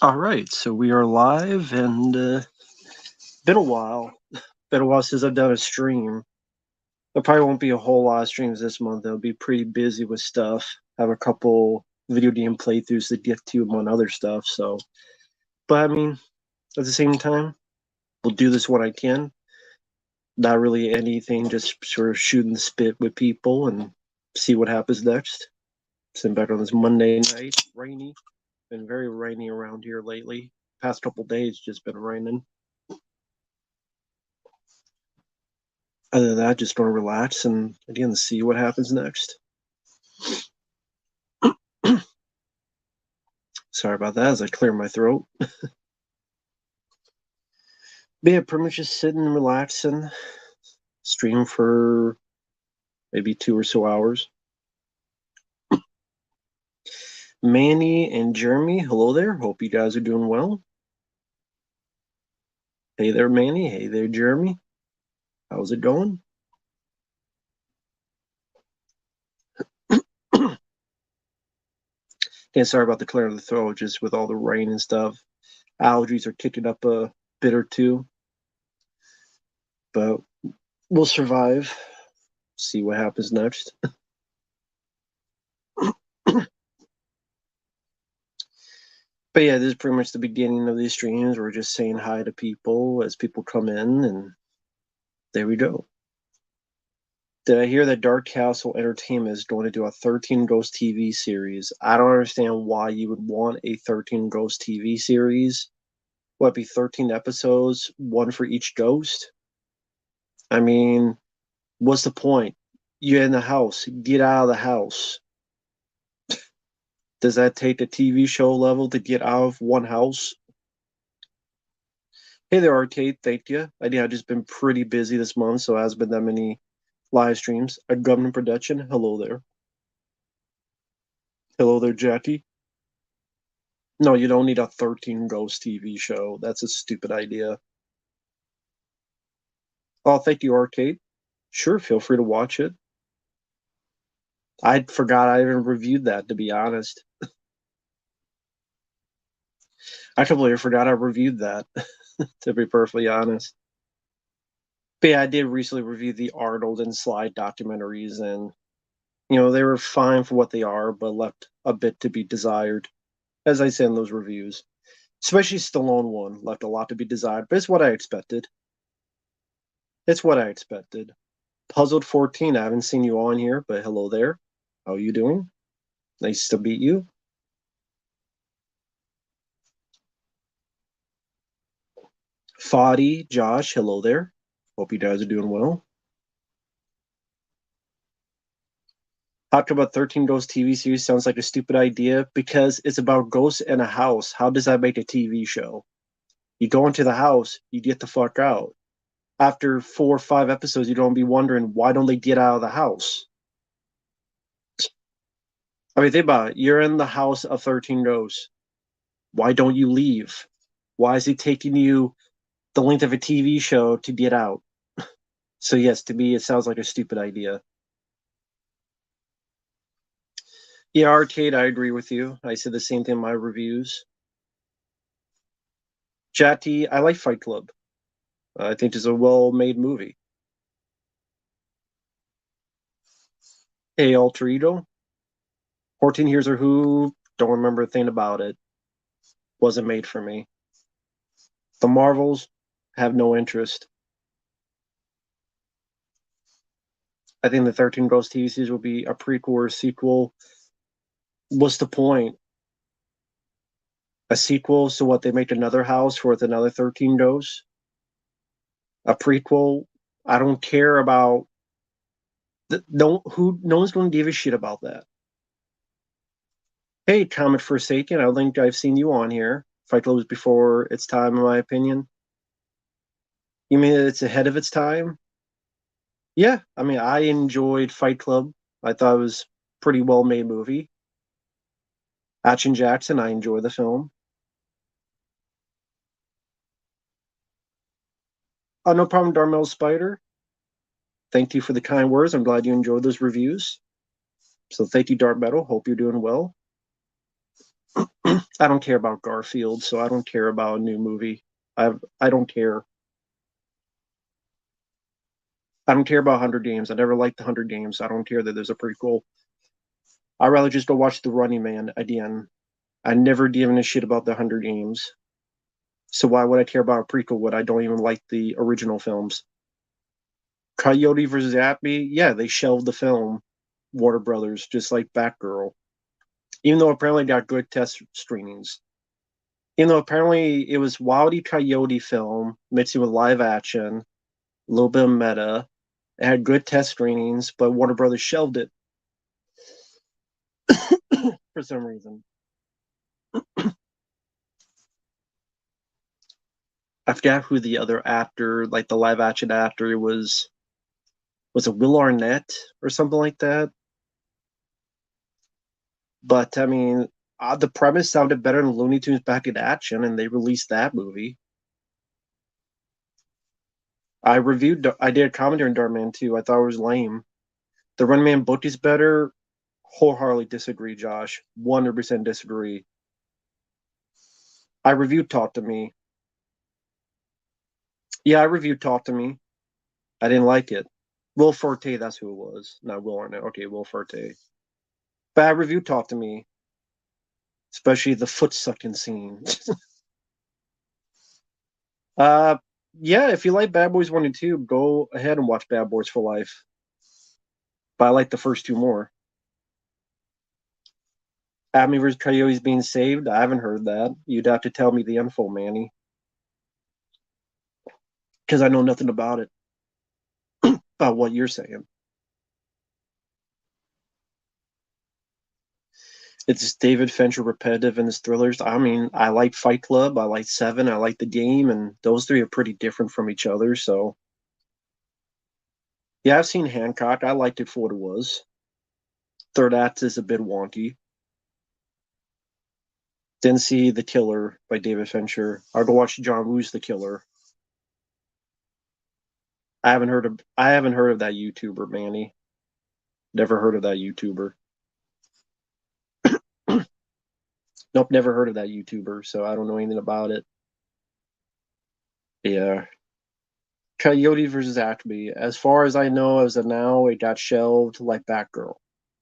All right, so we are live, and been a while. Been a while since I've done a stream. There probably won't be a whole lot of streams this month. I'll be pretty busy with stuff. Have a couple video game playthroughs to get to among other stuff. So, but I mean, at the same time, we'll do this when I can. Not really anything, just sort of shooting the spit with people and see what happens next. Sitting back on this Monday night, rainy. Been very rainy around here lately. Past couple days, just been raining. Other than that, just going to relax and again see what happens next. Sorry about that as I clear my throat. But yeah, pretty much just sitting and relaxing, stream for maybe 2 or so hours. Manny and Jeremy, hello there. Hope you guys are doing well. Hey there, Manny. Hey there, Jeremy. How's it going? Yeah, sorry about the clear of the throat, just with all the rain and stuff. Allergies are kicking up a bit or two, but we'll survive. See what happens next. But yeah, this is pretty much the beginning of these streams. We're just saying hi to people as people come in, and there we go. Did I hear that Dark Castle Entertainment is going to do a 13 Ghost TV series? I don't understand why you would want a 13 Ghost TV series. What, be 13 episodes, one for each ghost? I mean, what's the point? You're in the house, get out of the house. Does that take the TV show level to get out of one house? Hey there, Arcade. Thank you. I've just been pretty busy this month, so it hasn't been that many live streams. A government production. Hello there. Hello there, Jackie. No, you don't need a 13 Ghost TV show. That's a stupid idea. Oh, thank you, Arcade. Sure, feel free to watch it. I forgot I even reviewed that, to be honest. I completely forgot I reviewed that, to be perfectly honest. But yeah, I did recently review the Arnold and Sly documentaries, and they were fine for what they are, but left a bit to be desired, as I said in those reviews. Especially Stallone one left a lot to be desired, but it's what I expected. It's what I expected. Puzzled 14, I haven't seen you on here, but hello there. How are you doing? Nice to meet you. Fadi, Josh, hello there. Hope you guys are doing well. Talk about 13 Ghosts TV series sounds like a stupid idea because it's about ghosts in a house. How does that make a TV show? You go into the house, you get the fuck out. After 4 or 5 episodes, you don't be wondering why don't they get out of the house? I mean, think about it. You're in the house of 13 ghosts. Why don't you leave? Why is it taking you the length of a TV show to get out? So yes, to me, it sounds like a stupid idea. Yeah, Arcade, I agree with you. I said the same thing in my reviews. Jati, I like Fight Club. I think it's a well-made movie. Hey, Alter Ego. 14 Here's or Who, don't remember a thing about it. Wasn't made for me. The Marvels, have no interest. I think the 13 Ghosts TV series will be a prequel or a sequel. What's the point? A sequel, so what? They make another house with another 13 ghosts? A prequel? I don't care about. No one's going to give a shit about that. Hey, Comet Forsaken, I don't think I've seen you on here. Fight Club was before its time, in my opinion. You mean it's ahead of its time? Yeah, I mean, I enjoyed Fight Club. I thought it was a pretty well made movie. Action Jackson, I enjoy the film. Oh, no problem, Darmel Spider. Thank you for the kind words. I'm glad you enjoyed those reviews. So thank you, Dark Metal. Hope you're doing well. I don't care about Garfield, so I don't care about a new movie. I don't care. I don't care about Hunger Games. I never liked the Hunger Games. I don't care that there's a prequel. I'd rather just go watch The Running Man again. I never given a shit about the Hunger Games. So why would I care about a prequel when I don't even like the original films? Coyote versus Appy, yeah, they shelved the film. Warner Brothers, just like Batgirl. Even though apparently it got good test screenings. Even though apparently it was Wily Coyote film mixing with live action, a little bit of meta. It had good test screenings, but Warner Brothers shelved it for some reason. I forgot who the other actor, like the live action actor, was. Was it Will Arnett or something like that? But I mean, the premise sounded better than Looney Tunes Back in Action, and they released that movie. I did a commentary on Darkman too. I thought it was lame. The Run Man book is better. Wholeheartedly disagree, Josh. 100% disagree. I reviewed Talk to Me. Yeah, I reviewed Talk to Me. I didn't like it. Will Forte, that's who it was. Not Will Arnett. Okay, Will Forte. But I reviewed Talk to Me, especially the foot sucking scene. uh, yeah, if you like Bad Boys 1 and 2, go ahead and watch Bad Boys for Life. But I like the first two more. Abney vs. Coyote's being saved. I haven't heard that. You'd have to tell me the info, Manny, because I know nothing about it. About what you're saying. It's David Fincher repetitive in his thrillers. I mean, I like Fight Club, I like Seven, I like The Game, and those three are pretty different from each other. So, yeah, I've seen Hancock. I liked it for what it was. Third act is a bit wonky. Didn't see The Killer by David Fincher. I'll go watch John Woo's The Killer. I haven't heard of that YouTuber, Manny. Never heard of that YouTuber. Nope, never heard of that YouTuber, so I don't know anything about it. Yeah. Coyote versus Acme. As far as I know, as of now, it got shelved like Batgirl.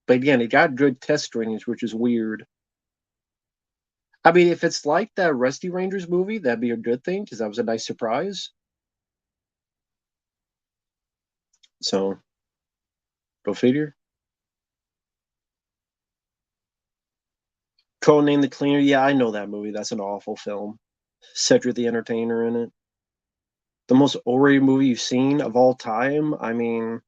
But again, it got good test screenings, which is weird. I mean, if it's like that Rusty Rangers movie, that'd be a good thing because that was a nice surprise. So, go figure. Codename the Cleaner. Yeah, I know that movie. That's an awful film. Cedric the Entertainer in it. The most overrated movie you've seen of all time. I mean,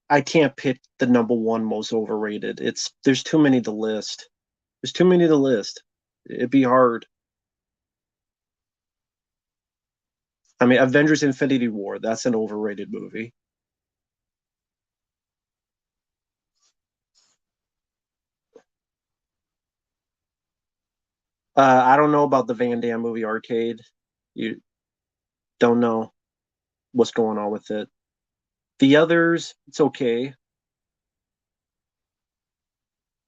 I can't pick the number one most overrated. There's too many to list. There's too many to list. It'd be hard. I mean, Avengers: Infinity War. That's an overrated movie. I don't know about the Van Damme movie Arcade. You don't know what's going on with it. The others, it's okay.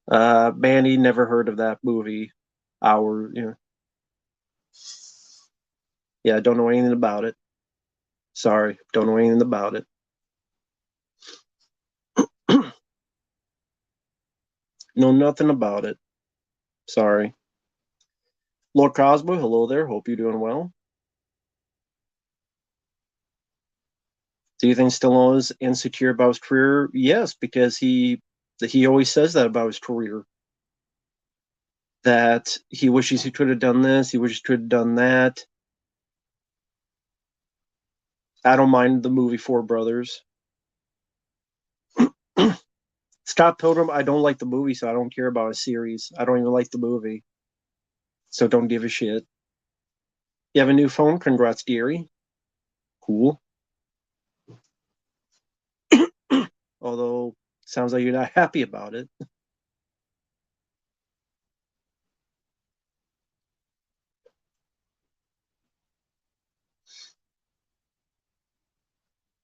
Manny never heard of that movie. Yeah, don't know anything about it. Sorry, don't know anything about it. Know nothing about it. Sorry. Lord Cosmo, hello there. Hope you're doing well. Do you think Stallone is insecure about his career? Yes, because he always says that about his career. That he wishes he could have done this, he wishes he could have done that. I don't mind the movie Four Brothers. Scott Pilgrim, I don't like the movie, so I don't care about a series. I don't even like the movie, so don't give a shit. You have a new phone? Congrats, Gary. Cool. Although, sounds like you're not happy about it.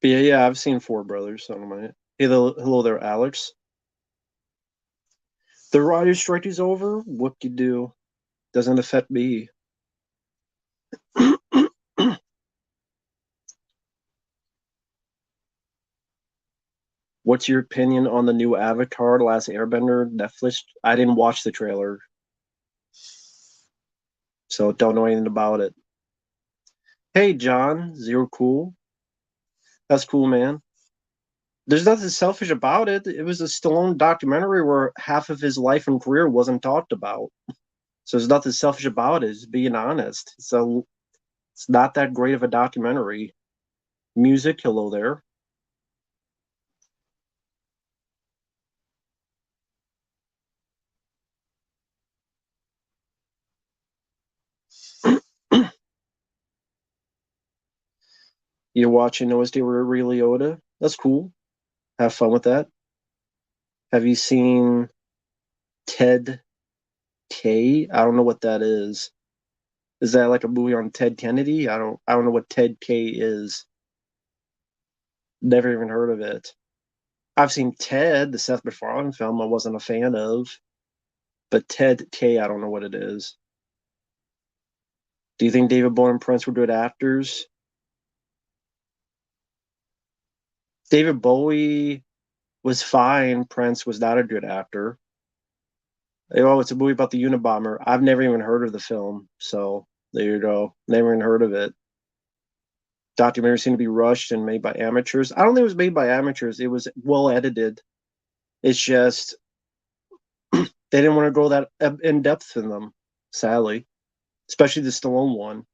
But yeah, I've seen Four Brothers. So I don't mind it. Hey, hello there, Alex. The writer's strike is over. What you do? Doesn't affect me. What's your opinion on the new Avatar: The Last Airbender Netflix? I didn't watch the trailer, so don't know anything about it. Hey, John, Zero Cool. That's cool, man. There's nothing selfish about it. It was a Stallone documentary where half of his life and career wasn't talked about. So there's nothing selfish about it. It's being honest. So it's not that great of a documentary. Music, hello there. You're watching OST Ray Liotta. That's cool. Have fun with that. Have you seen Ted K? I don't know what that is. Is that like a movie on Ted Kennedy? I don't know what Ted K is. Never even heard of it. I've seen Ted, the Seth MacFarlane film I wasn't a fan of, but Ted K, I don't know what it is. Do you think David Bowie and Prince were good actors? David Bowie was fine. Prince was not a good actor. Oh, it's a movie about the Unabomber. I've never even heard of the film, so there you go. Never even heard of it. Documentaries seem to be rushed and made by amateurs. I don't think it was made by amateurs. It was well edited. It's just they didn't want to go that in depth in them, sadly, especially the Stallone one.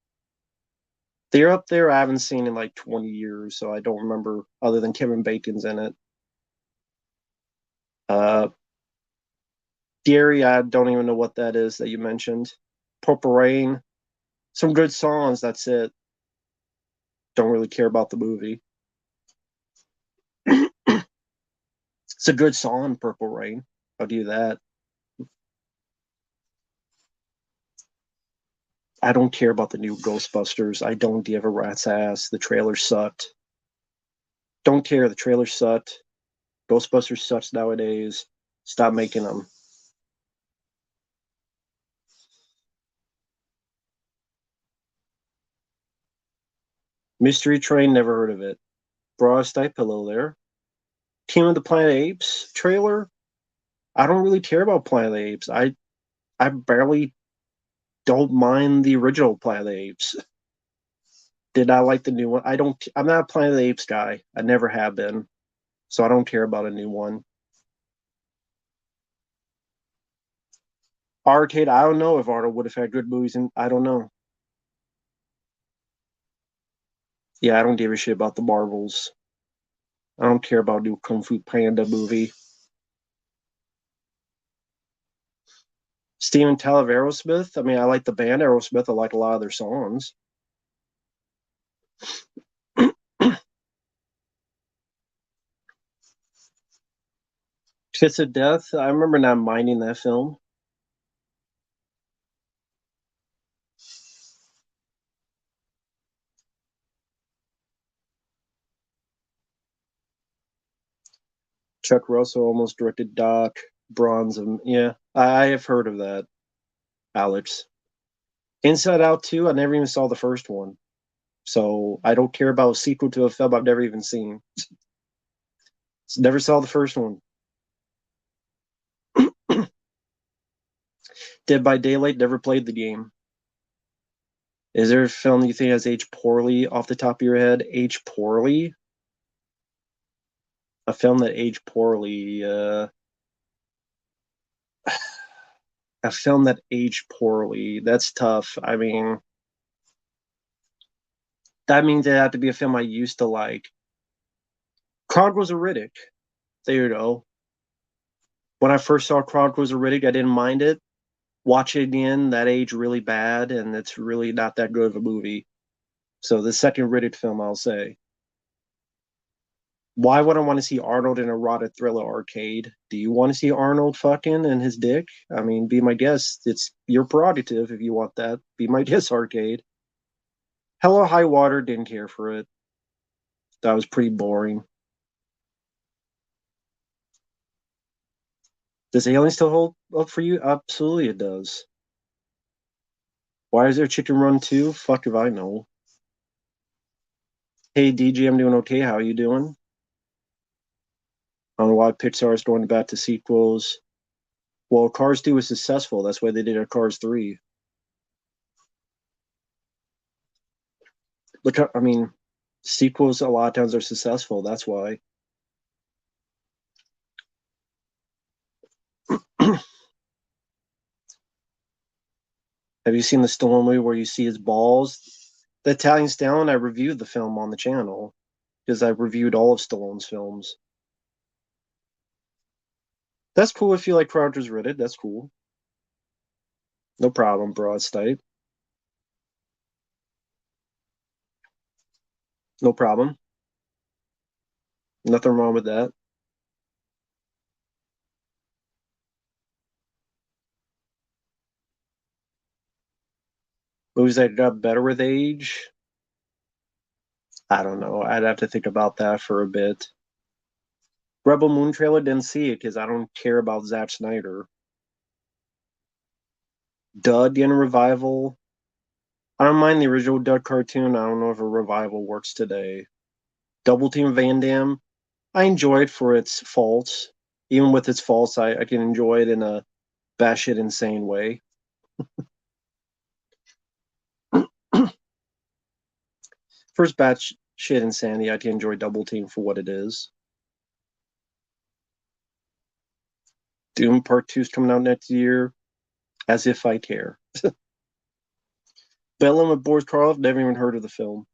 They're up there. I haven't seen in like 20 years, so I don't remember other than Kevin Bacon's in it. Uh, Gary, I don't even know what that is that you mentioned. Purple Rain, some good songs. That's it. Don't really care about the movie. It's a good song, Purple Rain. I'll do that. I don't care about the new Ghostbusters. I don't give a rat's ass. The trailer sucked. Don't care. The trailer sucked. Ghostbusters sucks nowadays. Stop making them. Mystery Train, never heard of it. Broad Type Pillow there. Team of the Planet Apes trailer. I don't really care about Planet of the Apes. I barely don't mind the original Planet of the Apes. Did I like the new one? I don't. I'm not a Planet of the Apes guy. I never have been, so I don't care about a new one. Arcade. I don't know if Arnold would have had good movies, and I don't know. Yeah, I don't give a shit about the Marvels. I don't care about new Kung Fu Panda movie. Steven Tyler of Aerosmith. I mean, I like the band Aerosmith. I like a lot of their songs. Kiss of Death. I remember not minding that film. Chuck Russell almost directed Doc Bronze. Yeah, I have heard of that. Alex. Inside Out 2. I never even saw the first one, so I don't care about a sequel to a film I've never even seen. Never saw the first one. Dead by Daylight. Never played the game. Is there a film you think has aged poorly off the top of your head? Aged poorly? A film that aged poorly. A film that aged poorly. That's tough. I mean, that means it had to be a film I used to like. Chronicles of Riddick. There you go. When I first saw Chronicles of Riddick, I didn't mind it. Watch it again, that aged really bad, and it's really not that good of a movie. So the second Riddick film, I'll say. Why would I want to see Arnold in a rotted thriller arcade? Do you want to see Arnold fucking and his dick? I mean, be my guest. It's your prerogative if you want that. Be my guest, arcade. Hello High Water, didn't care for it. That was pretty boring. Does Alien still hold up for you? Absolutely, it does. Why is there Chicken Run 2? Fuck if I know. Hey DJ, I'm doing okay. How are you doing? I don't know why Pixar is going back to sequels. Well, Cars 2 was successful. That's why they did a Cars 3. Look, I mean, sequels a lot of times are successful. That's why. Have you seen the Stallone movie where you see his balls? The Italian Stallion, I reviewed the film on the channel because I reviewed all of Stallone's films. That's cool if you like Crouchers Ridden. That's cool. No problem, Broad Stipe. No problem. Nothing wrong with that. Movies that got better with age. I don't know. I'd have to think about that for a bit. Rebel Moon trailer didn't see it because I don't care about Zack Snyder. Dud in a revival. I don't mind the original Dud cartoon. I don't know if a revival works today. Double Team Van Damme. I enjoy it for its faults. Even with its faults, I can enjoy it in a batshit insane way. First batch shit insanity, I can enjoy Double Team for what it is. Doom Part 2 is coming out next year. As if I care. Bellum with Boris Karloff, never even heard of the film.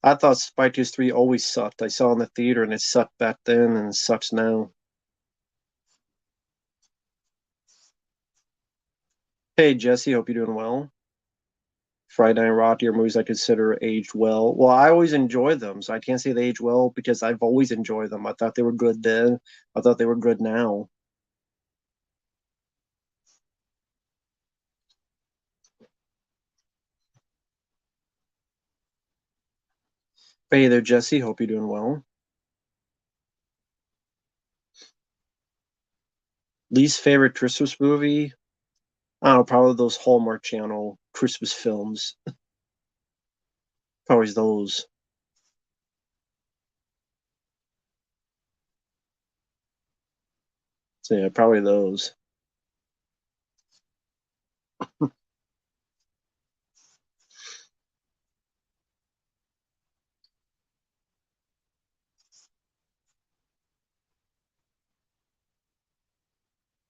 I thought Spy Kids 3 always sucked. I saw it in the theater and it sucked back then and it sucks now. Hey Jesse, hope you're doing well. Friday Night Rocky are movies I consider aged well. Well, I always enjoy them, so I can't say they age well because I've always enjoyed them. I thought they were good then. I thought they were good now. Hey there, Jesse. Hope you're doing well. Least favorite Christmas movie? I don't know, probably those Hallmark Channel Christmas films. Probably those. So yeah, probably those.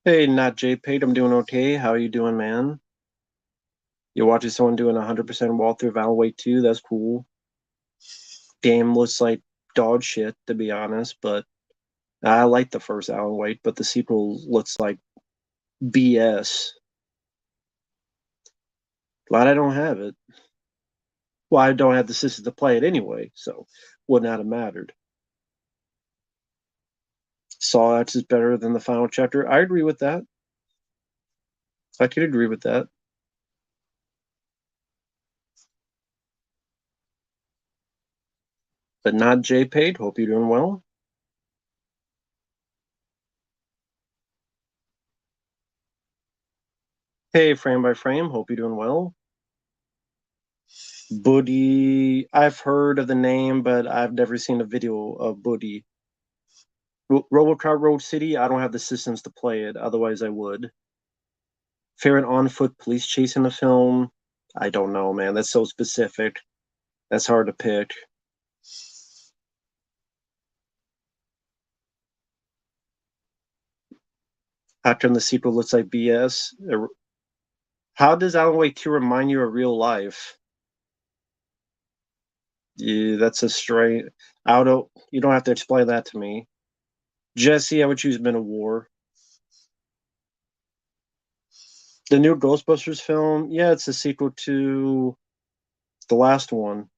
Hey, not JPEG. I'm doing okay. How are you doing, man? You're watching someone doing 100% walkthrough of Alan Wake 2. That's cool. Game looks like dog shit, to be honest, but I like the first Alan Wake, but the sequel looks like BS. Glad I don't have it. Well, I don't have the system to play it anyway, so would not have mattered. Saw X is better than the final chapter. I agree with that. I could agree with that. But not JPEG. Hope you're doing well. Hey, frame by frame. Hope you're doing well. Buddy, I've heard of the name, but I've never seen a video of Buddy. RoboCop Road City, I don't have the systems to play it, otherwise I would. Favorite on-foot police chase in the film? I don't know, man. That's so specific. That's hard to pick. How come the sequel looks like BS? How does Alan Wake 2 remind you of real life? Yeah, that's a straight out of. You don't have to explain that to me. Jesse, I would choose Men of War. The new Ghostbusters film, yeah, it's a sequel to the last one.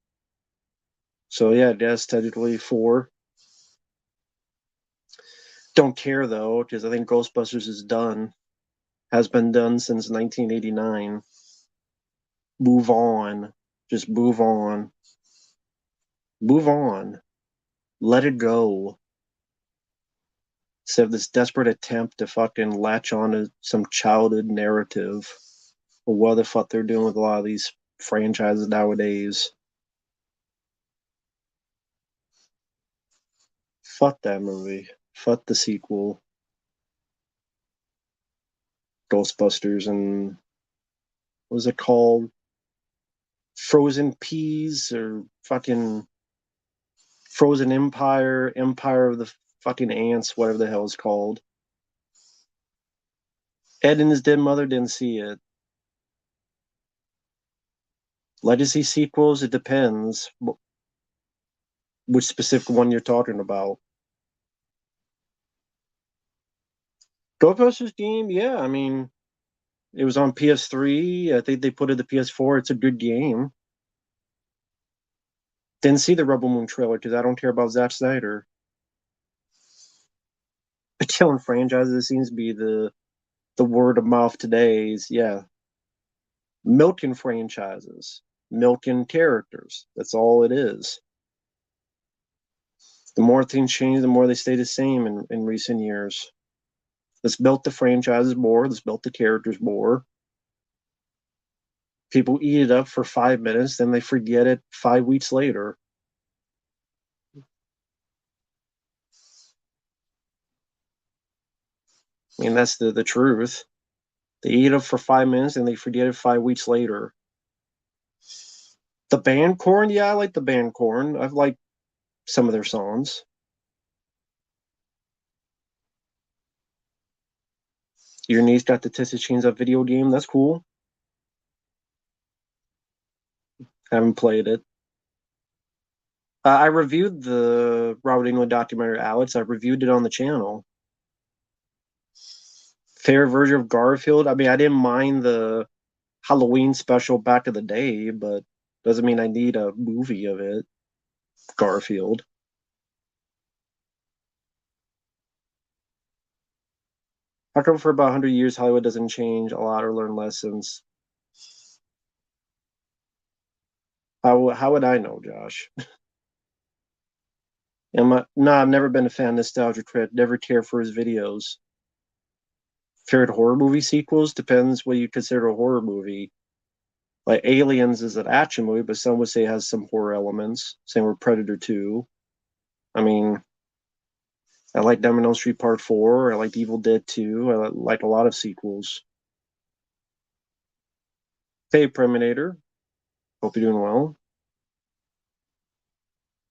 So yeah, that's technically four. Don't care though, because I think Ghostbusters is done. Has been done since 1989. Move on. Just move on. Move on. Let it go. So this desperate attempt to fucking latch on to some childhood narrative of what the fuck they're doing with a lot of these franchises nowadays. Fuck that movie. Fuck the sequel. Ghostbusters and what was it called? Frozen Peas or fucking Frozen Empire, Empire of the fucking Ants, whatever the hell it's called. Ed and his dead mother didn't see it. Legacy sequels, it depends which specific one you're talking about. Ghostbusters game, yeah, I mean, it was on PS3. I think they put it to PS4. It's a good game. Didn't see the Rebel Moon trailer because I don't care about Zack Snyder. Killing franchises, it seems to be the word of mouth today. Is yeah, milking franchises, milking characters. That's all it is. The more things change, the more they stay the same in recent years. Let's build the franchises more. Let's build the characters more. People eat it up for 5 minutes, then they forget it 5 weeks later. I mean, that's the truth. They eat it up for 5 minutes and they forget it 5 weeks later. The band Corn, yeah, I like the band Corn. I've liked some of their songs. Your niece got the Twisted Chains Up video game. That's cool. Haven't played it. I reviewed the Robert Englund documentary Alex. I reviewed it on the channel. Favorite version of Garfield. I mean, I didn't mind the Halloween special back in the day, but doesn't mean I need a movie of it. Garfield. How come for about 100 years Hollywood doesn't change a lot or learn lessons? How would I know, Josh? No, I've never been a fan of Nostalgia Crit. Never cared for his videos. Favorite horror movie sequels depends what you consider a horror movie. Like Aliens is an action movie, but some would say it has some horror elements. Same with Predator 2. I mean, I like Nightmare on Elm Street Part 4. I like Evil Dead 2. I like a lot of sequels. Hey, Preminator. Hope you're doing well.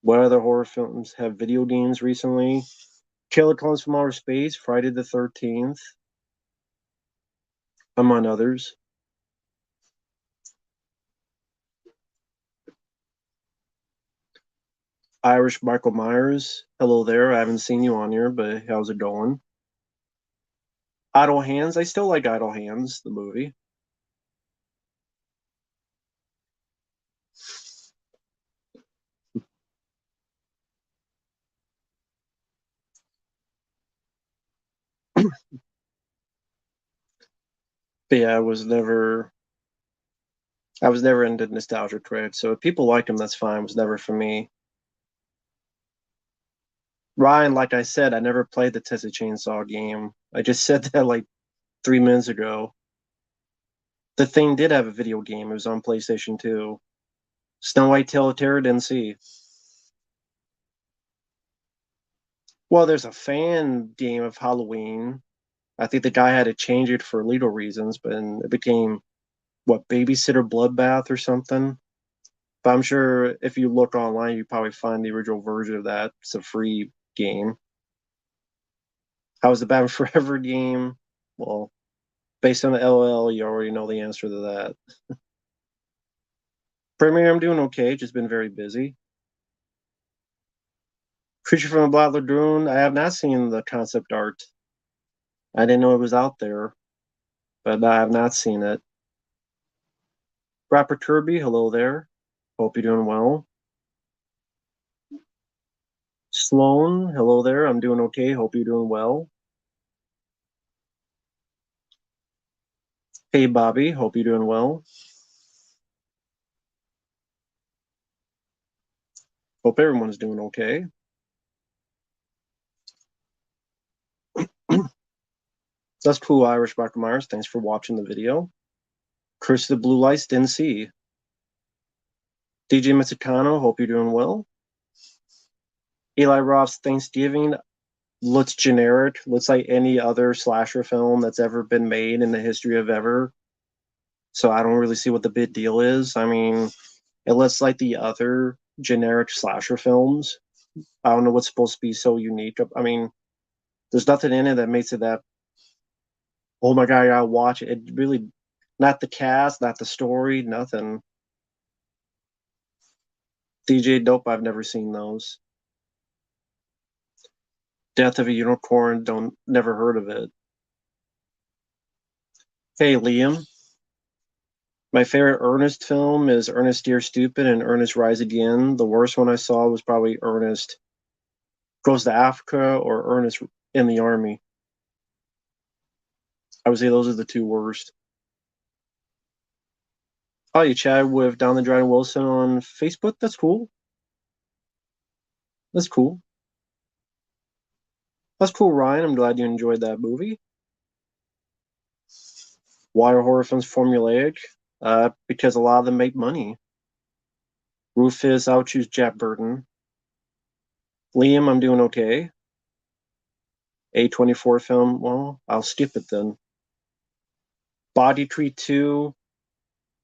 What other horror films have video games recently? Killer Clowns from Outer Space, Friday the 13th, among others. Irish Michael Myers. Hello there. I haven't seen you on here, but how's it going? Idle Hands. I still like Idle Hands, the movie. But yeah, I was never into nostalgia cred. So if people like him, that's fine. It was never for me. Ryan, like I said, I never played the Texas Chainsaw game. I just said that like 3 minutes ago. The thing did have a video game. It was on PlayStation 2. Snow White Tale of Terror didn't see. Well, there's a fan game of Halloween. I think the guy had to change it for legal reasons, but it became what Babysitter Bloodbath or something. But I'm sure if you look online, you probably find the original version of that. It's a free game. How was the Batman Forever game? Well, based on the LL, you already know the answer to that. Premiere, I'm doing okay. Just been very busy. Creature from the Black Lagoon. I have not seen the concept art. I didn't know it was out there, but I have not seen it. Rapper Kirby, hello there. Hope you're doing well. Sloan, hello there. I'm doing okay. Hope you're doing well. Hey, Bobby. Hope you're doing well. Hope everyone's doing okay. That's cool, Irish Michael Myers. Thanks for watching the video. Curse of the Blue Lights, didn't see. DJ Mexicano, hope you're doing well. Eli Roth's Thanksgiving looks generic, looks like any other slasher film that's ever been made in the history of ever. So I don't really see what the big deal is. I mean, it looks like the other generic slasher films. I don't know what's supposed to be so unique. I mean, there's nothing in it that makes it that, oh my God, I gotta watch it. It really, not the cast, not the story, nothing. DJ Dope, I've never seen those. Death of a Unicorn, don't never heard of it. Hey Liam, my favorite Ernest film is Ernest Dear Stupid and Ernest Rise Again. The worst one I saw was probably Ernest Goes to Africa or Ernest in the Army. I would say those are the two worst. Oh, you chat with Down the Dryden Wilson on Facebook? That's cool. That's cool. That's cool, Ryan. I'm glad you enjoyed that movie. Why are horror films formulaic? Because a lot of them make money. Rufus, I would choose Jack Burton. Liam, I'm doing okay. A24 film, well, I'll skip it then. Body Tree 2,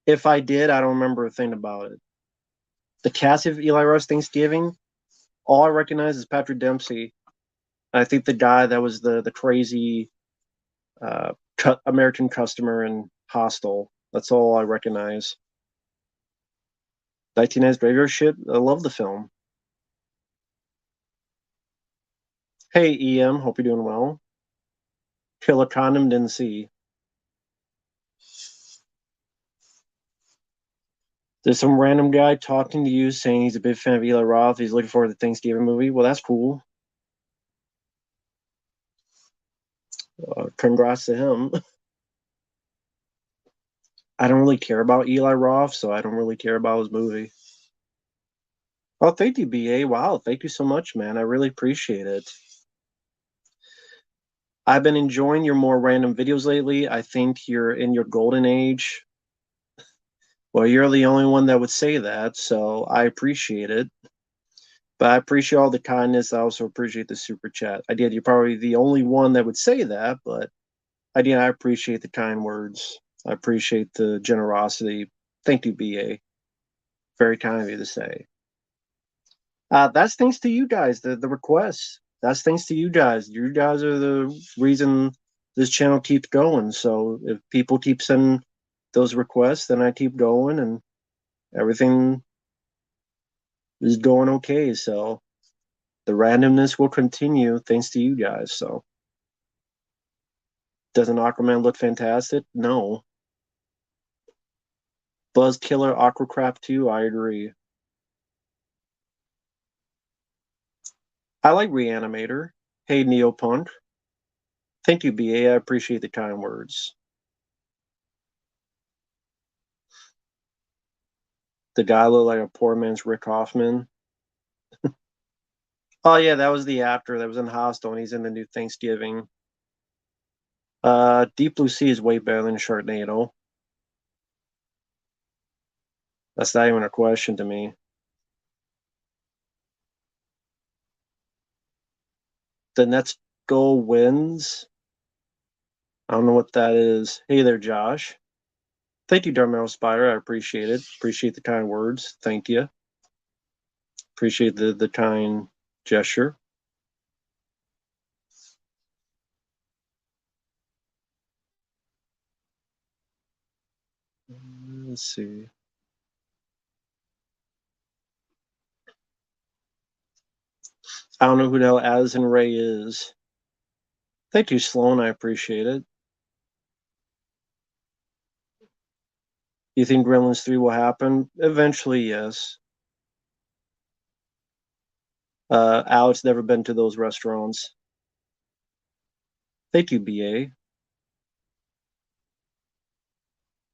if I did, I don't remember a thing about it. The cast of Eli Roth's Thanksgiving, all I recognize is Patrick Dempsey. I think the guy that was the crazy American customer in Hostel. That's all I recognize. 1990s Graveyard Shit, I love the film. Hey, EM, hope you're doing well. Killer Condom, didn't see. There's some random guy talking to you saying he's a big fan of Eli Roth. He's looking forward to the Thanksgiving movie. Well, that's cool. Congrats to him. I don't really care about Eli Roth, so I don't really care about his movie. Oh, thank you, BA. Wow, thank you so much, man. I really appreciate it. I've been enjoying your more random videos lately. I think you're in your golden age. Well, you're the only one that would say that, so I appreciate it. But I appreciate all the kindness. I also appreciate the super chat. I did. You're probably the only one that would say that, but I did. I appreciate the kind words. I appreciate the generosity. Thank you, BA. Very kind of you to say. That's thanks to you guys, the requests. That's thanks to you guys. You guys are the reason this channel keeps going. So if people keep sending those requests, then I keep going and everything is going okay. So the randomness will continue thanks to you guys. So doesn't Aquaman look fantastic? No. Buzz Killer Aquacrap 2, I agree. I like Reanimator. Hey, Neopunk. Thank you, BA. I appreciate the kind words. The guy looked like a poor man's Rick Hoffman. Oh, yeah, that was the actor that was in Hostel, and he's in the new Thanksgiving. Deep Blue Sea is way better than Sharknado. That's not even a question to me. The Nets goal wins. I don't know what that is. Hey there, Josh. Thank you, Darmel Spider. I appreciate it. Appreciate the kind words. Thank you. Appreciate the kind gesture. Let's see. I don't know who the hell Addison Ray is. Thank you, Sloan. I appreciate it. You think Gremlins 3 will happen? Eventually, yes. Alex never been to those restaurants. Thank you, BA.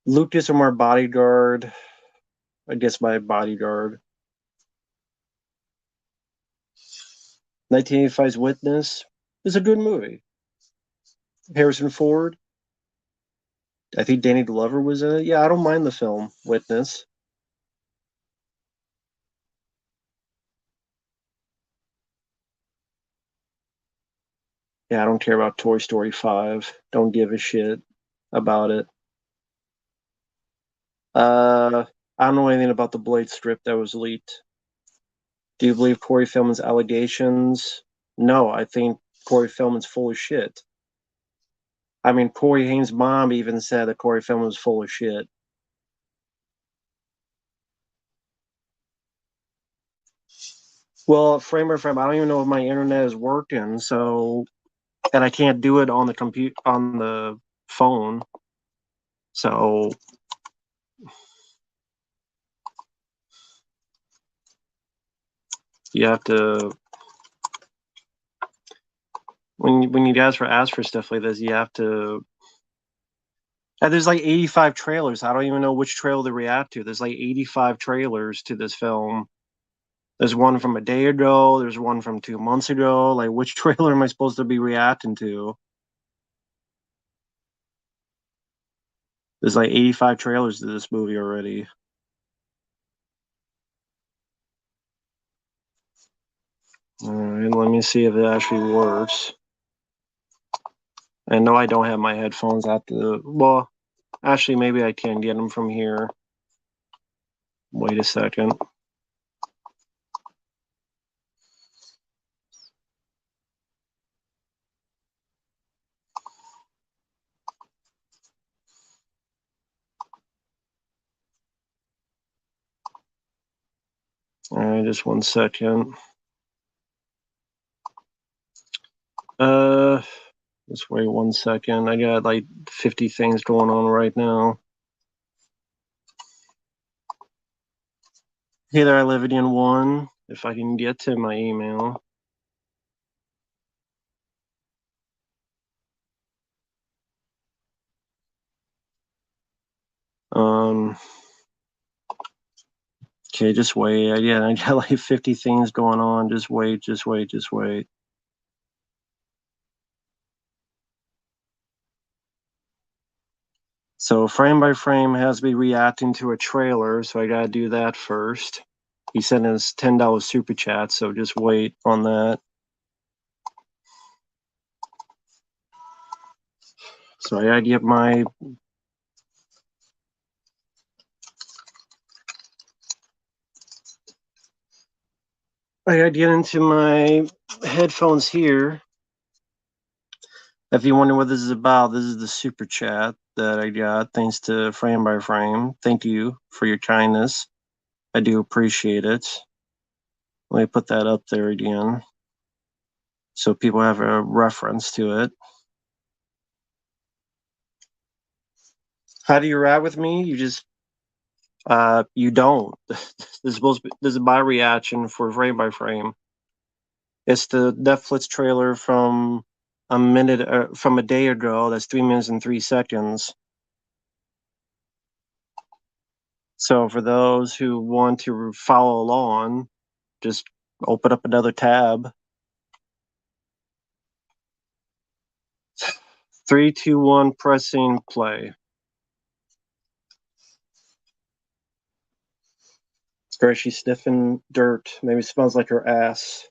Lucas or my bodyguard? I guess my bodyguard. 1985's Witness is a good movie. Harrison Ford. I think Danny Glover was in it. Yeah, I don't mind the film Witness. Yeah, I don't care about Toy Story 5. Don't give a shit about it. I don't know anything about the Blade strip that was leaked. Do you believe Corey Feldman's allegations? No, I think Corey Feldman's full of shit. I mean, Corey Haim's mom even said that Corey Feldman was full of shit. Well, frame by frame, I don't even know if my internet is working, so and I can't do it on the phone. So you have to when you guys ask for stuff like this, you have to. And there's like 85 trailers. I don't even know which trailer to react to. There's like 85 trailers to this film. There's one from a day ago. There's one from 2 months ago. Like, which trailer am I supposed to be reacting to? There's like 85 trailers to this movie already. All right, let me see if it actually works. I know I don't have my headphones at the. Well, actually, maybe I can get them from here. Wait a second. All right, just 1 second. Uh, just wait 1 second. I got like 50 things going on right now. Hey there, I live in one. If I can get to my email. Um, okay, just wait. Yeah, I got like 50 things going on. Just wait, just wait, just wait. So frame by frame has to be reacting to a trailer, so I gotta do that first. He sent us $10 super chat, so just wait on that. So I gotta get into my headphones here. If you wonder what this is about, this is the super chat that I got thanks to Frame by Frame. Thank you for your kindness. I do appreciate it. Let me put that up there again so people have a reference to it. How do you ride with me? You just you don't. This is my reaction for Frame by Frame. It's the Netflix trailer from from a day ago. That's 3 minutes and 3 seconds. So for those who want to follow along, just open up another tab. 3, 2, 1, pressing play. Great, she's sniffing dirt. Maybe it smells like her ass.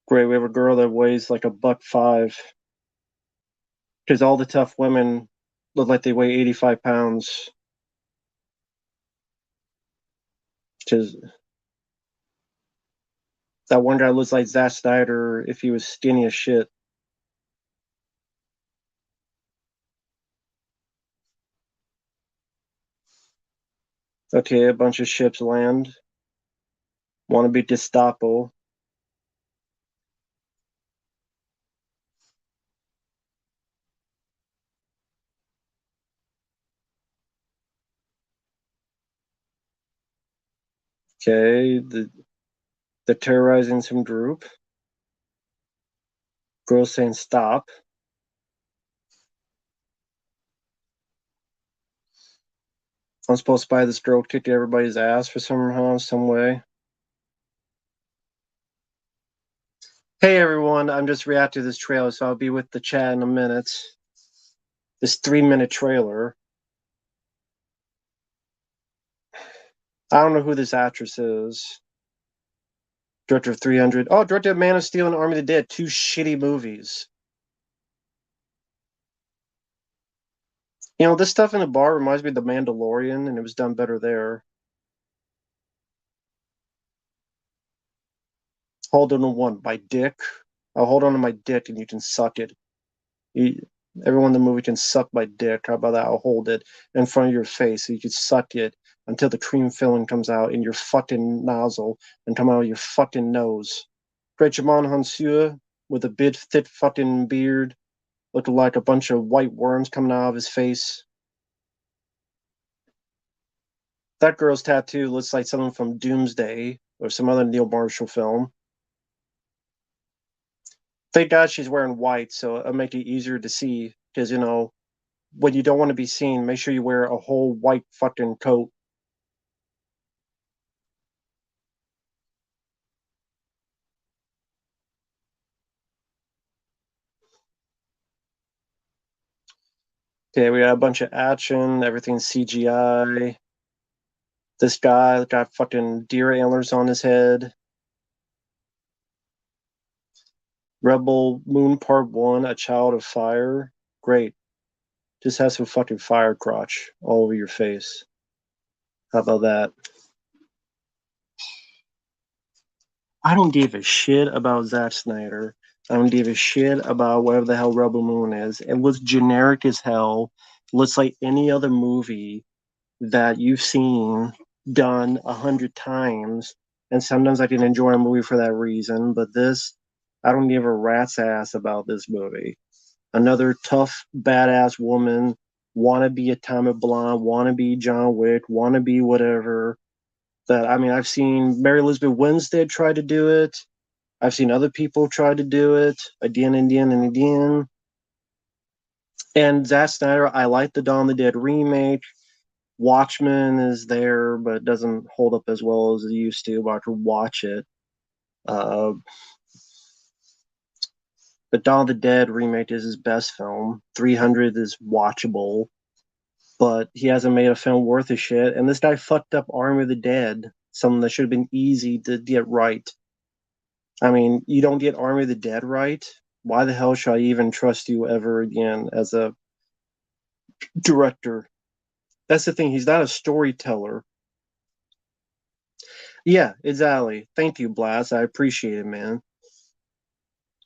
Great, we have a girl that weighs like $105. Because all the tough women look like they weigh 85 pounds. Because that one guy looks like Zack Snyder if he was skinny as shit. Okay, a bunch of ships land. Want to be Gestapo. Okay, they're terrorizing some group. Girls saying stop. I'm supposed to buy this girl kick everybody's ass for some way. Hey everyone, I'm just reacting to this trailer, so I'll be with the chat in a minute. This 3-minute trailer. I don't know who this actress is. Director of 300. Oh, director of Man of Steel and Army of the Dead. Two shitty movies. You know, this stuff in the bar reminds me of The Mandalorian, and it was done better there. Hold on to one. My dick. I'll hold on to my dick and you can suck it. You, Everyone in the movie can suck my dick. How about that? I'll hold it in front of your face so you can suck it until the cream filling comes out in your fucking nozzle and come out of your fucking nose. Great Jamon Hansua with a big, thick fucking beard, looking like a bunch of white worms coming out of his face. That girl's tattoo looks like something from Doomsday or some other Neil Marshall film. Thank God she's wearing white, so it'll make it easier to see. Because, you know, when you don't want to be seen, make sure you wear a whole white fucking coat. Okay, we got a bunch of action, everything's CGI. This guy got fucking deer antlers on his head. Rebel Moon Part 1, A Child of Fire. Great. Just have some fucking fire crotch all over your face. How about that? I don't give a shit about Zack Snyder. I don't give a shit about whatever the hell Rebel Moon is. It looks generic as hell. Looks like any other movie that you've seen done 100 times. And sometimes I can enjoy a movie for that reason. But this, I don't give a rat's ass about this movie. Another tough, badass woman, wanna be Atomic Blonde, wanna be John Wick, wanna be whatever. That I mean, I've seen Mary Elizabeth Winstead try to do it. I've seen other people try to do it again and again and again. And Zack Snyder, I like the Dawn of the Dead remake. Watchmen is there, but it doesn't hold up as well as it used to. But I could watch it. Uh, the Dawn of the Dead remake is his best film. 300 is watchable, but he hasn't made a film worth a shit. And this guy fucked up Army of the Dead, something that should have been easy to get right. I mean, you don't get Army of the Dead right. Why the hell should I even trust you ever again as a director? That's the thing. He's not a storyteller. Yeah, exactly. Thank you, Blast. I appreciate it, man.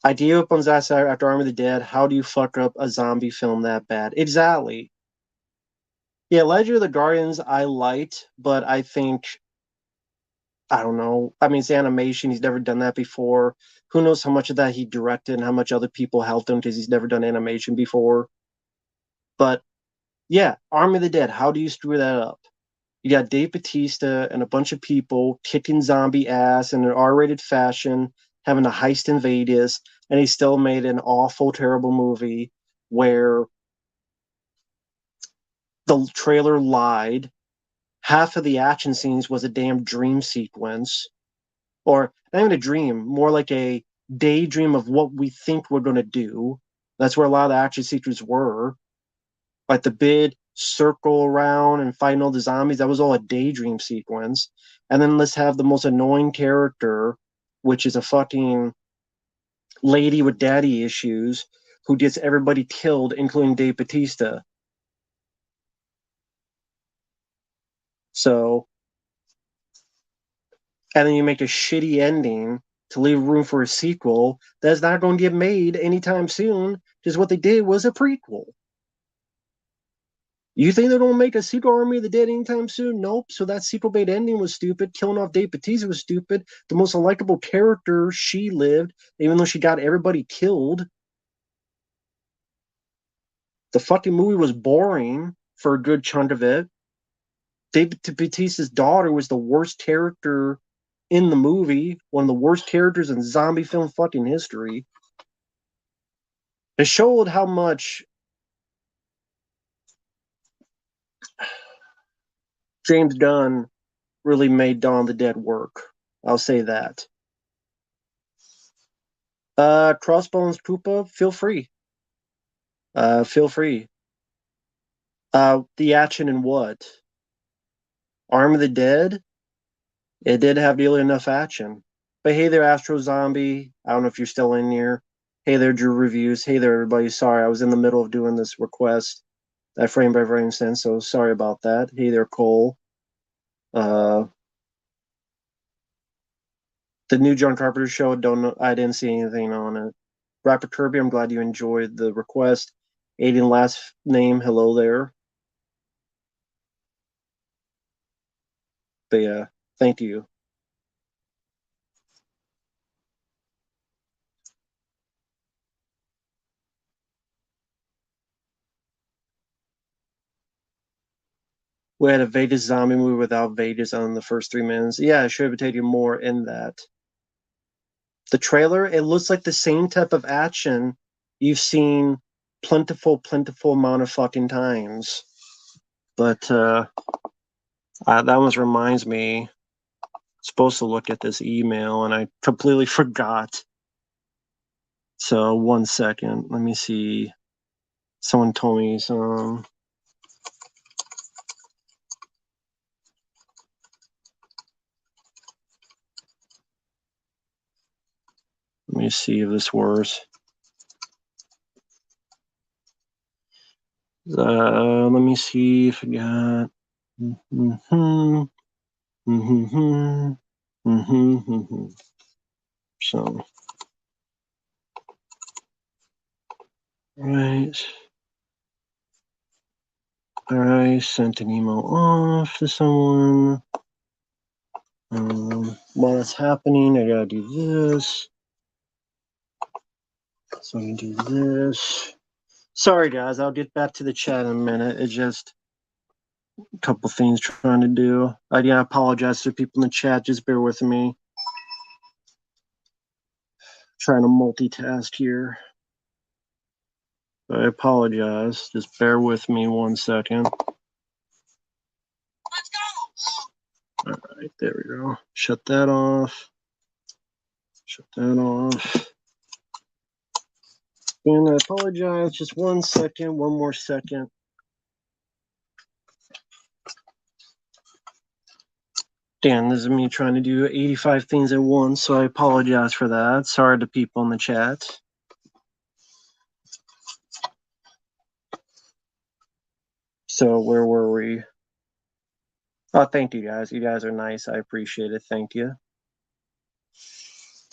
I gave up on Zack Snyder after Army of the Dead. How do you fuck up a zombie film that bad? Exactly. Yeah, Legend of the Guardians I liked, but I think I don't know. I mean, it's animation. He's never done that before. Who knows how much of that he directed and how much other people helped him because he's never done animation before. But yeah, Army of the Dead. How do you screw that up? You got Dave Bautista and a bunch of people kicking zombie ass in an R-rated fashion, having a heist in Vegas, and he still made an awful, terrible movie where the trailer lied. Half of the action scenes was a damn dream sequence, or not even a dream, more like a daydream of what we think we're going to do. That's where a lot of the action sequences were. Like the big circle around and fighting all the zombies, that was all a daydream sequence. And then let's have the most annoying character, which is a fucking lady with daddy issues who gets everybody killed, including Dave Bautista. So, and then you make a shitty ending to leave room for a sequel that's not going to get made anytime soon because what they did was a prequel. You think they're gonna make a sequel Army of the Dead anytime soon? Nope. So that sequel bait ending was stupid. Killing off Dave Bautista was stupid. The most unlikable character, she lived, even though she got everybody killed. The fucking movie was boring for a good chunk of it. Dave Bautista's daughter was the worst character in the movie, one of the worst characters in zombie film fucking history. It showed how much James Gunn really made Dawn of the Dead work. I'll say that. Crossbones Poopa, feel free. Feel free. The action in what? Arm of the Dead? It did have nearly enough action. But hey there, Astro Zombie. I don't know if you're still in here. Hey there, Drew Reviews. Hey there, everybody. Sorry, I was in the middle of doing this request, that frame by frame sense, so sorry about that. Hey there, Cole. The new John Carpenter show, don't know, I didn't see anything on it. Rapper Kirby, I'm glad you enjoyed the request. Aiden last name, hello there. But yeah, thank you. We had a Vegas zombie movie without Vegas on the first 3 minutes. Yeah, I should have taken more in that. The trailer, it looks like the same type of action you've seen plentiful amount of fucking times. But that one reminds me, supposed to look at this email and I completely forgot. So 1 second, let me see. Someone told me some. Let me see if this works. Let me see if I got. So, right. I sent an email off to someone. While it's happening, I gotta do this. So I can do this. Sorry, guys. I'll get back to the chat in a minute. It's just a couple things trying to do. I apologize to people in the chat. Just bear with me. Trying to multitask here. I apologize. Just bear with me 1 second. Let's go. All right, there we go. Shut that off. Shut that off. And I apologize. Just 1 second. One more second. Dan, this is me trying to do 85 things at once, so I apologize for that. Sorry to people in the chat. So where were we? Oh, thank you guys. You guys are nice. I appreciate it. Thank you.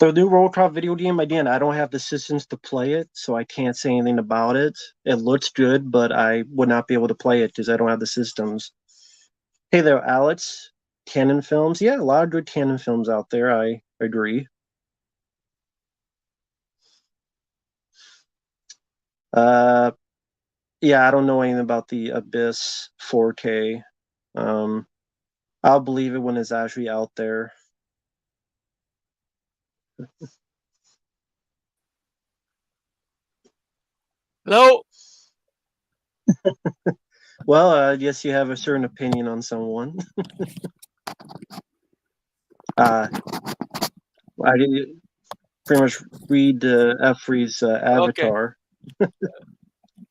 The new Roll Call video game, again, I don't have the systems to play it, so I can't say anything about it. It looks good, but I would not be able to play it because I don't have the systems. Hey there, Alex. Canon films. Yeah, a lot of good Canon films out there. I agree. Yeah, I don't know anything about the Abyss 4K. I'll believe it when it's actually out there. Hello. Well, I guess you have a certain opinion on someone. I did pretty much read Efree's avatar. Okay.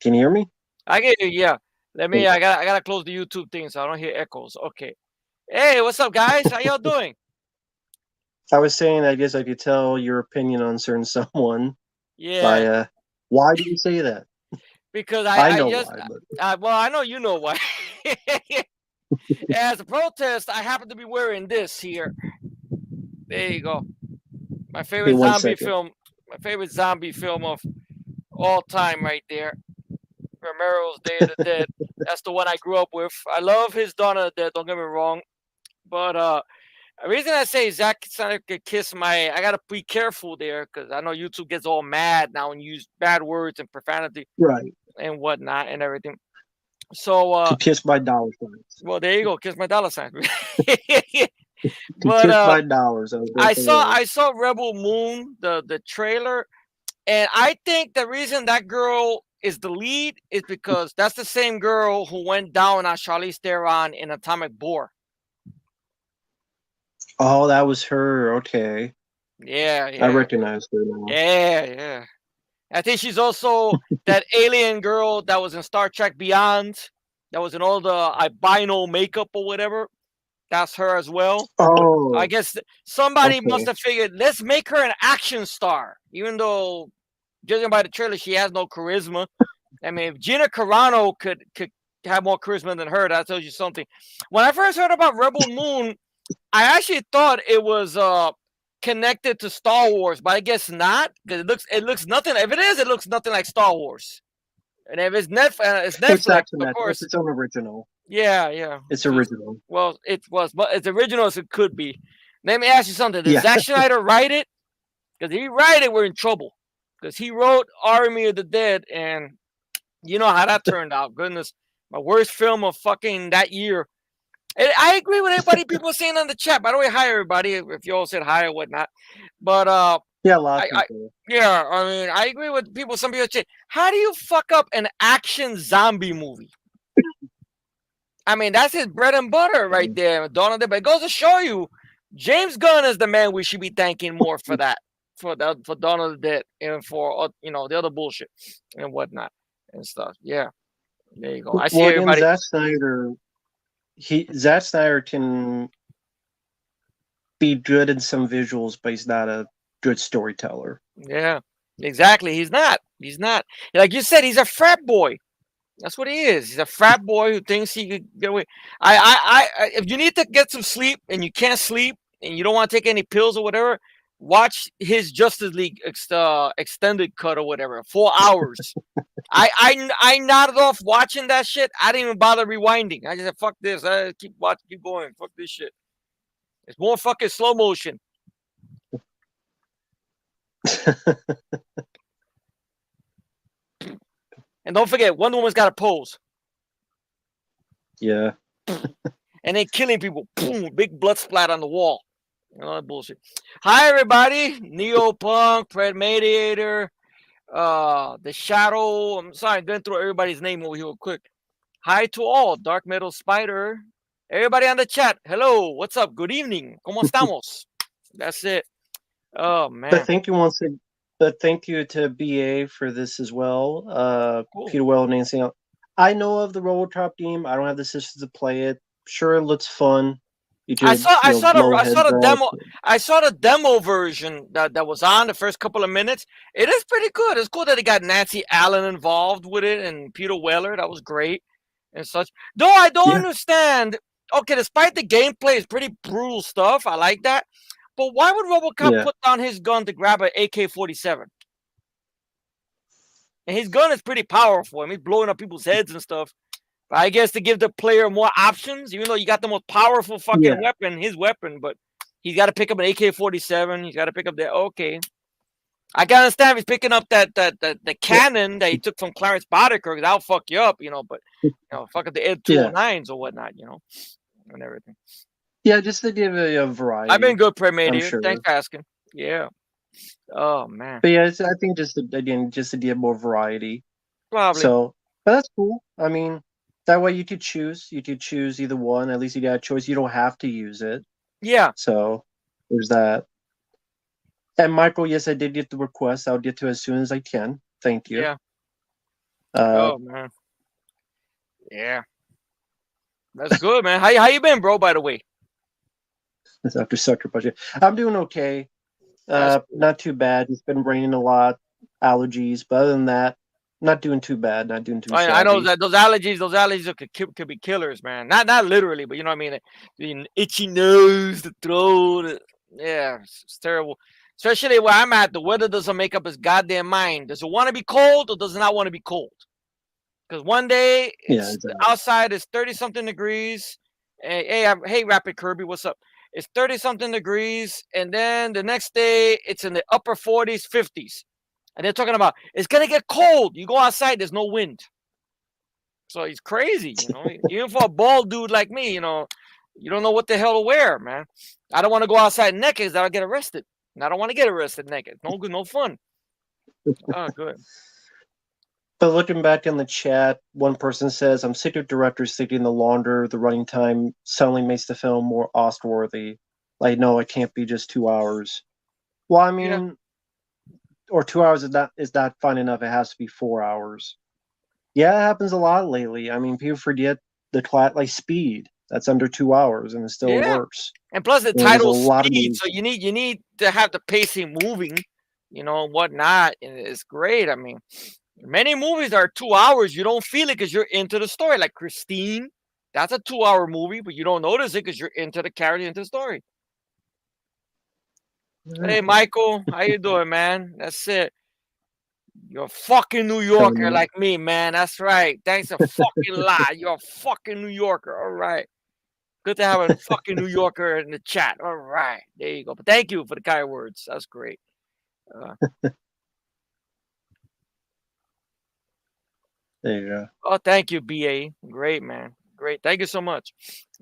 Can you hear me? I get you. Yeah. Let me. I gotta close the YouTube thing so I don't hear echoes. Okay. Hey, what's up, guys? How y'all doing? I was saying, I guess I could tell your opinion on certain someone Yeah. by why do you say that? Because I I know just why, but well, I know you know why. As a protest, I happen to be wearing this here. There you go. My hey, favorite 1 zombie second. film. My favorite zombie film of all time, right there. Romero's Day of the Dead. That's the one I grew up with. I love his Dawn of the Dead. Don't get me wrong, but the reason I say Zack Snyder could kiss my, I gotta be careful there because I know YouTube gets all mad now and use bad words and profanity Right. and whatnot and everything. So, To kiss my dollar signs. well, there you go, kiss my dollar sign. To But kiss my dollars. I saw Rebel Moon, the trailer, and I think the reason that girl is the lead is because that's the same girl who went down on Charlize Theron in Atomic Blonde. Oh, that was her. Okay. Yeah, I yeah, recognize her now. yeah, yeah. I think she's also that alien girl that was in Star Trek Beyond, that was in all the albino makeup or whatever. That's her as well. I Oh, guess somebody must okay. have figured, let's make her an action star, even though, judging by the trailer, she has no charisma. I mean, if Gina Carano could have more charisma than her, that tells you something. When I first heard about Rebel Moon, I actually thought it was connected to Star Wars, but I guess not, because it looks nothing. If it is, it looks nothing like Star Wars. And if it's It's Netflix, of Documentary. It's course. its own original. Yeah, yeah. It's original. Well, it was, but it's original as it could be. Let me ask you something. Did Yeah. Zack Snyder write it? Because if he write it, we're in trouble. Because he wrote Army of the Dead, and you know how that turned out. Goodness, my worst film of fucking that year. And I agree with everybody. People saying on the chat. By the way, hi everybody. If you all said hi or whatnot, but Yeah, a lot of I people. yeah, I mean, I agree with people. Some people say, how do you fuck up an action zombie movie? I mean, that's his bread and butter right there, Dawn of the Dead. But it goes to show you, James Gunn is the man we should be thanking more for that, for Dawn of the Dead, and for the other bullshit and whatnot and stuff. Yeah, there you go. I see Well, again, everybody. Zack Snyder can be good in some visuals, but he's not a good storyteller. Yeah, exactly. He's not. He's not. Like you said, he's a frat boy. That's what he is. He's a frat boy who thinks he could get away. If you need to get some sleep and you can't sleep and you don't want to take any pills or whatever, watch his Justice League extended cut or whatever, 4 hours. I nodded off watching that shit. I didn't even bother rewinding. I just said, "Fuck this." I keep watching, keep going. Fuck this shit. It's more fucking slow motion. And don't forget, Wonder Woman's got a pose. Yeah. And then killing people. Boom, big blood splat on the wall. All that bullshit. Hi everybody, Neopunk, Fred Mediator, the Shadow. I'm sorry, I'm going through everybody's name over here real quick. Hi to all, Dark Metal Spider. Everybody on the chat. Hello, what's up? Good evening. ¿Cómo estamos? That's it. Oh man. But thank you to BA for this as well. Cool. Peter Well, Nancy. I know of the RoboCop game. I don't have the systems to play it. Sure, it looks fun. I saw the back. demo. I saw the demo version that was on the first couple of minutes. It is pretty good. It's cool that they got Nancy Allen involved with it and Peter Weller. That was great and such. Though I don't understand. Okay, despite the gameplay is pretty brutal stuff. I like that. But why would RoboCop put down his gun to grab an AK-47? And his gun is pretty powerful. I mean, he's blowing up people's heads and stuff. But I guess to give the player more options, even though you got the most powerful fucking weapon, his weapon, but he's got to pick up an AK-47. He's got to pick up that. Okay, I can understand if he's picking up the cannon that he took from Clarence Boddicker, because that'll fuck you up, But fuck up the Ed 209s or whatnot, and everything. Yeah, just to give a variety. I've been good, Premier. Sure. Thanks for asking. Yeah. Oh man. But yeah, I think just to give more variety. Probably. So, but that's cool. I mean, that way you could choose. You could choose either one. At least you got a choice. You don't have to use it. Yeah. So there's that. And Michael, yes, I did get the request. I'll get to it as soon as I can. Thank you. Yeah. Oh man. Yeah. That's good, man. How you been, bro? By the way. After Sucker Punch, I'm doing okay. Not too bad. It's been raining a lot, allergies, but other than that, not doing too bad. Not doing too. I know that those allergies could be killers, man. Not literally, but you know what I mean. The itchy nose, the throat. Yeah, it's terrible. Especially where I'm at, the weather doesn't make up its goddamn mind. Does it want to be cold or does it not want to be cold? Because one day outside is 30-something degrees. Hey, Rapid Kirby, what's up? It's 30-something degrees, and then the next day it's in the upper 40s, 50s. And they're talking about it's gonna get cold. You go outside, there's no wind. So he's crazy, Even for a bald dude like me, you don't know what the hell to wear, man. I don't want to go outside naked because I'll get arrested. And I don't want to get arrested naked. No good, no fun. Oh, good. But looking back in the chat, one person says, "I'm sick of directors thinking the longer the running time suddenly makes the film more Oscar-worthy. Like, no, it can't be just 2 hours." Well, I Yeah. mean, or 2 hours is not fun enough. It has to be 4 hours. Yeah, it happens a lot lately. I mean, people forget like Speed. That's under 2 hours, and it still Yeah. works. And plus the And there's a title lot of Speed, movies. so you need to have the pacing moving, whatnot. And it's great. I mean, many movies are 2 hours. You don't feel it because you're into the story. Like Christine, that's a 2 hour movie, but you don't notice it because you're into the character, into the story. Hey, Exactly. Michael, how you doing, man? That's it. You're a fucking New Chilling Yorker out. like me, man. That's right. Thanks a fucking lot. You're a fucking New Yorker. All right. Good to have a fucking New Yorker in the chat. All right. There you go. But thank you for the kind words. That's great. Uh, There you go. oh, thank you, BA. Great, man. Great. Thank you so much.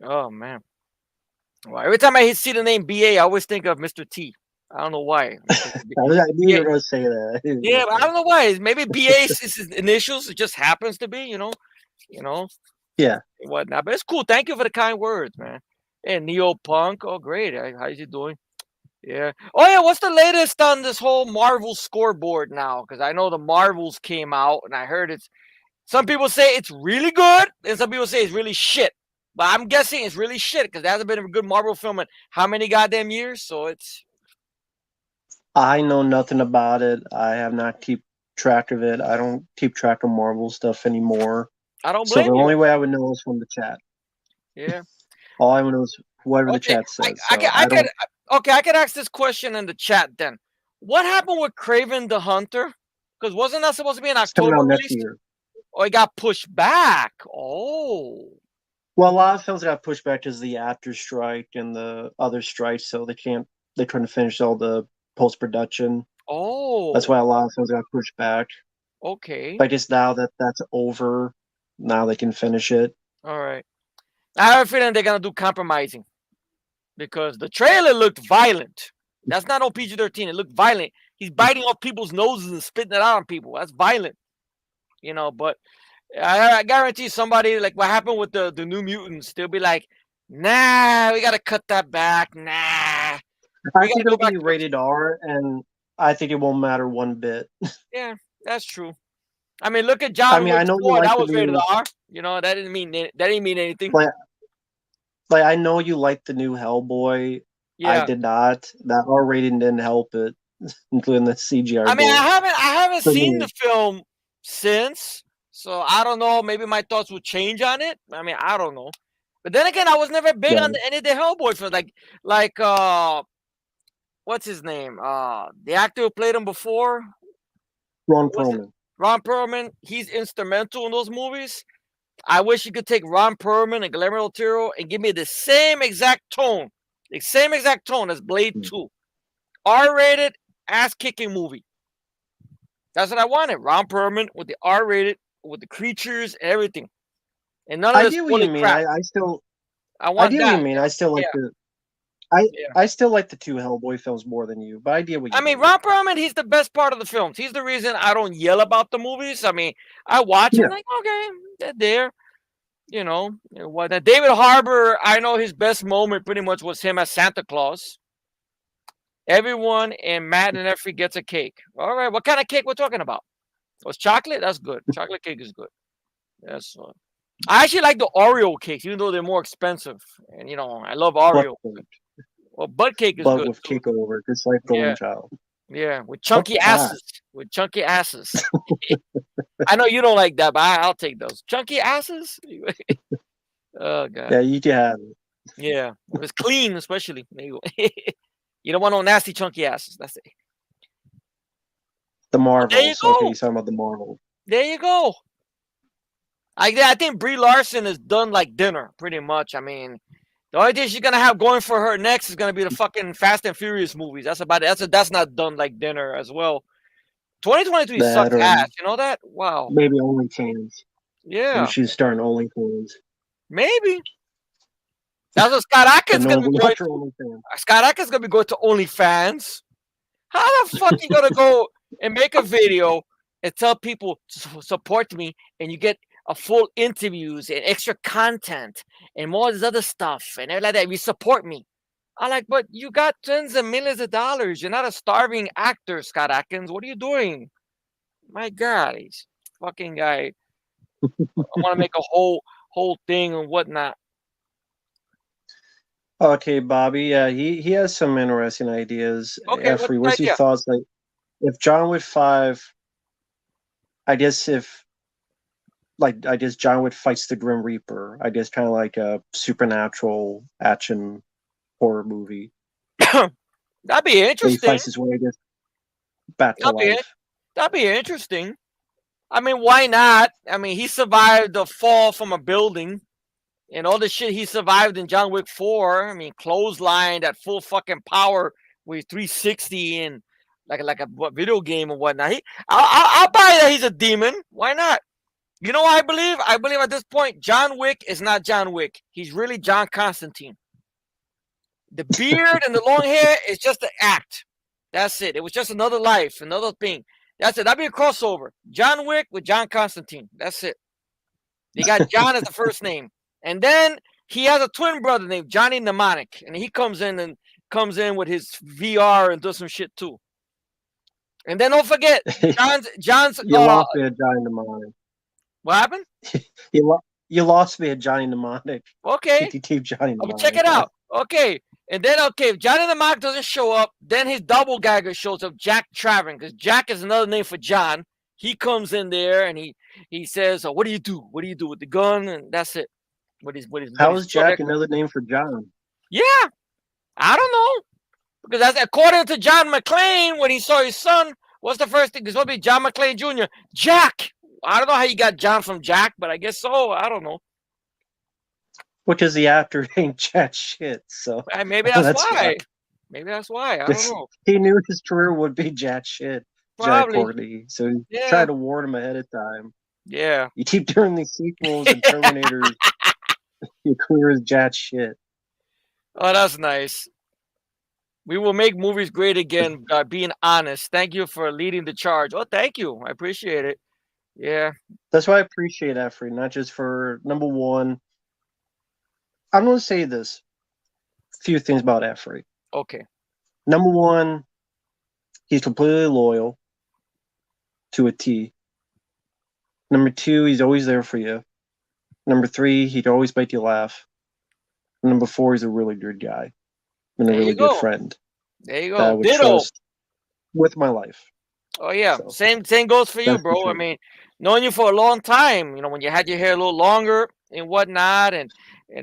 Oh, man. Well, every time I see the name BA, I always think of Mr. T. I don't know why. I knew you BA. were going to say that. I knew you were Yeah, gonna but I say don't know why. Maybe BA is his initials. It just happens to be, you know, Yeah. and whatnot. But it's cool. Thank you for the kind words, man. And Neo Punk. Oh, great. How's you doing? Yeah. Oh, yeah. What's the latest on this whole Marvel scoreboard now? Because I know the Marvels came out, and I heard it's. Some people say it's really good, and some people say it's really shit. But I'm guessing it's really shit because there hasn't been a good Marvel film in how many goddamn years? So it's. I know nothing about it. I have not keep track of it. I don't keep track of Marvel stuff anymore. I don't So blame the you. only way I would know is from the chat. Yeah. All I would know is whatever the Okay. chat I, says. I, So can, I I could. don't. Okay, I could ask this question in the chat then. What happened with Craven the Hunter? Because wasn't that supposed to be an It's coming October out next release? year. Or it got pushed back? Oh. Well, a lot of films got pushed back because the actor strike and the other strikes, so they can't. They're trying to finish all the post production. That's Oh. why a lot of films got pushed back. Okay. But I guess now that that's over, now they can finish it. All right. I have a feeling they're gonna do compromising because the trailer looked violent. That's not on PG-13. It looked violent. He's biting off people's noses and spitting it out on people. That's violent, But I guarantee somebody like what happened with the New Mutants, they'll be like, "Nah, we gotta cut that back. Nah, I we gotta think go it'll back be to what." rated R, and I think it won't matter one bit. Yeah, that's true. I mean, look at I John mean, I Wick know you 4. like That the was rated new, R. That didn't mean anything. like, I know you like the new Hellboy. I Yeah. did not. That R rating didn't help it, including the CGI I mean, gore I haven't for seen the me. film since, so I don't know. Maybe my thoughts will change on it. I mean, I don't know. But then again, I was never big on Yeah, any of the Hellboy films. Like what's his name? The actor who played him before. Ron Was it Perlman. Ron Perlman? He's instrumental in those movies. I wish you could take Ron Perlman and Guillermo del Toro and give me the same exact tone as Blade 2. R-rated, ass-kicking movie. That's what I wanted. Ron Perlman with the R-rated, with the creatures and everything. And none of I this get what you bully mean. crap. I I want get what you that. mean. I still like Yeah, the I yeah. I still like the two Hellboy films more than you, but I get what I you mean, mean. Ron Perlman, he's the best part of the films. He's the reason I don't yell about the movies. I mean, I watch them Yeah, like, okay, they're there. What David Harbour, I know his best moment pretty much was him as Santa Claus. Everyone in Mad and Effie gets a cake. All right, what kind of cake we're talking about? Was chocolate? That's good. Chocolate cake is good. That's I actually like the Oreo cakes, even though they're more expensive. And I love butt Oreo. plug, Well, butt cake is but good with too. cake over, just like Golden Yeah, Child. yeah, with What's chunky that? asses. With chunky asses. I know you don't like that, but I'll take those chunky asses. Oh god. Yeah, you can have it. Yeah, if it's clean, especially. There you go. You don't want no nasty chunky asses. That's it. The But there you Marvels. Okay, you're go. talking about the Marvel. There you go. I think Brie Larson is done like dinner, pretty much. I mean, the only thing she's gonna have going for her next is gonna be the fucking Fast and Furious movies. That's about it. That's not done like dinner as well. 2023 That sucks or ass. You know that? Wow. maybe OnlyFans. Maybe Yeah. she's starting OnlyFans, Maybe. That's what Scott but Atkins no gonna one be will going watch her to. OnlyFans. Scott Atkins gonna be going to OnlyFans. How the fuck you gonna go and make a video and tell people to support me, and you get a full interviews and extra content and more of this other stuff and everything like that? You support me. I'm like, but you got tens of millions of dollars. You're not a starving actor, Scott Atkins. What are you doing? My God, he's fucking guy. I want to make a whole thing and whatnot. Okay, Bobby. Yeah, he has some interesting ideas. Okay, what's Effrey, the what's your idea? thoughts? Like, if John Wick 5, I guess if I guess John Wick fights the Grim Reaper, I guess kind of like a supernatural action horror movie. That'd be And he interesting. fights his way, I guess, back to That'd be life. that'd be interesting. I mean, why not? I mean, he survived the fall from a building and all the shit he survived in John Wick 4. I mean, clothesline at full fucking power with 360 and like a video game or whatnot. I'll buy that he's a demon. Why not? You know what I believe? I believe at this point, John Wick is not John Wick. He's really John Constantine. The beard and the long hair is just an act. That's it. It was just another life, another thing. That's it. That'd be a crossover. John Wick with John Constantine. That's it. They got John as the first name. And then he has a twin brother named Johnny Mnemonic. And he comes in with his VR and does some shit too. And then don't forget, John's You lost me at Johnny Mnemonic. what happened? You lost me at Johnny Mnemonic. Okay. Keep Johnny I'll Mnemonic. check it out. Okay. And then if Johnny Mnemonic doesn't show up, then his double gagger shows up, Jack Traven, because Jack is another name for John. He comes in there and he says, "Oh, what do you do? What do you do with the gun?" And that's it. How is Jack another name for John? Yeah, I don't know. Because that's according to John McClane, when he saw his son, what's the first thing? It's supposed to be John McClane Jr. Jack. I don't know how you got John from Jack, but I guess so. I don't know. Because the actor ain't jack shit, so Maybe that's why. Maybe that's why. I don't know. He knew his career would be jack shit, Jack Probably. Courtney, so he Yeah. tried to warn him ahead of time. Yeah. You keep doing these sequels and Terminators, your career is jack shit. Oh, that's nice. We will make movies great again by being honest. Thank you for leading the charge. Oh, thank you. I appreciate it. Yeah. That's why I appreciate Effrey, not just for number one. I'm going to say this. A few things about Effrey. Okay. Number one, he's completely loyal to a T. Number two, he's always there for you. Number three, he'd always make you laugh. Number four, he's a really good guy and a really good friend. There you go. That I would trust with my life. Oh yeah, so, same goes for you, bro. I mean, knowing you for a long time, you know, when you had your hair a little longer and whatnot, and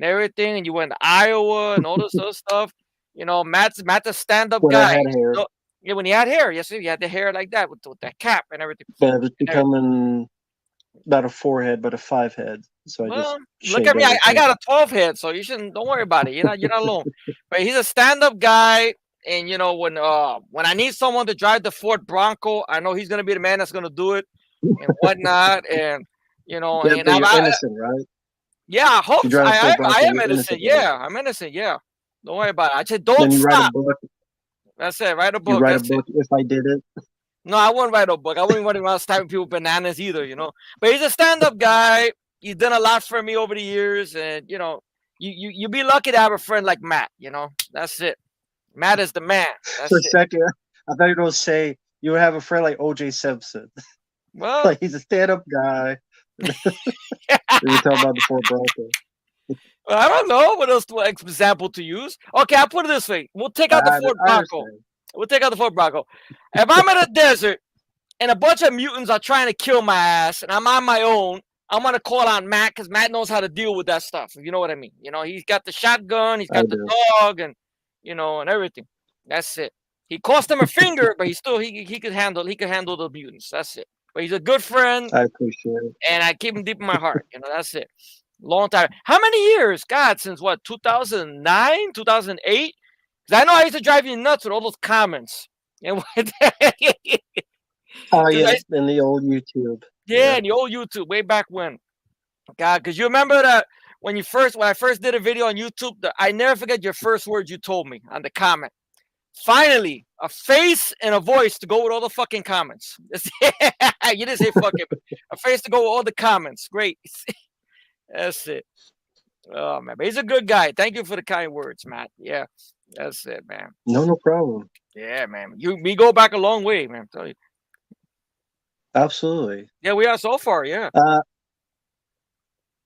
everything, and you went to Iowa and all this other stuff. You know, Matt's a stand-up guy. I had hair. So, yeah, when he had hair, yes, he had the hair like that with that cap and everything. But it was becoming not a 4-head, but a 5-head. So I just look at me. I got a 12 head, so you shouldn't. Don't worry about it. You're not alone. But he's a stand-up guy. And you know, when I need someone to drive the Ford Bronco, I know he's gonna be the man that's gonna do it and whatnot. And you know, and you're innocent, right? Yeah, I hope so. I am innocent. Yeah, I'm innocent. Yeah, don't worry about it. I said don't stop. That's it. Write a book. You write a book if I did it. No, I wouldn't write a book. I wouldn't want to start people bananas either. You know, but he's a stand-up guy. He's done a lot for me over the years, and you know, you be lucky to have a friend like Matt. You know, that's it. Matt is the man. That's for a second, I thought you were going to say you have a friend like O.J. Simpson. Well, like he's a stand-up guy. You talk about the Ford Bronco. Well, I don't know what else example to use. Okay, I'll put it this way: we'll take out the Ford Bronco. We'll take out the Ford Bronco. If I'm in a desert and a bunch of mutants are trying to kill my ass, and I'm on my own, I'm gonna call on Matt because Matt knows how to deal with that stuff. If you know what I mean. You know, he's got the shotgun, he's got the dog, and you know, and everything. That's it. He cost him a finger, but he could handle the mutants. That's it. But he's a good friend. I appreciate it, and I keep him deep in my heart. You know, that's it. Long time. How many years? God, since what? 2009, 2008. Because I know I used to drive you nuts with all those comments. And oh yeah, in the old YouTube. Yeah, in the old YouTube, way back when. God, because you remember that when I first did a video on YouTube, I never forget your first words you told me on the comment. Finally, a face and a voice to go with all the fucking comments. You didn't say fucking, but a face to go with all the comments. Great. That's it. Oh man, but he's a good guy. Thank you for the kind words, Matt. Yeah. That's it, man. No problem. Yeah, man. We go back a long way, man. Tell you. Absolutely. Yeah, we are so far. Yeah. Uh,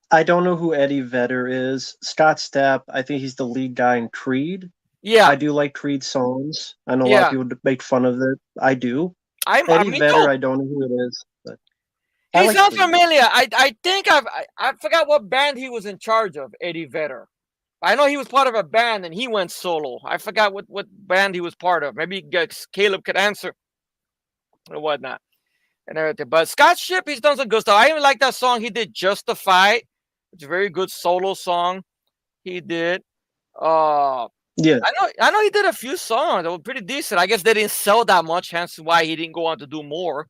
I don't know who Eddie Vedder is. Scott Stapp, I think he's the lead guy in Creed. Yeah. I do like Creed songs. I know a lot of Yeah. people make fun of it. I do. I Eddie me Vedder, too. I don't know who it is, but I He like sounds Creed. familiar. I think I forgot what band he was in charge of. Eddie Vedder. I know he was part of a band and he went solo. I forgot what band he was part of. Maybe Caleb could answer or whatnot and everything. But Scott Shipp, he's done some good stuff. I even like that song he did, "Justify." It's a very good solo song he did. Uh, Yeah, I know he did a few songs that were pretty decent. I guess they didn't sell that much, hence why he didn't go on to do more.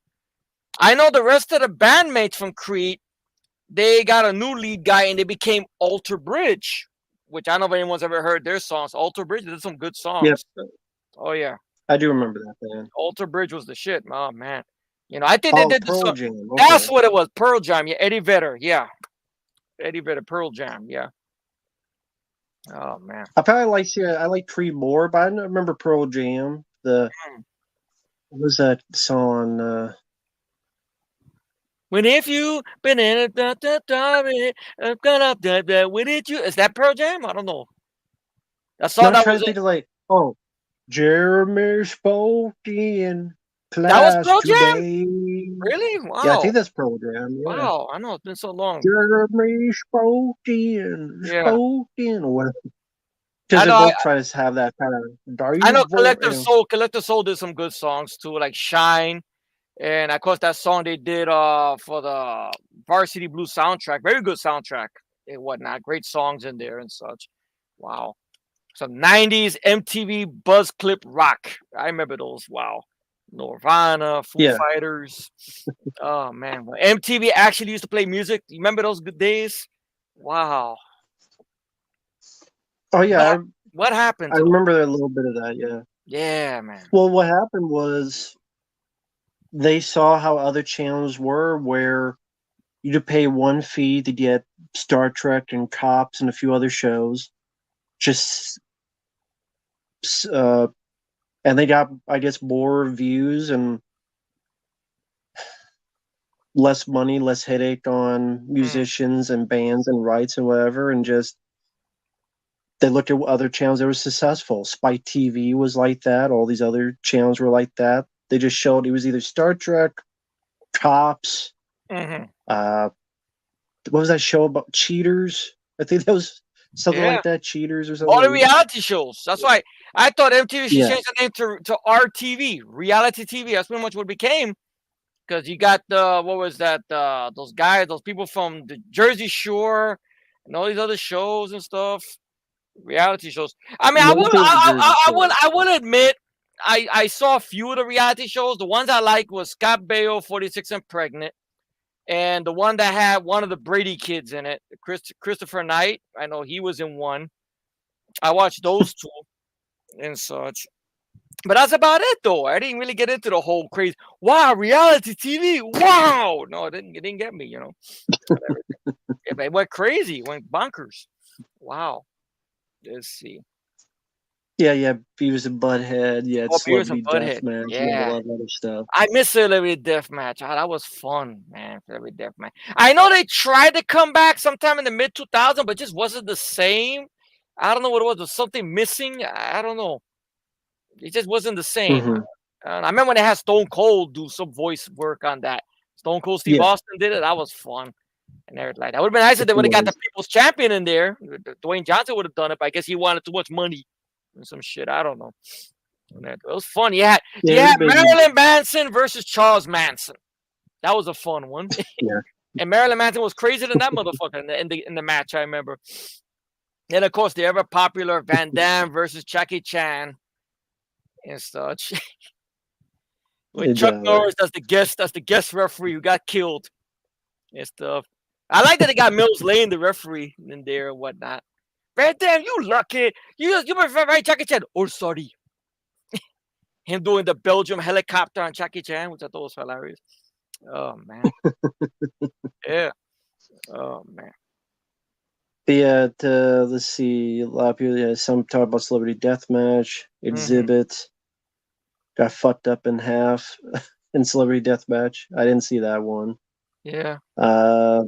I know the rest of the bandmates from Creed, they got a new lead guy and they became Alter Bridge, which I don't know if anyone's ever heard their songs. Alter Bridge did some good yep. songs. Oh yeah, I do remember that band. Alter Bridge was the shit. Oh man, I think they Oh, did the Pearl song. Jam. That's Okay. what it was. Pearl Jam. Yeah, Eddie Vedder. Yeah, Eddie Vedder. Pearl Jam. Yeah. Oh man. I like Creed more, but I don't remember Pearl Jam. The what was that song? When if you been in it, I'm gonna with it you is that Pearl Jam? I don't know. That No, song I'm that trying was to it. think of like, oh, Jeremy spoke in That was class Pearl Jam. today. Really? Yeah, I Wow. think that's Pearl Jam. Yeah, Wow. I know it's been so long. Jeremy Yeah. spoke in, or because I they know. both try to have that kind of I know. diver. Collective Soul. Collective Soul did some good songs too, like "Shine," and of course that song they did for the Varsity Blues soundtrack. Very good soundtrack and whatnot. Great songs in there and such. Wow. Some '90s MTV buzz clip rock. I remember those. Wow. Nirvana, Foo Yeah. Fighters. Oh man, when MTV actually used to play music. You remember those good days? Wow. Oh What yeah, what happened I to those? remember a little bit of that. Yeah. Yeah, man. Well, what happened was they saw how other channels were, where you pay one fee to get Star Trek and Cops and a few other shows. Just uh, and they got, I guess, more views and less money, less headache on Mm, musicians and bands and rights and whatever, and just they looked at other channels that were successful. Spike TV was like that. All these other channels were like that. They just showed it was either Star Trek, Cops. hmm. Uh, what was that show about cheaters? I think that was something Yeah. like that. Cheaters or All the something. reality shows. That's why I thought MTV should Yeah, change the name to RTV, reality TV. That's pretty much what it became. Because you got the what was that? Those guys, those people from the Jersey Shore, and all these other shows and stuff. Reality shows. I mean, nobody was a Jersey Shore. I will admit, I saw a few of the reality shows. The ones I liked was Scott Baio, 46 and Pregnant, and the one that had one of the Brady kids in it, Christopher Knight. I know he was in one. I watched those two and such. But that's about it, though. I didn't really get into the whole crazy. Wow, reality TV. Wow, no, it didn't get me. Whatever. Yeah, but it went crazy, it went bonkers. Wow. Let's see. Yeah, yeah, Beavis and Butthead. You had Oh, Beavis and Celebrity Butthead. Deathmatch. You had a Yeah. lot of other stuff. I miss Celebrity Deathmatch. Oh, that was fun, man. Celebrity Deathmatch. I know they tried to come back sometime in the mid 2000s, but just wasn't the same. I don't know what it was. There was something missing. I don't know. It just wasn't the same. Hmm. I remember when they had Stone Cold do some voice work on that. Stone Cold Steve Yeah, Austin did it. That was fun. And everything like that. Would have been nice if it they would have got the was. People's Champion in there. Dwayne Johnson would have done it, but I guess he wanted too much money and some shit. I don't know. It was fun. Yeah, You it would had have been. Marilyn Manson versus Charles Manson. That was a fun one. Yeah, And Marilyn Manson was crazier than that motherfucker in the match. I remember. And of course, the ever popular Van Damme versus Jackie Chan and such. With it Chuck Norris as the guest referee who got killed and stuff. I like that they got Mills Lane, the referee, in there and whatnot. Van Damme, you lucky. You prefer right Jackie Chan. Oh, sorry. Him doing the Belgium helicopter on Jackie Chan, which I thought was hilarious. Oh man. Yeah. Oh man. Yeah, let's see. A lot of people, yeah, some talk about Celebrity Deathmatch, Hmm. Exhibit, got fucked up in half in Celebrity Deathmatch. I didn't see that one. Yeah. Uh,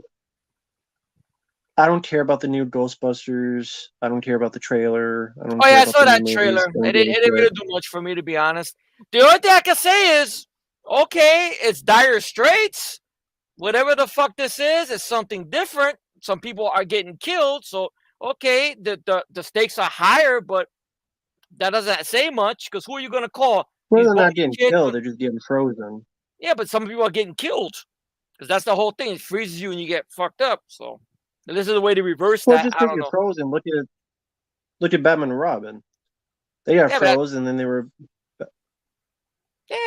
I don't care about the new Ghostbusters. I don't care about the trailer. I don't Oh care yeah, I about saw the new that trailer. movies. Don't give a It didn't shit. really do much for me, to be honest. The only thing I can say is, okay, it's dire straits. Whatever the fuck this is something different. Some people are getting killed, so okay, the stakes are higher, but that doesn't say much because who are you gonna call? Well, These they're bony not getting kids? killed. They're just getting frozen. Yeah, but some people are getting killed because that's the whole thing. It freezes you and you get fucked up. So this is the way to reverse Well, that. just I because don't you're know. frozen, look at Batman and Robin. They got Yeah, but froze, and then yeah,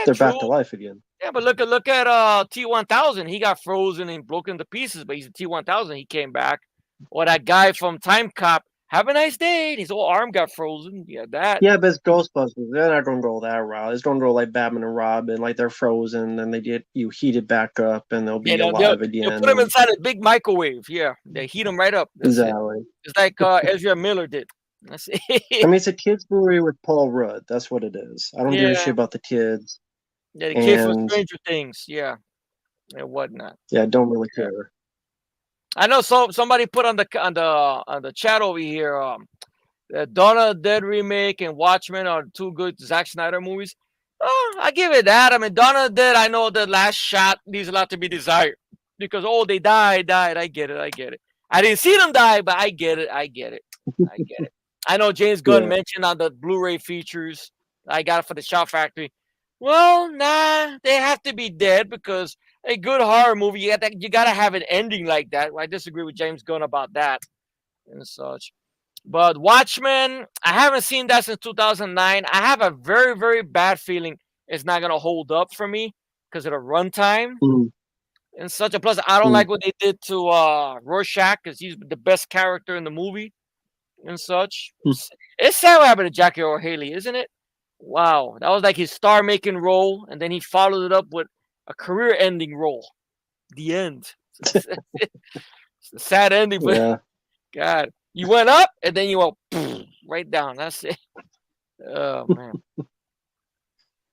they're true. back to life again. Yeah, but look at T1000. He got frozen and broken to pieces, but he's a T1000. He came back. Or that guy from Time Cop. Have a nice day. His whole arm got frozen. Yeah, that. Yeah, but it's Ghostbusters. They're not going to go that route. It's going to go like Batman and Robin, like they're frozen, and they get you heated back up, and they'll Yeah, be alive they'll again. put him And inside a big microwave. Yeah, they heat him right up. That's it. exactly. Just like Ezra Miller did. That's I it. mean, it's a kids' movie with Paul Rudd. That's what it is. I don't give a shit Yeah, about the kids, yeah, the kid from and Stranger Things. Yeah, and whatnot. yeah, I don't really Yeah. care. I know. So somebody put on the chat over here. Dawn of the Dead remake and Watchmen are two good Zack Snyder movies. Oh, I give it that. I mean, Dawn of the Dead, I know the last shot leaves a lot to be desired because they died. I get it. I get it. I didn't see them die, but I get it. I get it. I get it. I know James Gunn Yeah. mentioned on the Blu-ray features. I got it for the Shout Factory. Well, nah, they have to be dead because a good horror movie, you gotta have an ending like that. I disagree with James Gunn about that and such. But Watchmen, I haven't seen that since 2009. I have a very, very bad feeling it's not going to hold up for me because of the runtime Mm, and such. And plus, I don't mm. like what they did to Rorschach because he's the best character in the movie and such. Mm. It's sad what happened to Jackie O'Haley, isn't it? Wow. That was like his star making role. And then he followed it up with a career ending role. The end. It's a sad ending, but Yeah. God. You went up and then you went right down. That's it. Oh man.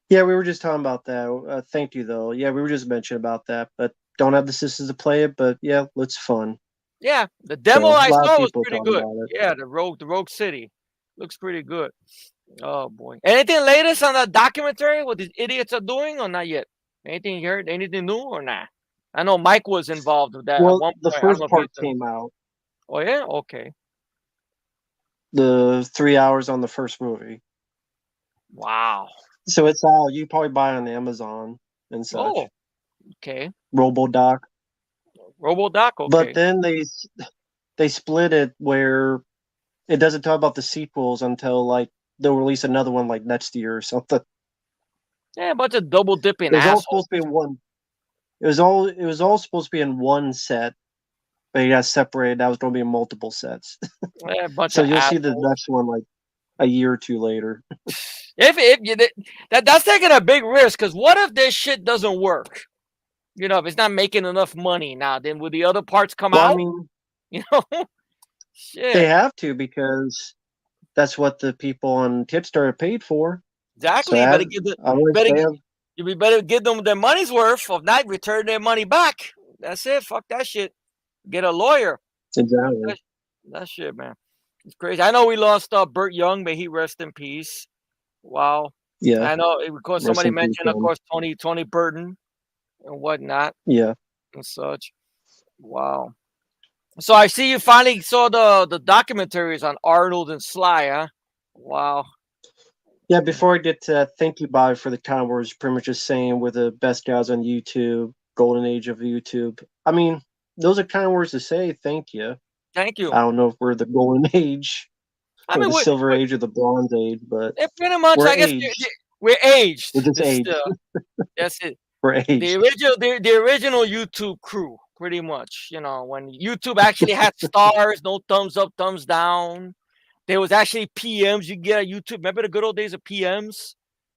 Yeah, we were just talking about that. Thank you, though. Yeah, we were just mentioning about that, but don't have the sisters to play it. But yeah, it's fun. Yeah, the demo So a I lot of saw was people pretty talking good. about it. Yeah, the Rogue City looks pretty good. Oh boy. Anything latest on that documentary? What these idiots are doing or not yet? Anything you heard? Anything new or not? I know Mike was involved with that at Well, one the point. I don't first know if he's part done. came out, Oh yeah. Okay. the 3 hours on the first movie. Wow. So it's all you probably buy on Amazon and Oh. such. Okay. RoboDoc. RoboDoc. But Okay. then they split it where it doesn't talk about the sequels until like they'll release another one like next year or something. Yeah, a bunch of double dipping It was all assholes. supposed to be in one. It was all supposed to be in one set, but it got separated. That was going to be in multiple sets. Yeah, a bunch So of you'll see the assholes. next one like a year or two later. If you that's taking a big risk because what if this shit doesn't work? If it's not making enough money now, then will the other parts come Well, I out? mean, You know, they shit. have to because that's what the people on Kickstarter paid for. So Exactly. You better as give the I you would better say, you better give them their money's worth. Of not return their money back. That's it. Fuck that shit. Get a lawyer. Fuck exactly. that shit, man. It's crazy. I know we lost Burt Young, may he rest in peace. Wow. Yeah, I know. Of course, rest somebody in peace, mentioned, of him. course, Tony Burton and whatnot Yeah, and such. Wow. So I see you finally saw the documentaries on Arnold and Sly, huh? Wow. yeah. Before I get to that, thank you, Bobby, for the kind words. Pretty much just saying we're the best guys on YouTube, golden age of YouTube. I mean, those are kind words to say. Thank you. Thank you. I don't know if we're the golden age I or mean, the silver age or the bronze age, but pretty much. we're I guess aged. we're aged. We're just This aged. that's it. We're The aged. original the original YouTube crew, pretty much. When YouTube actually had stars, no thumbs up, thumbs down. There was actually PMs you get at YouTube. Remember the good old days of PMs?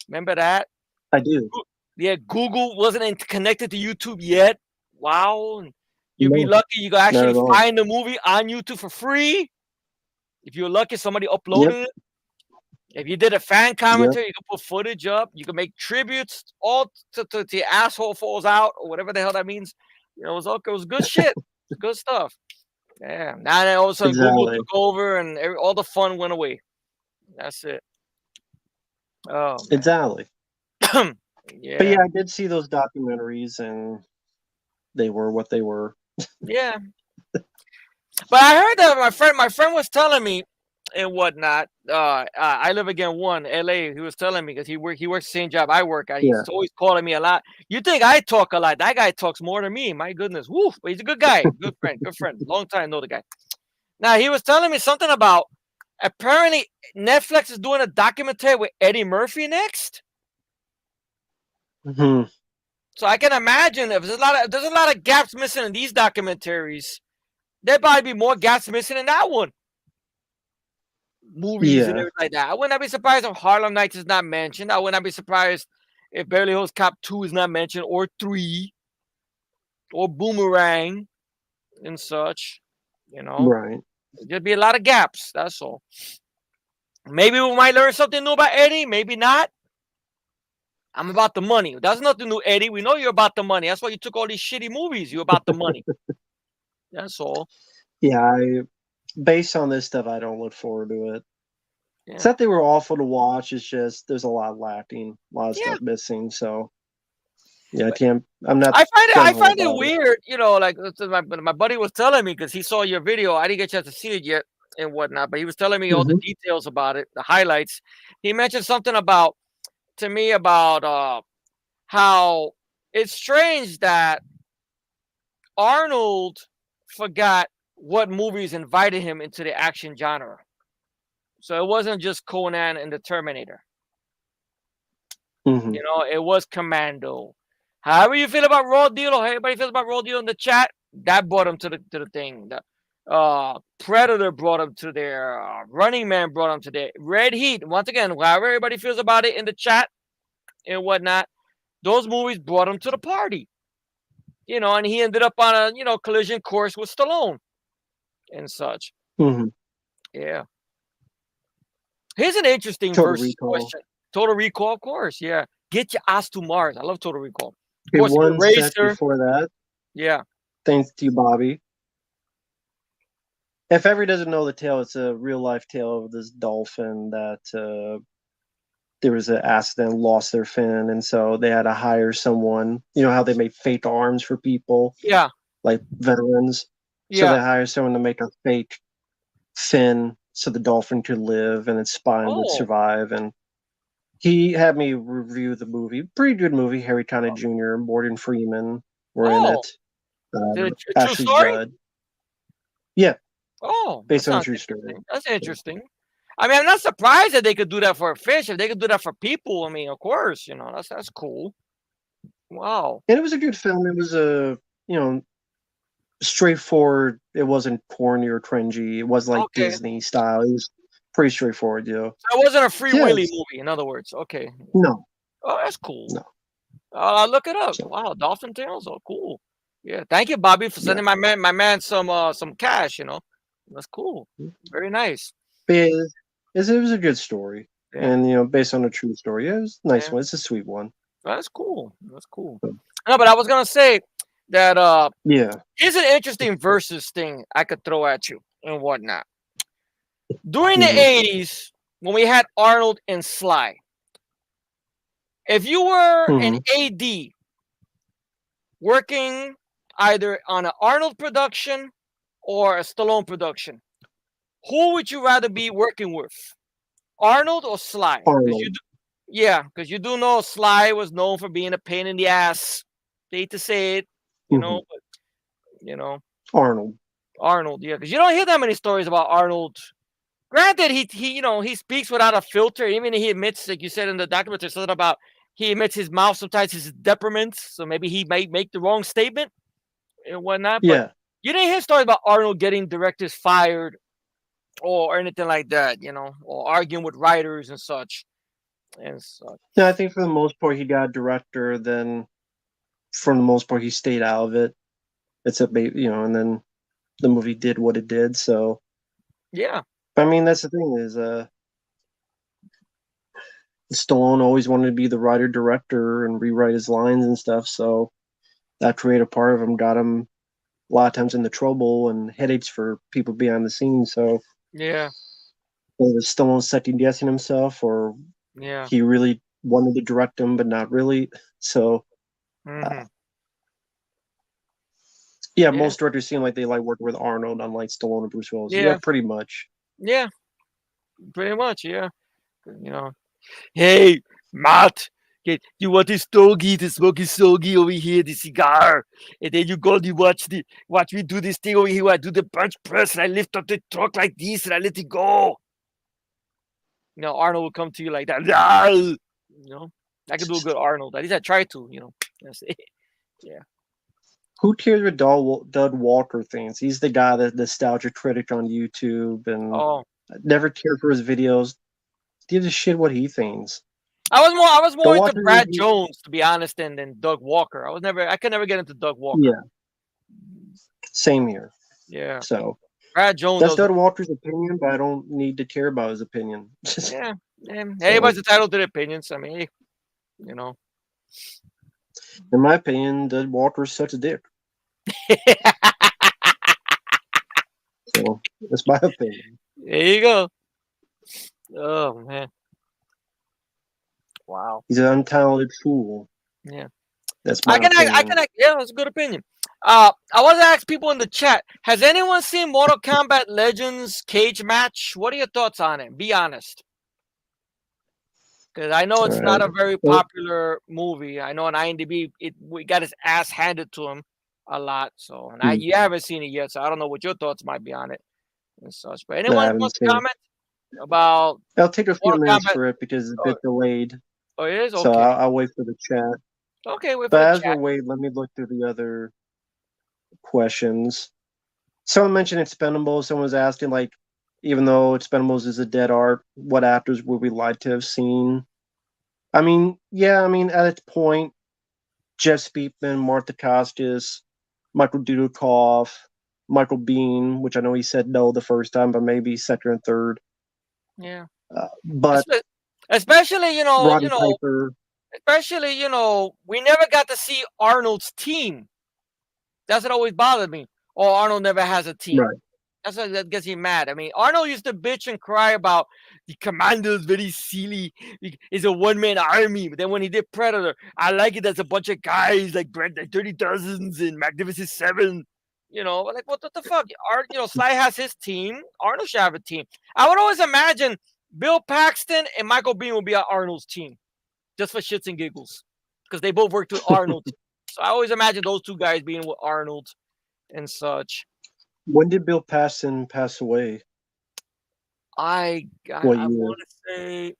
Remember that? I do. Yeah, Google wasn't connected to YouTube yet. Wow. You'll be No, lucky you can not actually at all. find the movie on YouTube for free. If you're lucky, somebody Yep, uploaded it. If you did a fan yep, commentary, you can put footage up. You can make tributes all to your asshole falls out or whatever the hell that means. It was good shit. Good stuff. Yeah. Now then all of a sudden Google exactly, took over and all the fun went away. That's it. Oh man. exactly. But Yeah. yeah, I did see those documentaries, and they were what they were. Yeah. But I heard that my friend was telling me and whatnot. I live again one LA. He was telling me because he works the same job I work at. He's Yeah. always calling me a lot. You think I talk a lot? That guy talks more than me. My goodness, woof. But he's a good guy, good friend. Long time know the guy. Now he was telling me something about apparently Netflix is doing a documentary with Eddie Murphy next. Hmm. So I can imagine if there's a lot of gaps missing in these documentaries. There probably be more gaps missing in that one. Movies and Yeah. everything like that. I would not be surprised if Harlem Nights is not mentioned. I would not be surprised if Beverly Hills Cop 2 is not mentioned, or 3, or Boomerang and such. You know, Right. there'd be a lot of gaps. That's all. Maybe we might learn something new about Eddie. Maybe not. I'm about the money. That's nothing new, Eddie. We know you're about the money. That's why you took all these shitty movies. You're about the money. That's all. Yeah. Based on this stuff, I don't look forward to it. It's Yeah. not they were awful to watch. It's just there's a lot lacking, a lot of Yeah. stuff missing. So yeah, I can't. I'm not I gung ho find it about it. weird, like my buddy was telling me because he saw your video. I didn't get a chance to see it yet and whatnot, but he was telling me all the Hmm. details about it, the highlights. He mentioned something about to me about how it's strange that Arnold forgot what movies invited him into the action genre. So it wasn't just Conan and the Terminator. Hmm. It was Commando. However you feel about Raw Deal, or how everybody feels about Raw Deal in the chat, that brought him to the thing. The Predator brought him to there. Running Man brought him to there. Red Heat. Once again, however everybody feels about it in the chat and whatnot, those movies brought him to the party. And he ended up on a collision course with Stallone and such. Hmm. Yeah. Here's an interesting Total versus Recall. question. Total Recall, of course. Yeah. Get your ass to Mars. I love Total Recall. Of Okay, course, one set Eraser. before that. Yeah. Thanks to you, Bobby. If ever doesn't know the tale, it's a real life tale of this dolphin that there was an accident, lost their fin, and so they had to hire someone. You know how they make fake arms for people, Yeah. like veterans. So they Yeah. hire someone to make a fake fin so the dolphin could live and its spine would Oh. survive. And he had me review the movie. Pretty good movie. Harry Connick Jr., Morgan Freeman were in Oh. it. A true Ashley story? Judd. Yeah, Oh, that based on a sounds true story. interesting. That's interesting. I mean, I'm not surprised that they could do that for a fish. If they could do that for people, I mean, of course, that's cool. Wow. And it was a good film. It was you know, straightforward. It wasn't corny or cringy. It was like Okay. Disney style. It was pretty straightforward, So it wasn't a Free Willy Yes. movie, in other words. Okay. No, Oh, that's cool. no. I'll look it up. So, Wow, Dolphin Tales. Oh, cool. Yeah. Thank you, Bobby, for yeah. sending my man some cash. That's cool. Very nice. But yeah, it was a good story. Yeah. And, based on a true story. Yeah, it was a nice Yeah. one. It's a sweet one. That's cool. That's cool. So, No, but I was gonna say that yeah. here's an interesting versus thing I could throw at you and whatnot. During the Hmm. 80s, when we had Arnold and Sly, if you were an Hmm. AD working either on an Arnold production or a Stallone production, who would you rather be working with? Arnold or Sly? Because Arnold. because you do know Sly was known for being a pain in the ass. Hate to say it, Hmm. but you know, Arnold. Arnold, yeah, because you don't hear that many stories about Arnold. Granted, he speaks without a filter. Even he admits, like you said in the documentary, something about he admits his mouth sometimes is deperments, so maybe he might make the wrong statement and whatnot. But Yeah. you didn't hear stories about Arnold getting directors fired or anything like that, or arguing with writers and such and such. Yeah, I think for the most part he got a director, then for the most part he stayed out of it. it's a and then the movie did what it did. So, Yeah, I mean, that's the thing is, Stallone always wanted to be the writer director and rewrite his lines and stuff. So that creative part of him got him a lot of times into trouble and headaches for people behind the scenes. So yeah, was Stallone second guessing himself, or yeah. he really wanted to direct him but not really? So uh, Hmm. yeah, Yeah, most directors seem like they like working with Arnold, unlike Stallone and Bruce Willis. Yeah, yeah, pretty much. yeah. Pretty much, yeah. You know, hey, Matt, you want this stogie to smoke a stogie over here, the cigar, and then you go and you watch me do this thing over here. Where I do the bench press and I lift up the truck like this and I let it go. Arnold will come to you like that. I can do a good Arnold. At least I try to. That's it. Yeah. Who cares what Doug Walker thinks? He's the guy, that nostalgia critic on YouTube, and Oh, never cared for his videos. Gives a shit what he thinks. I was Go more into watch his Brad review. Jones, to be honest, than Doug Walker. I could never get into Doug Walker. Yeah, same here. Yeah. So Brad Jones, that's Doug Walker's opinion, but I don't need to care about his opinion. yeah. Yeah. So, Everybody's entitled to their opinions. I mean, hey, you know. in my opinion, Doug Walker's such a dick. So that's my opinion. There you go. Oh man. Wow. He's an untalented fool. Yeah. That's my opinion. Yeah, that's a good opinion. I want to ask people in the chat, has anyone seen Mortal Kombat Legends Cage Match? What are your thoughts on it? Be honest. Because I know All it's not right. a very Well, popular movie. I know on IMDb we got his ass handed to him a lot. So hmm, you haven't seen it yet, so I don't know what your thoughts might be on it and such. But no, I anyone haven't wants to seen it. comment about It'll take a few Mortal minutes Kombat? for it because it's a Oh, bit delayed. oh, it is So okay. I'll wait for the chat. Okay, wait for But the as we're chat. waiting, let me look through the other questions. Someone mentioned Expendables. Someone was asking, like, even though Expendables is a dead art, what actors would we like to have seen? I mean, yeah, I mean, at its point, Jeff Speakman, Martha Costas, Michael Dudikoff, Michael Bean, which I know he said no the first time, but maybe second and third. Yeah. But Espe- Especially, Roddy Piper, we never got to see Arnold's team. That's what always bothered me. Oh, Arnold never has a team. right? That's what that gets me mad. I mean, Arnold used to bitch and cry about the commando's very silly. It's a one-man army. But then when he did Predator, I like it as a bunch of guys like Dirty Dozens and Magnificent Seven. Like what the fuck? Sly has his team. Arnold should have a team. I would always imagine Bill Paxton and Michael Bean would be on Arnold's team just for shits and giggles because they both worked with Arnold. So I always imagine those two guys being with Arnold and such. When did Bill Paxton pass away? I What I year? want to say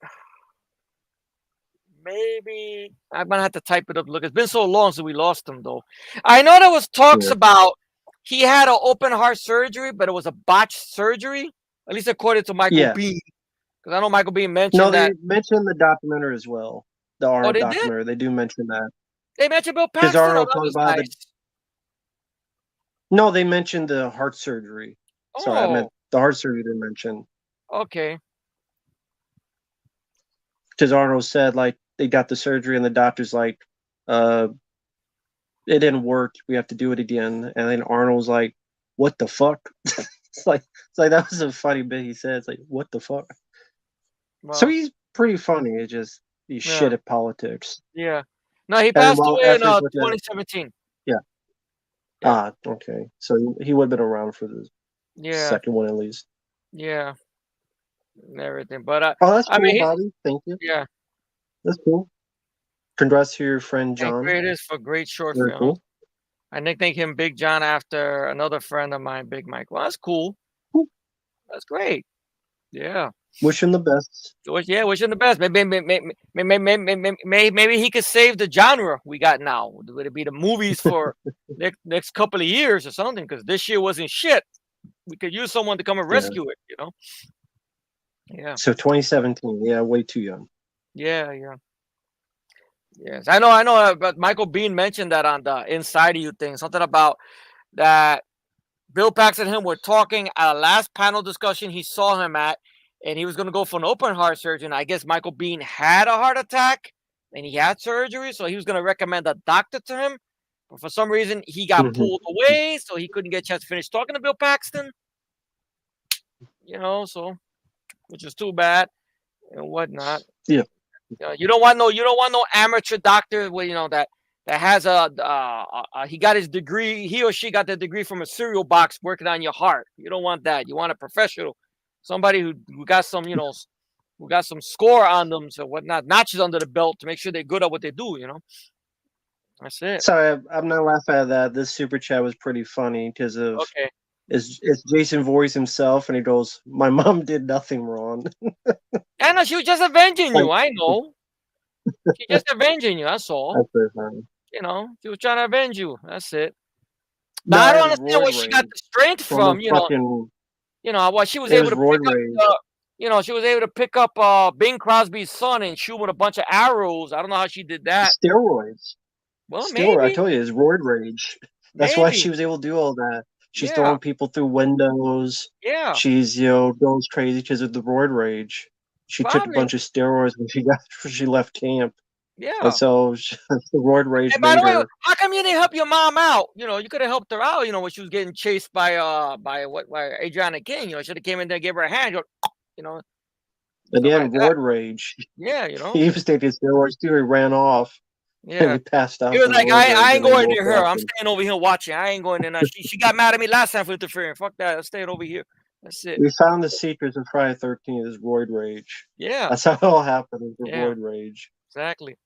maybe I'm gonna have to type it up. Look, it's been so long since we lost him, though. I know there was talks Yeah. about he had an open heart surgery, but it was a botched surgery. At least according to Michael Yeah. Bean, because I know Michael Bean No, mentioned they that. mentioned the documentary as well. The Oh, Arnold they did. documentary. They do mention that. They mentioned Bill Because Paxton. Oh, Arnold that talked was about the. nice. No, they mentioned the heart surgery. Sorry, I meant Oh, the heart surgery they mentioned. okay. Because Arnold said, like, they got the surgery and the doctor's like, uh, it didn't work. We have to do it again. And then Arnold's like, what the fuck? It's like that was a funny bit he said. It's like, what the fuck? So Well, he's pretty funny. It's just he's shit yeah, at politics. yeah. No, he And passed while away in after he's looking at 2017. yeah. Yeah, Okay. So he would have been around for the yeah, second one at least. yeah, and everything. But Oh, that's I cool, mean, Bobby. Thank you. yeah. That's cool. Congrats to your friend And John. creators for great short Very films. cool. I nicknamed him Big John after another friend of mine, Big Mike. Well, that's cool. Cool. That's great. Yeah. Wish him the best. Wish him the best. Maybe he could save the genre we got now. Would it be the movies for next couple of years or something? Because this year wasn't shit. We could use someone to come and Yeah. rescue it. Yeah. So 2017. Yeah, way too young. Yeah. Yeah. Yes. I know. But Michael Bean mentioned that on the Inside of You thing. Something about that Bill Paxton and him were talking at a last panel discussion he saw him at, and he was going to go for an open heart surgery. I guess Michael Biehn had a heart attack and he had surgery, so he was going to recommend a doctor to him. But for some reason, he got Mhm. pulled away, so he couldn't get a chance to finish talking to Bill Paxton. So which is too bad and whatnot. Yeah. You don't want no amateur doctor where that has he got his degree, he or she got the degree from a cereal box working on your heart. You don't want that. You want a professional, somebody who got some who got some score on them, so whatnot, notches under the belt to make sure they're good at what they do. That's it. Sorry, I'm not laughing at that. This super chat was pretty funny because of Okay. it's Jason Voorhees himself, and he goes, "My mom did nothing wrong." I know she was just avenging you. Like, I know. She just avenging you. That's all. that's pretty funny. She was trying to avenge you. That's it. But No, I it don't was understand roid where she got rage the strength from the from. fucking. What she was It able was to roid pick up. rage. She was able to pick up Bing Crosby's son and shoot him with a bunch of arrows. I don't know how she did that. Steroids. Well, I maybe, told you, it's roid rage. That's why she maybe, was able to do all that. She's yeah, throwing people through windows. yeah, She's goes crazy because of the roid rage. She took a probably, bunch of steroids when she left camp, and yeah. so the roid rage And by the made way, her. how come you didn't help your mom out? You could have helped her out. When she was getting chased by Adriana King. Should have came in there, gave her a hand. You know, something Again, like that. roid rage. Yeah, He was taking steroids too. He ran off and yeah. he passed He out was from like, roid I rage, ain't and then going woke near her. up. I'm And staying over here watching. I ain't going in there. She got mad at me last time for interfering. Fuck that. I'm staying over here. That's it. we found the secrets of Friday 13th is roid rage. Yeah, That's how it all happened. Is the yeah, roid rage. exactly.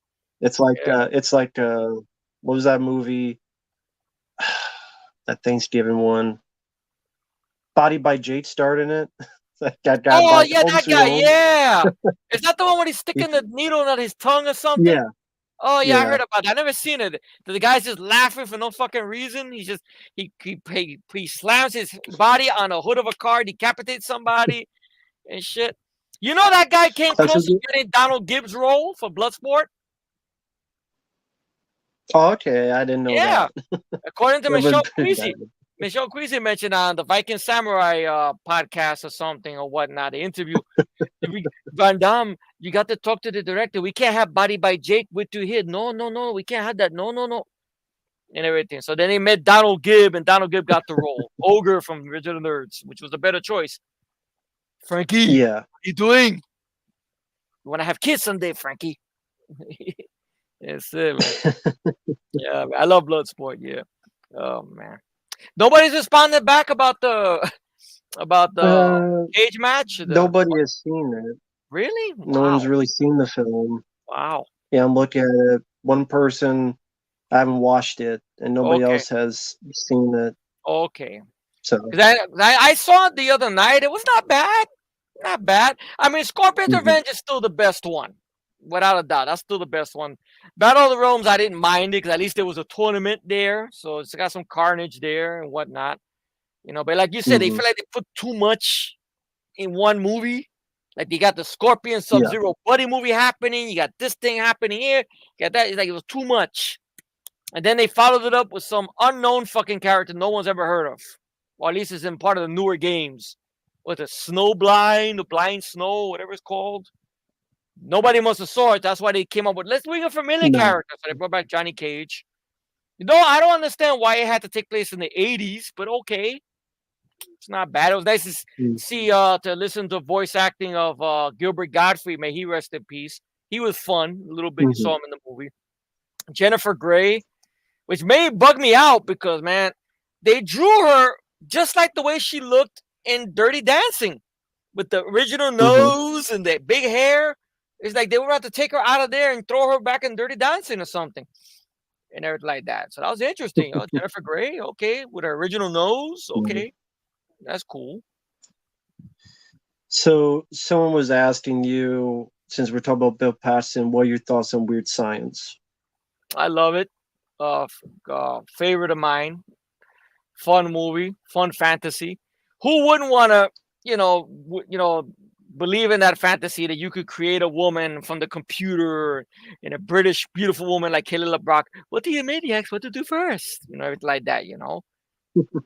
It's like Yeah. what was that movie? That Thanksgiving one. Body by Jade starred in it. That guy Oh back yeah, home that sweet guy. home. Yeah, is that the one where he's sticking the needle in his tongue or something? Yeah, Oh yeah, I yeah. heard about that. I never seen it. The guy's just laughing for no fucking reason. He slams his body on the hood of a car, decapitates somebody and shit. That guy came That's close what to getting Donald Gibbs' role for Bloodsport. oh, okay, I didn't know Yeah, that. according to That was Michelle pretty bad. Queasy. Michelle Queasy mentioned on the Viking Samurai podcast or something or whatnot, the interview. Van Damme, you got to talk to the director. We can't have Body by Jake with you here. No, no, no. We can't have that. No, no, no. And everything. So then he met Donald Gibb, and Donald Gibb got the role. Ogre from Original Nerds, which was a better choice. Frankie, Yeah. what you doing? You want to have kids someday, Frankie? Yes, man. Yeah, I love Bloodsport. Yeah. Oh man. Nobody's responded back about the Uh, cage match. nobody has seen it. Really? No Wow. one's really seen the film. Wow. Yeah, I'm looking at it. One person I haven't watched it, and nobody Okay. else has seen it. Okay. So 'Cause I saw it the other night. It was not bad. Not bad. I mean, Scorpion's mhm. Revenge is still the best one. Without a doubt. That's still the best one. Battle of the Realms, I didn't mind it because at least there was a tournament there. So it's got some carnage there and whatnot. But like you said, they Mhm. feel like they put too much in one movie. Like you got the Scorpion Yeah. Sub-Zero buddy movie happening. You got this thing happening here. You got that. It's like it was too much. And then they followed it up with some unknown fucking character no one's ever heard of. Or at least it's in part of the newer games. With the Snowblind, the Blind Snow, whatever it's called. Nobody must have saw it. That's why they came up with, let's bring a familiar No. character. So they brought back Johnny Cage. I don't understand why it had to take place in the 80s, but okay. It's not bad. It was nice to Mm. see, to listen to voice acting of Gilbert Godfrey. May he rest in peace. He was fun. A little bit you Mhm. saw him in the movie. Jennifer Grey, which may bug me out because, man, they drew her just like the way she looked in Dirty Dancing with the original Mhm. nose and that big hair. It's like they were about to take her out of there and throw her back in Dirty Dancing or something and everything like that. So that was interesting. Oh, Jennifer Grey, okay, with her original nose, Mhm. okay, that's cool. So someone was asking you, since we're talking about Bill Paxton, what are your thoughts on Weird Science? I love it. Favorite of mine. Fun movie, fun fantasy. Who wouldn't want to, believe in that fantasy that you could create a woman from the computer and a British beautiful woman like Kelly LeBrock? What do you maniacs want to do first? Everything like that.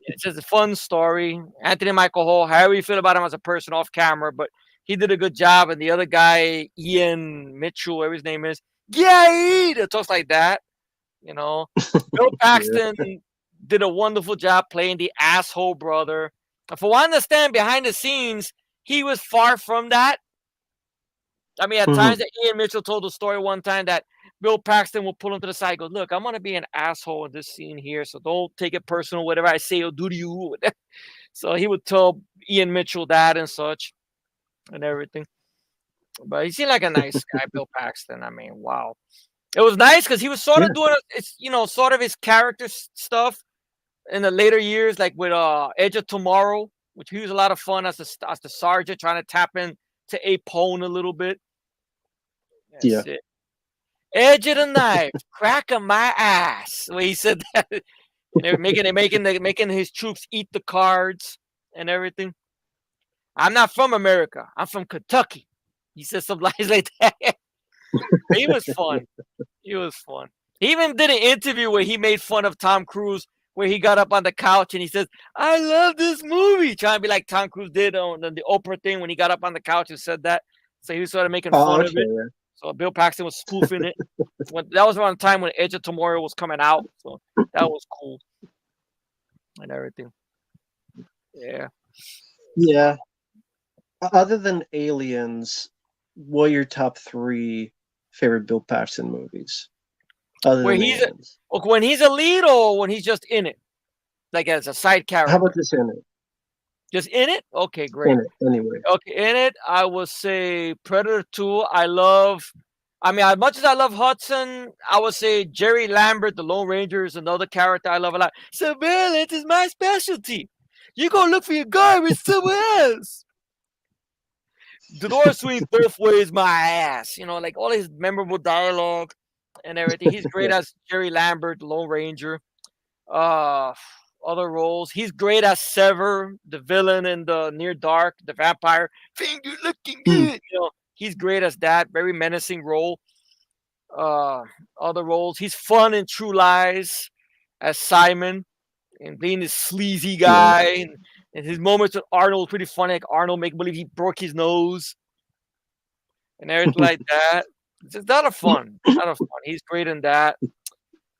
It's just a fun story. Anthony Michael Hall, however you feel about him as a person off camera, but he did a good job. And the other guy, Ian Mitchell, whatever his name is, yeah, it talks like that. You know, Bill Yeah. Paxton did a wonderful job playing the asshole brother. For what I understand, behind the scenes, he was far from that. I mean, at times Mhm. that Ian Mitchell told the story one time that Bill Paxton will pull him to the side, goes, "Look, I'm gonna be an asshole in this scene here, so don't take it personal. Whatever I say or do to you." So he would tell Ian Mitchell that and such and everything. But he seemed like a nice guy, Bill Paxton. I mean, wow. It was nice because he was sort Yeah. of doing it's sort of his character stuff in the later years, like with Edge of Tomorrow, which he was a lot of fun as the sergeant trying to tap in to Ape Pone a little bit. Yeah. That's it. Edge of the knife, crack of my ass. Where he said that, and they were making his troops eat the cards and everything. I'm not from America. I'm from Kentucky. He said some lines like that. He was fun. He was fun. He even did an interview where he made fun of Tom Cruise, where he got up on the couch and he says, "I love this movie," trying to be like Tom Cruise did on the Oprah thing when he got up on the couch and said that. So he was sort of making Oh, fun okay. of it. Yeah. So Bill Paxton was spoofing it. That was around the time when Edge of Tomorrow was coming out. So that was cool and everything. Yeah. Yeah. Other than Aliens, what are your top three favorite Bill Paxton movies? Other Where than he's Aliens. when he's a lead or when he's just in it, like as a side How about character. this in it? Just in it? Okay, In great. it, anyway. Okay, in it, I would say Predator 2. I mean, as much as I love Hudson, I would say Jerry Lambert, the Lone Ranger, is another character I love a lot. Surveillance is my specialty. You go look for your garbage somewhere else. The door swings both ways, my ass. Like all his memorable dialogue and everything. He's great Yeah. as Jerry Lambert, the Lone Ranger. Uh, Other roles. He's great as Sever, the villain in the Near Dark, the vampire. Finger looking Hmm. good. He's great as that. Very menacing role. Uh, Other roles. He's fun in True Lies as Simon and being this sleazy Yeah. guy. And his moments with Arnold pretty funny. Like Arnold make believe he broke his nose and everything like that. It's just a lot of fun. A lot of fun. He's great in that.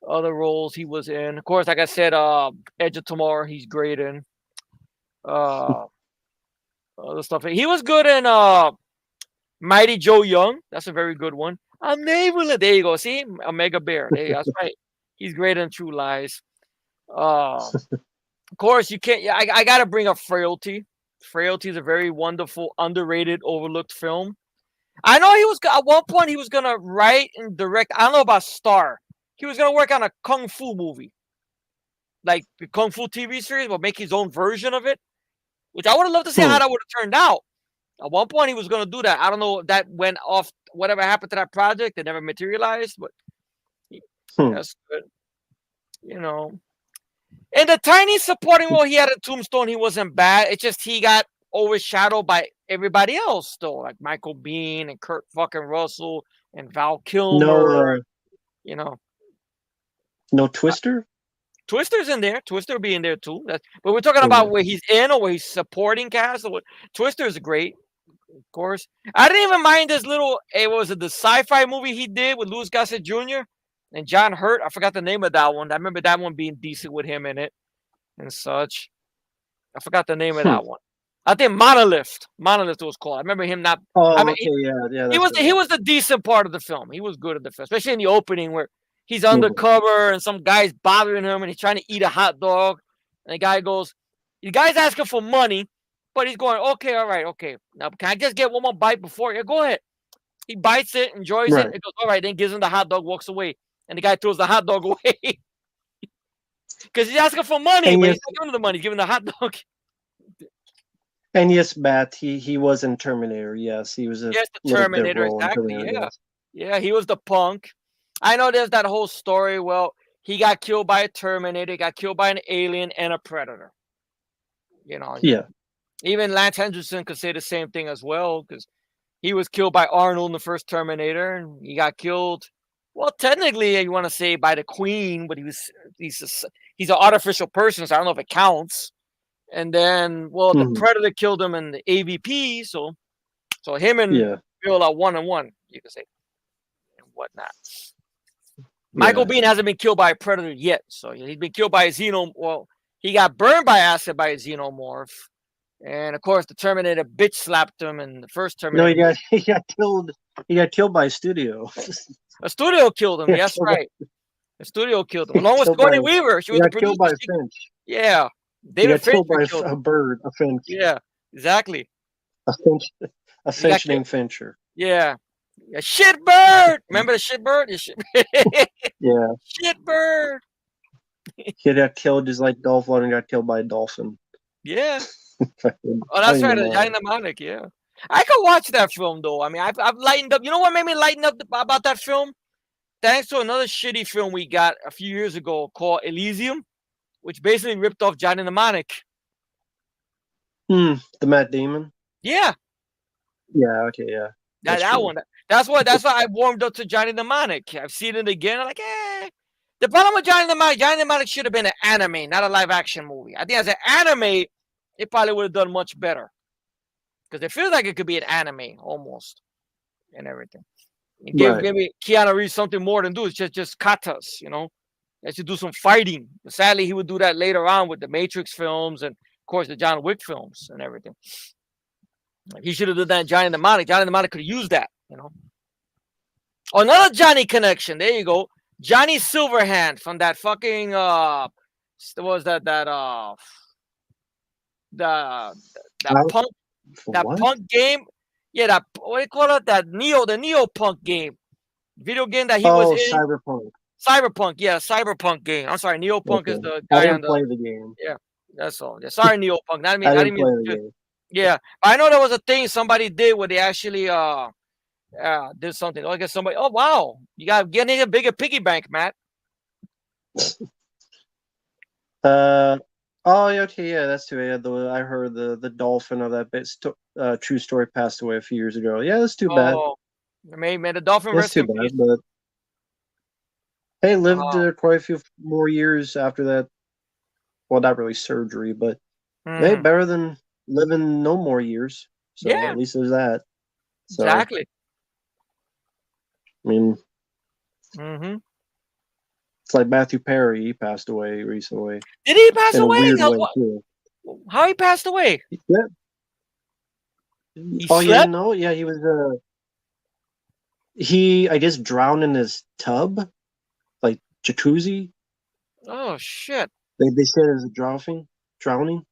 Other roles he was in. Of course, like I said, Edge of Tomorrow, he's great in. Uh Other stuff. He was good in Mighty Joe Young. That's a very good one. I'm naval. There you go. See? Omega Bear. That's right. He's great in True Lies. Of course, you can't. Yeah, I got to bring up Frailty. Frailty is a very wonderful, underrated, overlooked film. I know he was at one point he was gonna write and direct. I don't know about star. He was gonna work on a kung fu movie, like the kung fu TV series, but make his own version of it. Which I would have loved to see Hmm. how that would have turned out. At one point, he was gonna do that. I don't know if that went off. Whatever happened to that project, it never materialized. But Hmm. that's good, you know. And the tiny supporting role he had in Tombstone, he wasn't bad. It's just he got overshadowed by everybody else, though, like Michael Biehn and Kurt fucking Russell and Val No, Kilmer. You know, no Twister. Twister's in there. Twister will be in there too. But we're talking about Okay. where he's in or where he's supporting cast. Or what. Twister's great, of course. I didn't even mind this little. It was the sci-fi movie he did with Louis Gossett Jr. and John Hurt. I forgot the name of that one. I remember that one being decent with him in it and such. I forgot the name of Hmm. that one. I think Monolith. Monolith was called. I remember him not. I Oh, mean, okay. Yeah, yeah, he that's was right. he was the decent part of the film. He was good at the film, especially in the opening where he's Mhm. undercover and some guy's bothering him and he's trying to eat a hot dog. And the guy's asking for money, but he's going, okay, all right, okay. Now can I just get one more bite before? Yeah, go ahead. He bites it, enjoys it, Right. and goes, all right, then gives him the hot dog, walks away. And the guy throws the hot dog away. Because he's asking for money, And but yes, he's not giving him the money, he's giving the hot dog. Matt. He was in Terminator. Yes, he was a Yes, the little bit Terminator, role in exactly. Terminator. Yeah. Yes. Yeah, he was the punk. I know there's that whole story. Well, he got killed by a Terminator, he got killed by an alien and a predator. You know, Yeah. even Lance Henderson could say the same thing as well, because he was killed by Arnold in the first Terminator, and he got killed. Well, technically, you want to say by the Queen, but he's he's an artificial person, so I don't know if it counts. And then, well, the Predator killed him in the AVP, so him and Bill are 1-1, you could say, and whatnot. Michael Biehn hasn't been killed by a Predator yet, so he's been killed by a xenomorph. Well, he got burned by acid by a xenomorph, and of course the Terminator bitch slapped him in the first Terminator. No, he got killed. He got killed by a studio. A studio killed him. Yes, right. A studio killed him, along with Sigourney Weaver. She was the producer. Killed by a finch. Yeah, David Fincher killed by a bird, a finch. Yeah, exactly. A finch named Fincher. Yeah. A shit bird. Remember the shit bird? Yeah. Shit bird. He got killed just like Dolph Lundgren got killed by a dolphin. Yeah. Oh, that's right. A giant mnemonic. Yeah. I could watch that film though. I mean, I've lightened up. You know what made me lighten up about that film? Thanks to another shitty film we got a few years ago called Elysium, which basically ripped off Johnny Mnemonic. The Matt Damon. Yeah. Yeah. Okay. Yeah. That one. That's why I warmed up to Johnny Mnemonic. I've seen it again. I'm like, The problem with Johnny Mnemonic should have been an anime, not a live action movie. I think as an anime, it probably would have done much better. Because it feels like it could be an anime almost, and everything. It gave maybe Keanu Reeves something more than do. It's just katas, you know. He should do some fighting. But sadly, he would do that later on with the Matrix films and, of course, the John Wick films and everything. He should have done that in Johnny Mnemonic. Johnny Mnemonic could have used that, you know. Another Johnny connection. There you go. Johnny Silverhand from that fucking what was that punk game? Yeah, that what do you call it? The Neo punk game. Video game that he was in. Cyberpunk, yeah, Cyberpunk game. I'm sorry, Neopunk is the guy I didn't play the game. Yeah, that's all. Yeah, sorry, Neopunk. I didn't play the game. Yeah, I know there was a thing somebody did where they actually did something. I guess somebody. Oh wow, you got getting a bigger piggy bank, Matt. Oh yeah, okay, yeah, that's too bad. I heard the dolphin of that bit true story passed away a few years ago. Yeah, that's too bad. Man, the dolphin. That's too bad, but he lived quite a few more years after that. Well, not really surgery, but hey, better than living no more years. So at least there's that. So, exactly. I mean, it's like Matthew Perry. He passed away recently. Did he pass away? How he passed away? Yeah. You didn't know? Yeah, he was. He, I guess, drowned in his tub, like jacuzzi. Oh shit! They said it was a drowning.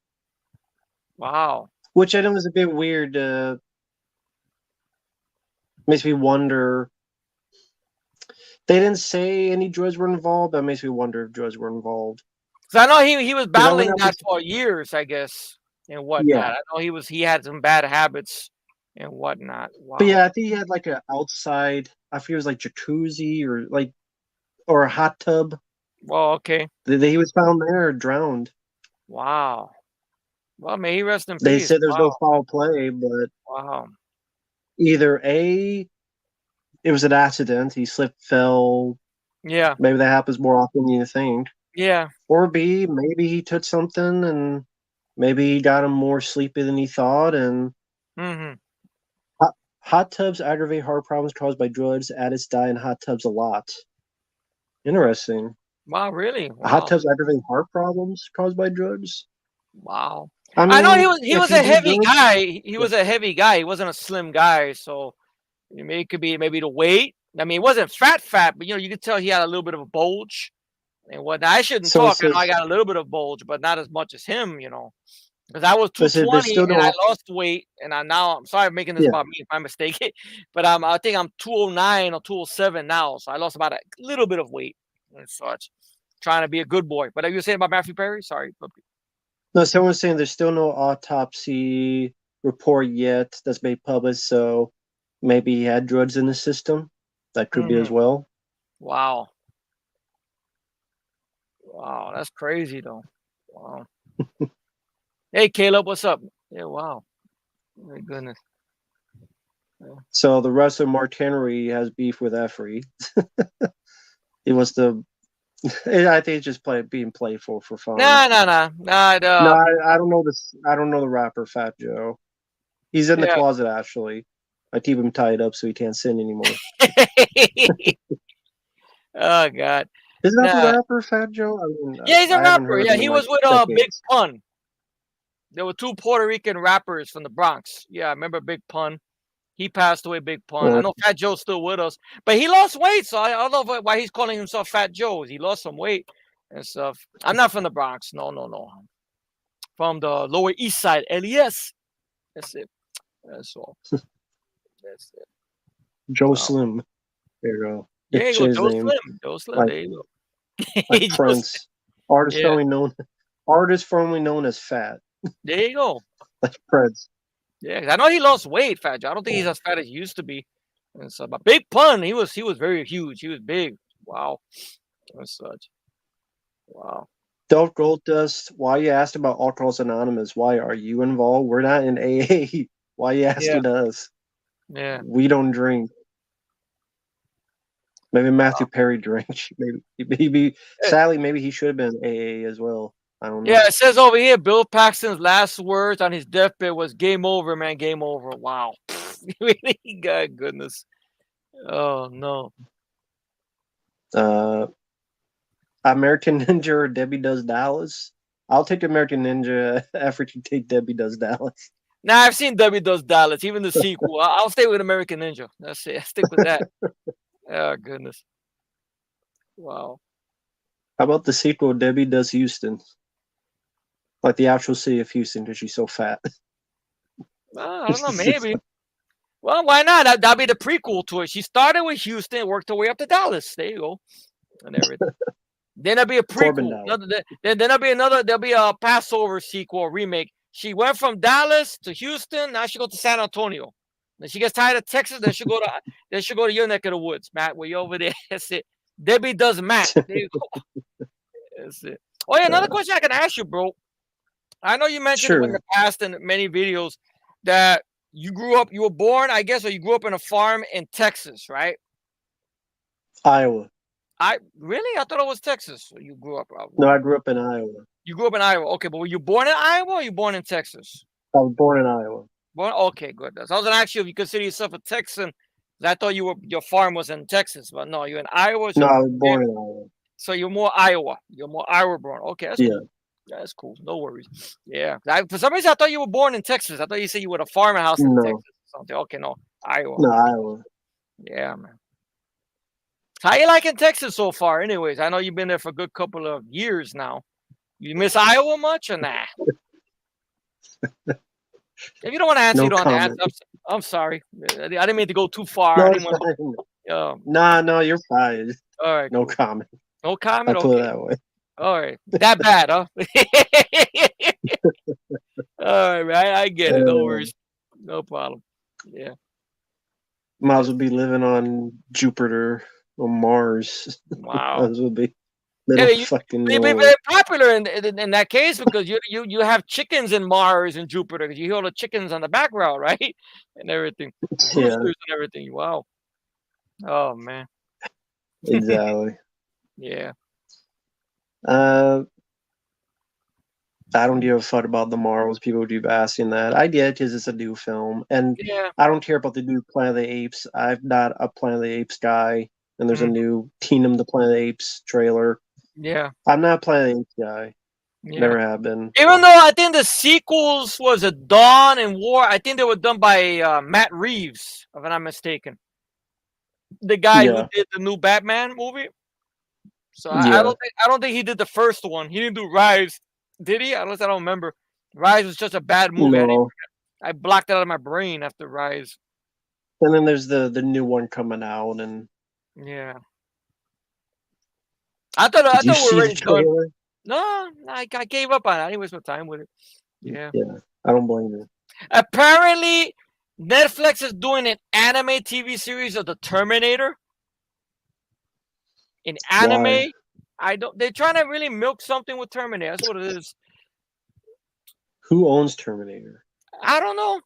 Wow. Which I know was a bit weird. Makes me wonder. They didn't say any drugs were involved, but it makes me wonder if drugs were involved. Because I know he was battling that for years, I guess, and whatnot. Yeah. I know he had some bad habits and whatnot. Wow. But yeah, I think he had like an outside. I forget it was like jacuzzi or a hot tub. Well, okay. He was found there, drowned. Wow. Well, may he rest in peace. They said there's no foul play, but either A, it was an accident. He slipped, fell. Yeah. Maybe that happens more often than you think. Yeah. Or B, maybe he took something and maybe he got him more sleepy than he thought. And hot tubs aggravate heart problems caused by drugs. Addicts die in hot tubs a lot. Interesting. Wow, really? Wow. Hot tubs aggravate heart problems caused by drugs? Wow. I mean, I know he was a heavy guy. He was a heavy guy. He wasn't a slim guy. So it could be maybe the weight. I mean, it wasn't fat, but you could tell he had a little bit of a bulge and whatnot. I shouldn't talk. I know I got a little bit of bulge, but not as much as him, because I was 220 and I lost weight, and I'm sorry I'm making this about me, my mistake, but I think I'm 209 or 207 now, so I lost about a little bit of weight and such, trying to be a good boy. But are you saying about Matthew Perry? Sorry. No, someone's saying there's still no autopsy report yet that's made public, so maybe he had drugs in the system. That could be as well. Wow. Wow, that's crazy though. Wow. Hey, Caleb, what's up? Yeah, wow. My goodness. Yeah. So the wrestler Mark Henry has beef with Efrey. He wants to I think it's just being playful for fun. Nah. No, I don't know this. I don't know the rapper Fat Joe. He's in the Yeah. closet actually. I keep him tied up so he can't sin anymore. Oh God. Isn't that the Nah. rapper Fat Joe? I mean, Yeah, he's a I haven't rapper. heard Yeah, him in he like was with Big decades. Pun. There were two Puerto Rican rappers from the Bronx. Yeah, I remember Big Pun. He passed away, Big Pun. I Well, know Fat Joe's still with us, but he lost weight, so I don't know why he's calling himself Fat Joe. He lost some weight and stuff. I'm not from the Bronx. No. From the Lower East Side, LES. That's it. That's all. That's it. Joe Wow. Slim. There you go. Yeah, you It's go his Joe name. Slim. Joe Slim. Like There you like go. Joe Slim. Prince. Artist Yeah. formerly known artist formerly known as Fat. There you go. Like Prince. Yeah, 'cause I know he lost weight, Fat Joe. I don't think he's as fat as he used to be. And so, but Big Pun, he was very huge. He was big. Wow. And such. Wow. Delk Gold Dust, why you asked about Alcoholics Anonymous? Why are you involved? We're not in AA. Why you Yeah. asking us? Yeah. We don't drink. Maybe Matthew Perry drinks. Maybe Eh, sadly, maybe he should have been AA as well. I don't Yeah, know. it says over here, Bill Paxton's last words on his deathbed was "Game over, man. Game over." Wow. Really? God, goodness. Oh no. Uh, American Ninja or Debbie Does Dallas? I'll take American Ninja after you take Debbie Does Dallas. Now I've seen W Does Dallas, even the sequel. I'll stay with American Ninja. That's it. I stick with that. Oh goodness. Wow. How about the sequel, Debbie Does Houston? Like the actual city of Houston because she's so fat. Well, I don't know. Maybe. Well, why not? That'd be the prequel to it. She started with Houston, worked her way up to Dallas. There you go, and everything. Then there'll be a Corbin prequel. Dallas. Then there'll be another. There'll be a Passover sequel remake. She went from Dallas to Houston. Now she goes to San Antonio. Then she gets tired of Texas. Then she go to. Then she go to your neck of the woods, Matt. Where you over there? That's it. Debbie does Matt. There you go. That's it. Oh yeah, another question I can ask you, bro. I know you mentioned it in Sure. the past in many videos that you were born, I guess, or you grew up in a farm in Texas, right? Iowa. I really, I thought it was Texas. You grew up. No, I grew up in Iowa. You grew up in Iowa. Okay, but were you born in Iowa or were you born in Texas? I was born in Iowa. Born. Okay, good. So I was gonna ask you if you consider yourself a Texan. 'Cause I thought your farm was in Texas, but no, you're in Iowa. No, So I was born in Iowa. so you're more Iowa. You're more Iowa born. Okay, that's Yeah. cool. That's cool. No worries. Yeah. For some reason, I thought you were born in Texas. I thought you said you were a farmhouse in No. Texas or something. Okay, no, Iowa. No, Okay. Iowa. Yeah, man. How you liking Texas so far? Anyways, I know you've been there for a good couple of years now. You miss Iowa much or nah? If you don't want to answer, you No don't answer. comment. I'm sorry. I didn't mean to go too far. I No, didn't it's want fine. to. Nah, no, you're fine. All right, No cool. comment. No I comment. put it Okay. that way. All right. That bad, huh? All right, I get it. No Uh, worries. No problem. Yeah. Might as That's, well be living on Jupiter or Mars. Might wow. as well be Yeah, middle of fucking you'd be nowhere. very popular in that case because you have chickens in Mars and Jupiter because you hear all the chickens on the background, right? And everything, roosters Yeah, and everything. Wow. Oh man. exactly. Yeah. Uh, I don't give a fuck about the Marvels. People keep asking that. I get it because it's a new film, and Yeah. I don't care about the new Planet of the Apes. I'm not a Planet of the Apes guy, and there's a Mhm. new Kingdom the Planet of the Apes trailer. Yeah. I'm not a Planet of the Apes guy. Yeah. Never have been. Even though I think the sequels was a Dawn and War, I think they were done by Matt Reeves, if I'm not mistaken. The guy who Yeah, did the new Batman movie. So yeah. I don't think he did the first one. He didn't do Rise, did he? Unless I don't remember. Rise was just a bad movie. No. I blocked it out of my brain after Rise. And then there's the new one coming out, and Yeah, I did you thought we were see the already done. trailer? No, I gave up on it. I didn't waste my time with it. Yeah. Yeah, I don't blame you. Apparently, Netflix is doing an anime TV series of the Terminator. In Why? anime, I don't. They're trying to really milk something with Terminator. That's what it is. Who owns Terminator? I don't know.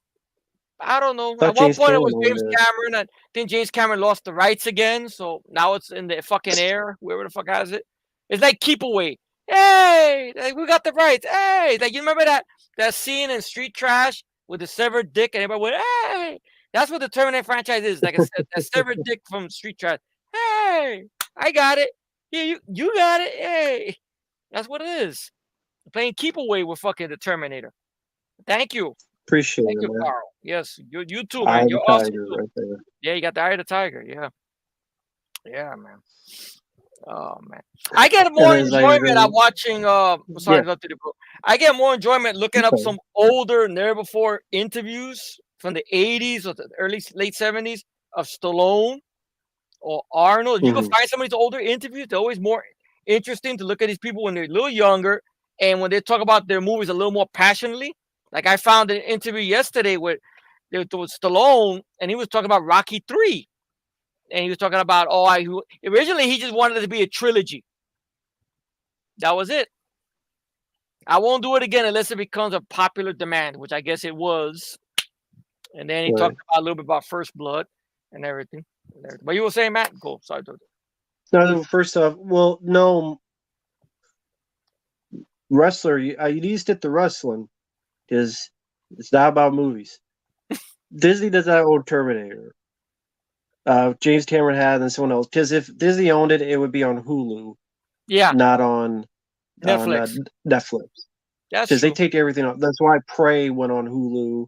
I don't know. I At thought one James point, it Cameron was owned James it. Cameron. I think James Cameron lost the rights again, so now it's in the fucking air, whoever the fuck has it. It's like Keep Away. Hey, like, we got the rights. Hey, like you remember that scene in Street Trash with the severed dick and everybody went, hey. That's what the Terminator franchise is, like a severed dick from Street Trash. Hey, I got it. Yeah, you got it. Hey, that's what it is. Playing Keep Away with fucking the Terminator. Thank you. Appreciate Thank it, you, man. Carl. Yes, you too, Eye man. of the You're awesome tiger too. right there. Yeah, you got the eye of the tiger. Yeah. Yeah, man. Oh man, I get And more then it's like, enjoyment at watching. Sorry yeah, to interrupt you, bro. I get more enjoyment looking up okay. some older, never before interviews from the '80s or the late '70s of Stallone or Arnold. If you can Hmm. find some of these older interviews, they're always more interesting to look at these people when they're a little younger and when they talk about their movies a little more passionately. Like I found an interview yesterday with Stallone, and he was talking about Rocky 3. And he was talking about, originally he just wanted it to be a trilogy. That was it. I won't do it again unless it becomes a popular demand, which I guess it was. And then he Right. talked about a little bit about First Blood and everything. But you were saying, Matt? Go. Sorry. No, first off, well, no wrestler. You need to stick to wrestling because it's not about movies. Disney does not own Terminator. James Cameron had and someone else. Because if Disney owned it, it would be on Hulu, Yeah, not on Netflix. Netflix. That's Because they true. take everything off. That's why Prey went on Hulu,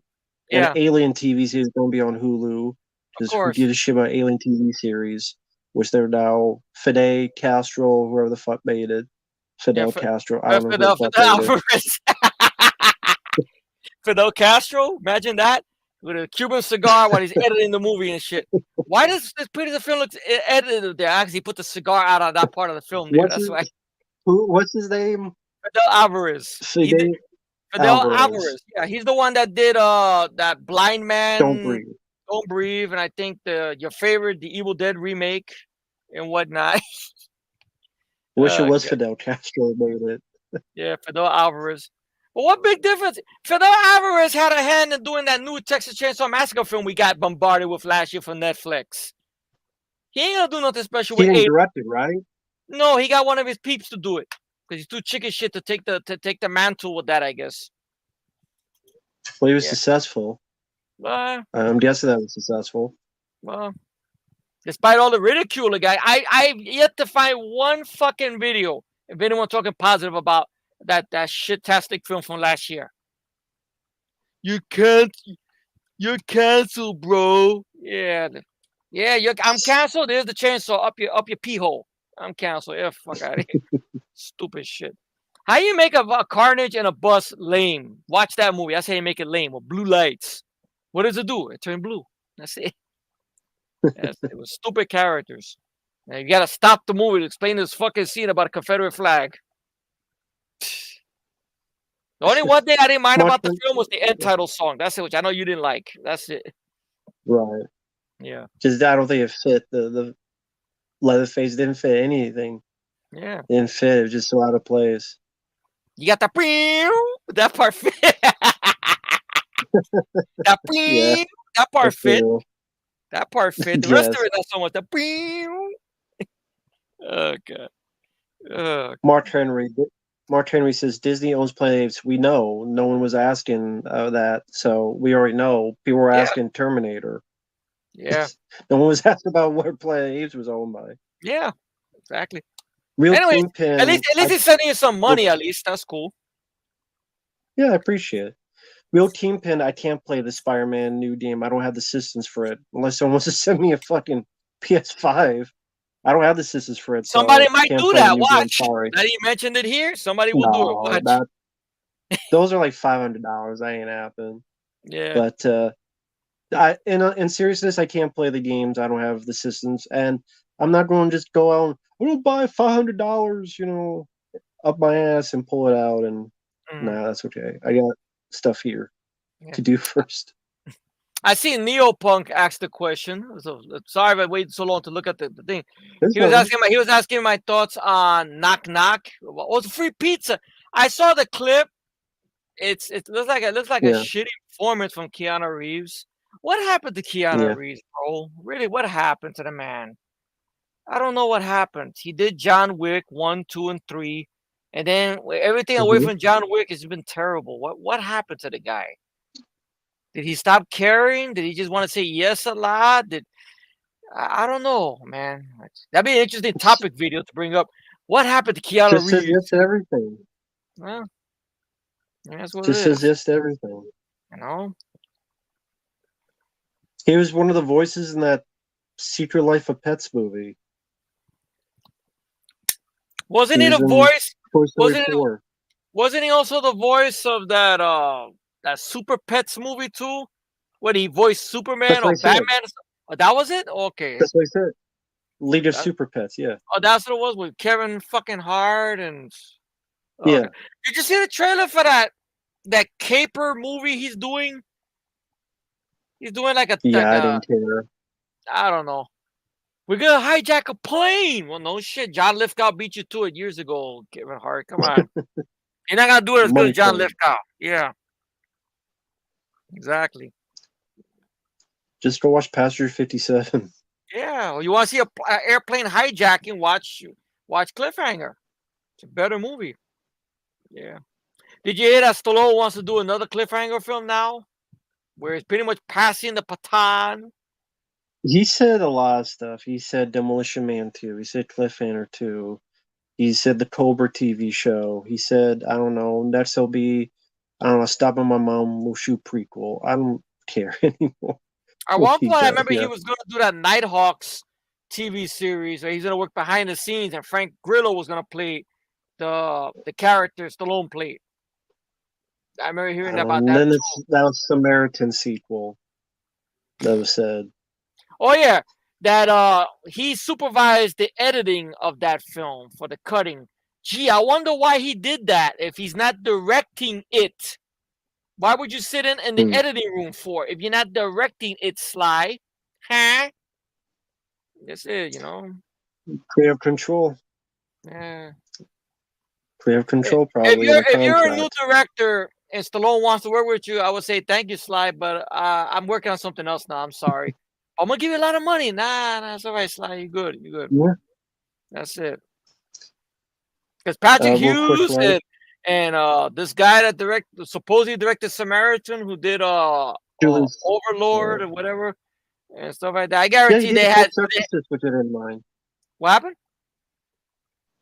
and Yeah, Alien TV series is going to be on Hulu. of Because who course. gives a shit about Alien TV series, which they're now Fidel Castro, whoever the fuck made it. Yeah, Fidel Castro. I don't know who the fuck Fidel made it. Alvarez. Fidel Castro. Imagine that with a Cuban cigar while he's editing the movie and shit. Why does this piece of film look edited there? Actually, he put the cigar out on that part of the film there. What's That's his why. What's his name? Fidel Alvarez. He did. Fidel Fidel Alvarez. Alvarez. Yeah, he's the one that did that Blind Don't Man breathe. Don't Breathe, and I think your favorite, the Evil Dead remake and whatnot. Wish it was God. Fidel Castro made it. Yeah, Fidel Alvarez. But what big difference? Fidel Alvarez had a hand in doing that new Texas Chainsaw Massacre film we got bombarded with last year from Netflix. He ain't gonna do nothing special He with didn't eight. direct it, right? No, he got one of his peeps to do it because he's too chicken shit to take the mantle with that. I guess. Well, he was Yeah. successful. Well, I'm guessing that was successful. well. Despite all the ridicule, the guy, I've yet to find one fucking video of anyone talking positive about that shit-tastic film from last year. You can't, you're canceled, bro. Yeah, I'm canceled. There's the chainsaw up your pee hole. I'm canceled. Yeah, fuck out of here. Stupid shit. How you make a carnage in a bus lame? Watch that movie. That's how you make it lame. With blue lights. What does it do? It turned blue. That's it. It was stupid characters. Now you gotta stop the movie to explain this fucking scene about a Confederate flag. The only one thing I didn't mind about the Martin, film was the end title song. That's it, which I know you didn't like. That's it. right? Yeah. Just I don't think it fit. The Leatherface didn't fit anything. Yeah. It didn't fit. It was just so out of place. You got that part fit. Yeah, That I part fit. feel. That part fit. The rest of Yes. it not so much. Oh god. Oh, Mark Henry. Mark Henry says Disney owns Planet Apes. We know. No one was asking that, so we already know. People were yeah. asking Terminator. Yeah. No one was asking about where Planet Apes was owned by. Yeah. Exactly. Real Anyways, Kingpin. at least he's sending you some money. At least that's cool. Yeah, I appreciate it. Real Kingpin, I can't play the Spider-Man new game. I don't have the systems for it. Unless someone wants to send me a fucking PS5. I don't have the systems for it, Somebody so might can't do play the that. new game. Watch. Sorry. Now that you mentioned it here, somebody will do it. No, Watch. those are like $500. That ain't happening. Yeah. But in seriousness, I can't play the games. I don't have the systems, and I'm not going to just go out. I'm gonna buy $500, up my ass and pull it out. And nah, that's okay. I got stuff here to do first. I see Neopunk asked the question. So sorry if I waited so long to look at the thing. He was asking my thoughts on Knock Knock. Well, it's free pizza. I saw the clip. It looks like a shitty performance from Keanu Reeves. What happened to Keanu Reeves, bro? Really, what happened to the man? I don't know what happened. He did John Wick 1, 2, and 3, and then everything away Hmm. from John Wick has been terrible. What happened to the guy? Did he stop caring? Did he just want to say yes a lot? I don't know, man. That'd be an interesting topic video to bring up. What happened to Keanu Just says yes Reeves? to everything. Well, that's what Just it says is. yes to everything. You know, He was one of the voices in that Secret Life of Pets movie. wasn't He he the was in voice? Toy Story Wasn't it? 4. Wasn't he also the voice of that Super Pets movie too? When he voiced That's Superman what or I said. Batman? Oh, that was it. Okay, That's what I said. Leader of that, Super Pets, yeah. oh, that's what it was with Kevin fucking Hart and. Okay, Yeah. did you see the trailer for that caper movie he's doing? He's doing Yeah, I didn't care. I don't know. We're gonna hijack a plane. Well, no shit. John Lithgow beat you to it years ago, Kevin Hart. Come on. You're not gonna do it as good as Money John plane. Lithgow. Yeah, exactly. Just go watch Passenger 57. Yeah. Well, you want to see a airplane hijacking? Watch Cliffhanger. It's a better movie. Yeah. Did you hear that Stallone wants to do another Cliffhanger film now, where he's pretty much passing the baton? He said a lot of stuff. He said Demolition Man 2. He said Cliffhanger 2. He said the Cobra TV show. He said, I don't know, next will be, I don't know, Stopping My Mom will shoot prequel. I don't care anymore At what one he point, I does. remember he Yeah. was going to do that Nighthawks TV series where he's going to work behind the scenes, and Frank Grillo was going to play the character Stallone played. I remember hearing about And that then too. that was Samaritan sequel that was said. Oh yeah, that he supervised the editing of that film for the cutting. Gee, I wonder why he did that if he's not directing it. Why would you sit in the Hmm. editing room for if you're not directing it, Sly? Huh? That's it, you know. Creative control. Yeah. Creative control, If probably in you're a if you're a new contract. director and Stallone wants to work with you, I would say thank you, Sly, but I'm working on something else now. I'm sorry. I'm gonna give you a lot of money. Nah, it's all right, Sly. You good? You good? Yeah. That's it. Because Patrick Real quick, Hughes right? and this guy that supposedly directed Samaritan, who did Julius. Overlord or whatever and stuff like that. I Yeah, he guarantee did the Pope's Exorcist, which I didn't mind. what happened?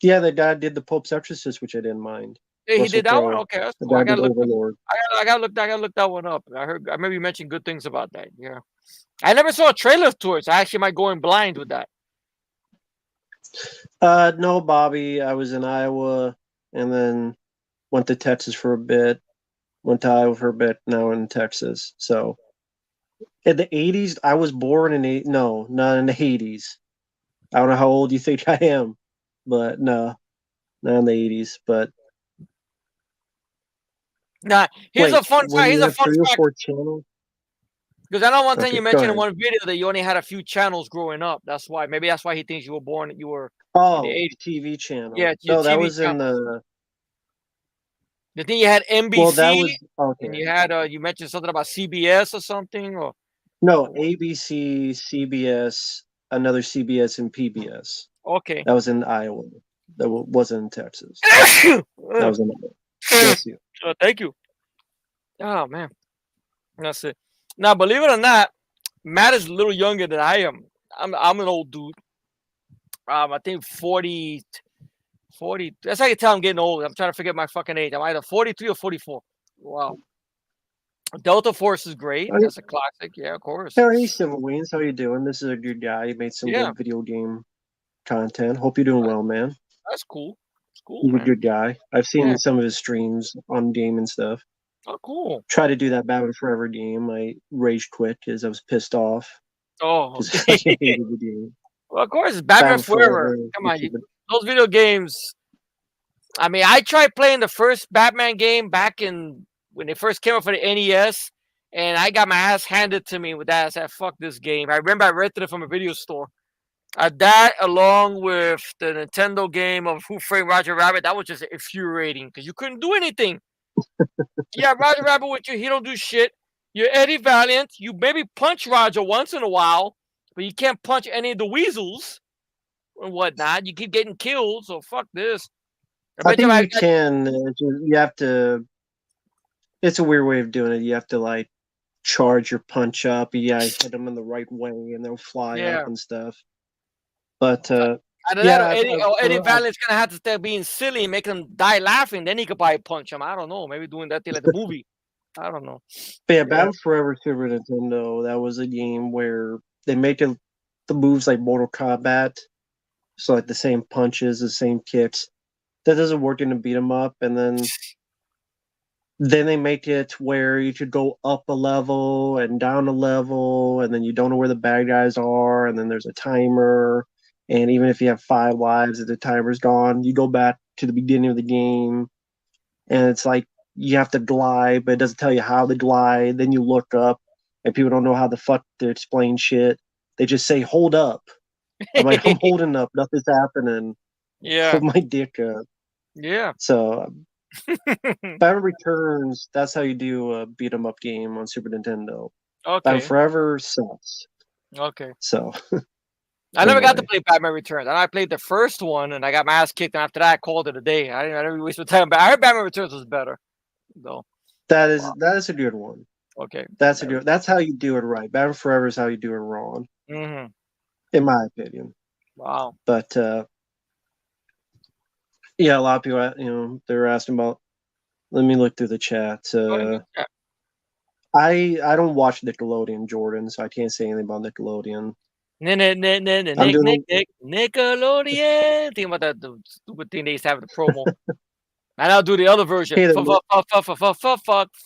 Yeah, the guy did the Pope's Exorcist, which I didn't mind. Yeah, he Russell did that one. Crowe. Okay, that's The cool. I guy did gotta look. Overlord. I gotta look that one up. I remember you mentioned good things about that. Yeah, I never saw a trailer to it, so I actually might go in blind with that. No, Bobby. I was in Iowa and then went to Texas for a bit. Went to Iowa for a bit. Now in Texas. So in the '80s, I was born in no, not in the '80s. I don't know how old you think I am, but no, not in the '80s. But Now, here's a wait, fun when fact. you Here's a have fun three or fact four channels, because I know one thing okay, you go mentioned in ahead. one video that you only had a few channels growing up. That's why. Maybe that's why he thinks you were born. You were in the Oh, '80s. TV channel. Yeah, your No, that TV was in channels. the. The thing you had Well, that NBC, was and okay. you had you mentioned something about CBS or something, No, or ABC, CBS, another CBS, and PBS. okay. That was in Iowa. That wasn't in Texas. That was in Iowa. Bless you. Thank you. Oh man, that's it. Now, believe it or not, Matt is a little younger than I am. I'm an old dude. I think 40, 40. That's how you tell I'm getting old. I'm trying to forget my fucking age. I'm either 43 or 44. Wow. Delta Force is great. Hey, That's a classic. Yeah, of course. hey, Civil Wings, how you doing? This is a good guy. You made some Yeah, good video game content. Hope you're doing that- well, man. that's cool. It's cool, He's a man. good guy. I've Yeah. seen some of his streams on game and stuff. Oh, cool. Try to do that Batman Forever game. I rage quit because I was pissed off Oh, because I okay. fucking hated the game. Well, of course, it's Batman Batman Forever. Forever. Come on, those video games. I mean, I tried playing the first Batman game back in when they first came out for the NES, and I got my ass handed to me with that. I said, "Fuck this game." I remember I rented it from a video store. That, along with the Nintendo game of Who Framed Roger Rabbit, that was just infuriating because you couldn't do anything. Yeah, Roger Rabbit with you, he don't do shit. You're Eddie Valiant. You maybe punch Roger once in a while, but you can't punch any of the weasels. and whatnot. You keep getting killed, so fuck this. I I bet you think I you can. You have to. It's a weird way of doing it. You have to like charge your punch up. You gotta hit them in the right way, and they'll fly up yeah. and stuff. But Either that yeah, or Eddie I've Valiant's gonna have to start being silly and make them die laughing. Then he could probably punch him. I don't know. Maybe doing that thing like the movie. I don't know. but yeah, Yeah. Battle Forever Super Nintendo. That was a game where they make it the moves like Mortal Kombat, so like the same punches, the same kicks. That doesn't work in a beat 'em up, and then they make it where you could go up a level and down a level, and then you don't know where the bad guys are, and then there's a timer. And even if you have 5 lives and the timer's gone, you go back to the beginning of the game, and it's like you have to glide, but it doesn't tell you how to glide. Then you look up, and people don't know how the fuck to explain shit. They just say, hold up. I'm like, I'm holding up. Nothing's happening. yeah. Hold my dick up. Yeah. So Battle Returns, that's how you do a beat 'em up game on Super Nintendo. Battle Okay. Forever sucks. Okay. So I never got to anyway, play Batman Returns. I played the first one and I got my ass kicked. And after that, I called it a day. I didn't waste my time. But I heard Batman Returns was better, though. Wow. that is a good one. Okay. That's how you do it right. Battle Forever is how you do it wrong, Mm-hmm. in my opinion. Wow. But yeah, a lot of people, they're asking about. Let me look through the chat. Go ahead, yeah. I don't watch Nickelodeon, Jordan, so I can't say anything about Nickelodeon. I'm doing Nickelodeon. Think about that the stupid thing they used to have in the promo. And I'll do the other version. hey,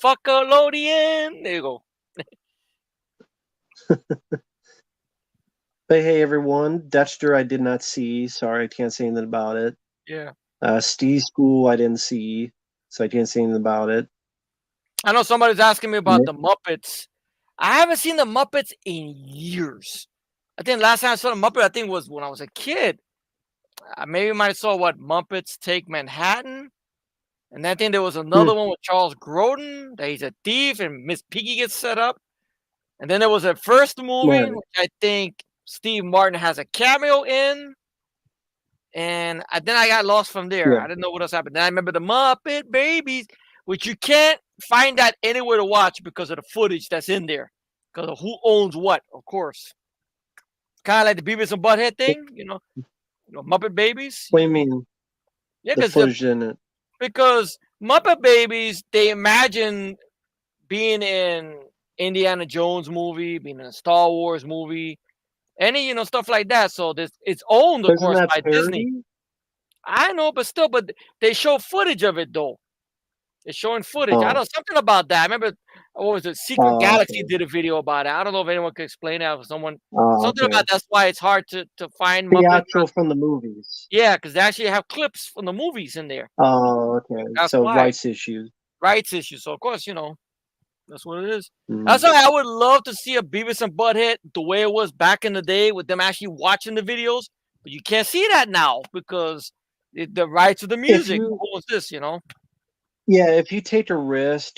Fuckalodian. There you go. hey everyone, Dexter I did not see. Sorry, I can't say anything about it. Yeah. Steve School I didn't see, so I can't say anything about it. I know somebody's asking me about the Muppets. I haven't seen the Muppets in years. I think last time I saw the Muppet, I think was when I was a kid. Maybe I might have saw what Muppets Take Manhattan. And I think there was Hmm. another one with Charles Grodin that he's a thief and Miss Piggy gets set up. And then there was a first movie Right. which I think Steve Martin has a cameo in. And then I got lost from there. Yeah. I didn't know what else happened. Then I remember the Muppet Babies, which you can't find that anywhere to watch because of the footage that's in there. Because of who owns what, of course. Kind of like the Beavis and Butthead thing, Muppet Babies. What do you mean? Yeah, The footage in it. because Muppet Babies, they imagine being in Indiana Jones movie, being in a Star Wars movie, any stuff like that. So it's owned, of Isn't course, that by Disney. parody? I know, but they show footage of it though. They're showing footage. I Oh, don't know something about that. I remember what was it? Secret oh, Galaxy okay. did a video about it. I don't know if anyone could explain that. Or someone Oh, something okay. about that's why it's hard to find The Muppets. actual from the movies. Yeah, because they actually have clips from the movies in there. Oh, okay. That's So why rights issues. rights issues. So of course that's what it is. Mm. That's why I would love to see a Beavis and Butthead the way it was back in the day with them actually watching the videos. But you can't see that now because the rights of the If music. you, What was this? yeah, if you take a risk,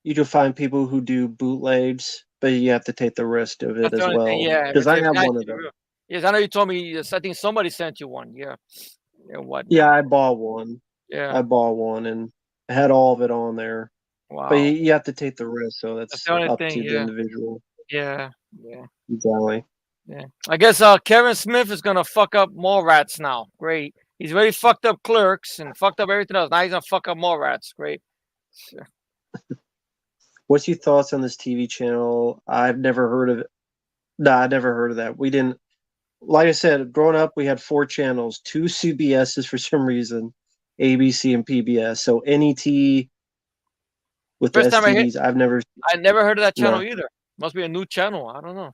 you can find people who do bootlegs, but you have to take the risk of it That's the as only thing. well. Yeah, Because I if have it one of actually them. real. Yes, I know you told me. Yes, I think somebody sent you one. Yeah, and Yeah, whatnot. I bought one. Yeah. I bought one and I had all of it on there. But Wow. you have to take the risk, so That's that's the only up thing. to the Yeah. individual. Yeah. Yeah. Exactly. Yeah. I guess Kevin Smith is gonna fuck up Mallrats now. Great. He's already fucked up Clerks and fucked up everything else. Now he's gonna fuck up Mallrats. Great. Sure. What's your thoughts on this TV channel? I've never heard of it. Nah, I never heard of that. We didn't. Like I said, growing up, we had 4 channels, two CBSs for some reason, ABC and PBS. So NET with the First time STDs, I've never. I never heard of that channel No, either. Must be a new channel. I don't know.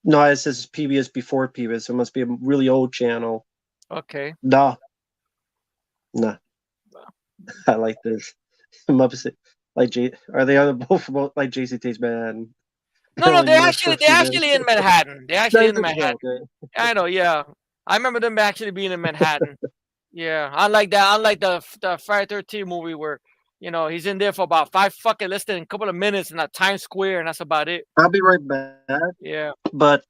no, it says PBS before PBS. So it must be a really old channel. Okay. Nah, nah. I like this. Muppets, like are they on both like JC Takes Manhattan? No, Marilyn York they're first in. actually in Manhattan. They're That actually is in a Manhattan. joke. Eh? I know. Yeah, I remember them actually being in Manhattan. Yeah, unlike the Friday 13 movie where he's in there for about five fucking less than a couple of minutes in a Times Square and that's about it. I'll be right back. Yeah. But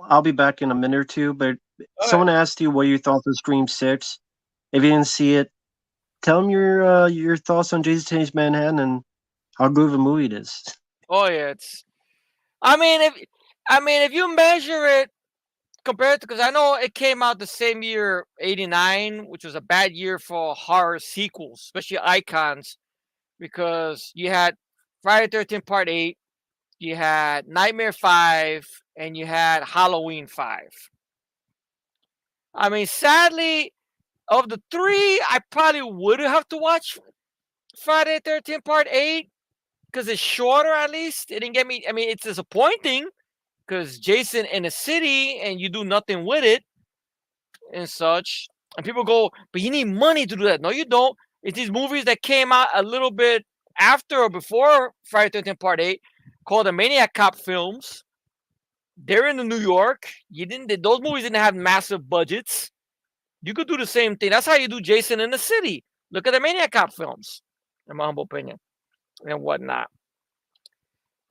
I'll be back in a minute or two. But All right. someone asked you what you thought of Scream 6. If you didn't see it, tell them your thoughts on Jason Takes Manhattan and how good of a movie it is. Oh yeah, it's. I mean, if you measure it compared to, because I know it came out the same year, '89, which was a bad year for horror sequels, especially icons, because you had Friday 13th Part 8, you had Nightmare 5, and you had Halloween 5. I mean, sadly, of the three, I probably would have to watch Friday 13th Part 8 because it's shorter at least. It didn't get me. I mean, it's disappointing because Jason in a city and you do nothing with it and such. And people go, but you need money to do that. No, you don't. It's these movies that came out a little bit after or before Friday 13th Part 8 called the Maniac Cop films. They're in New York. You didn't. Those movies didn't have massive budgets. You could do the same thing. That's how you do Jason in the City. Look at the Maniac Cop films, in my humble opinion, and whatnot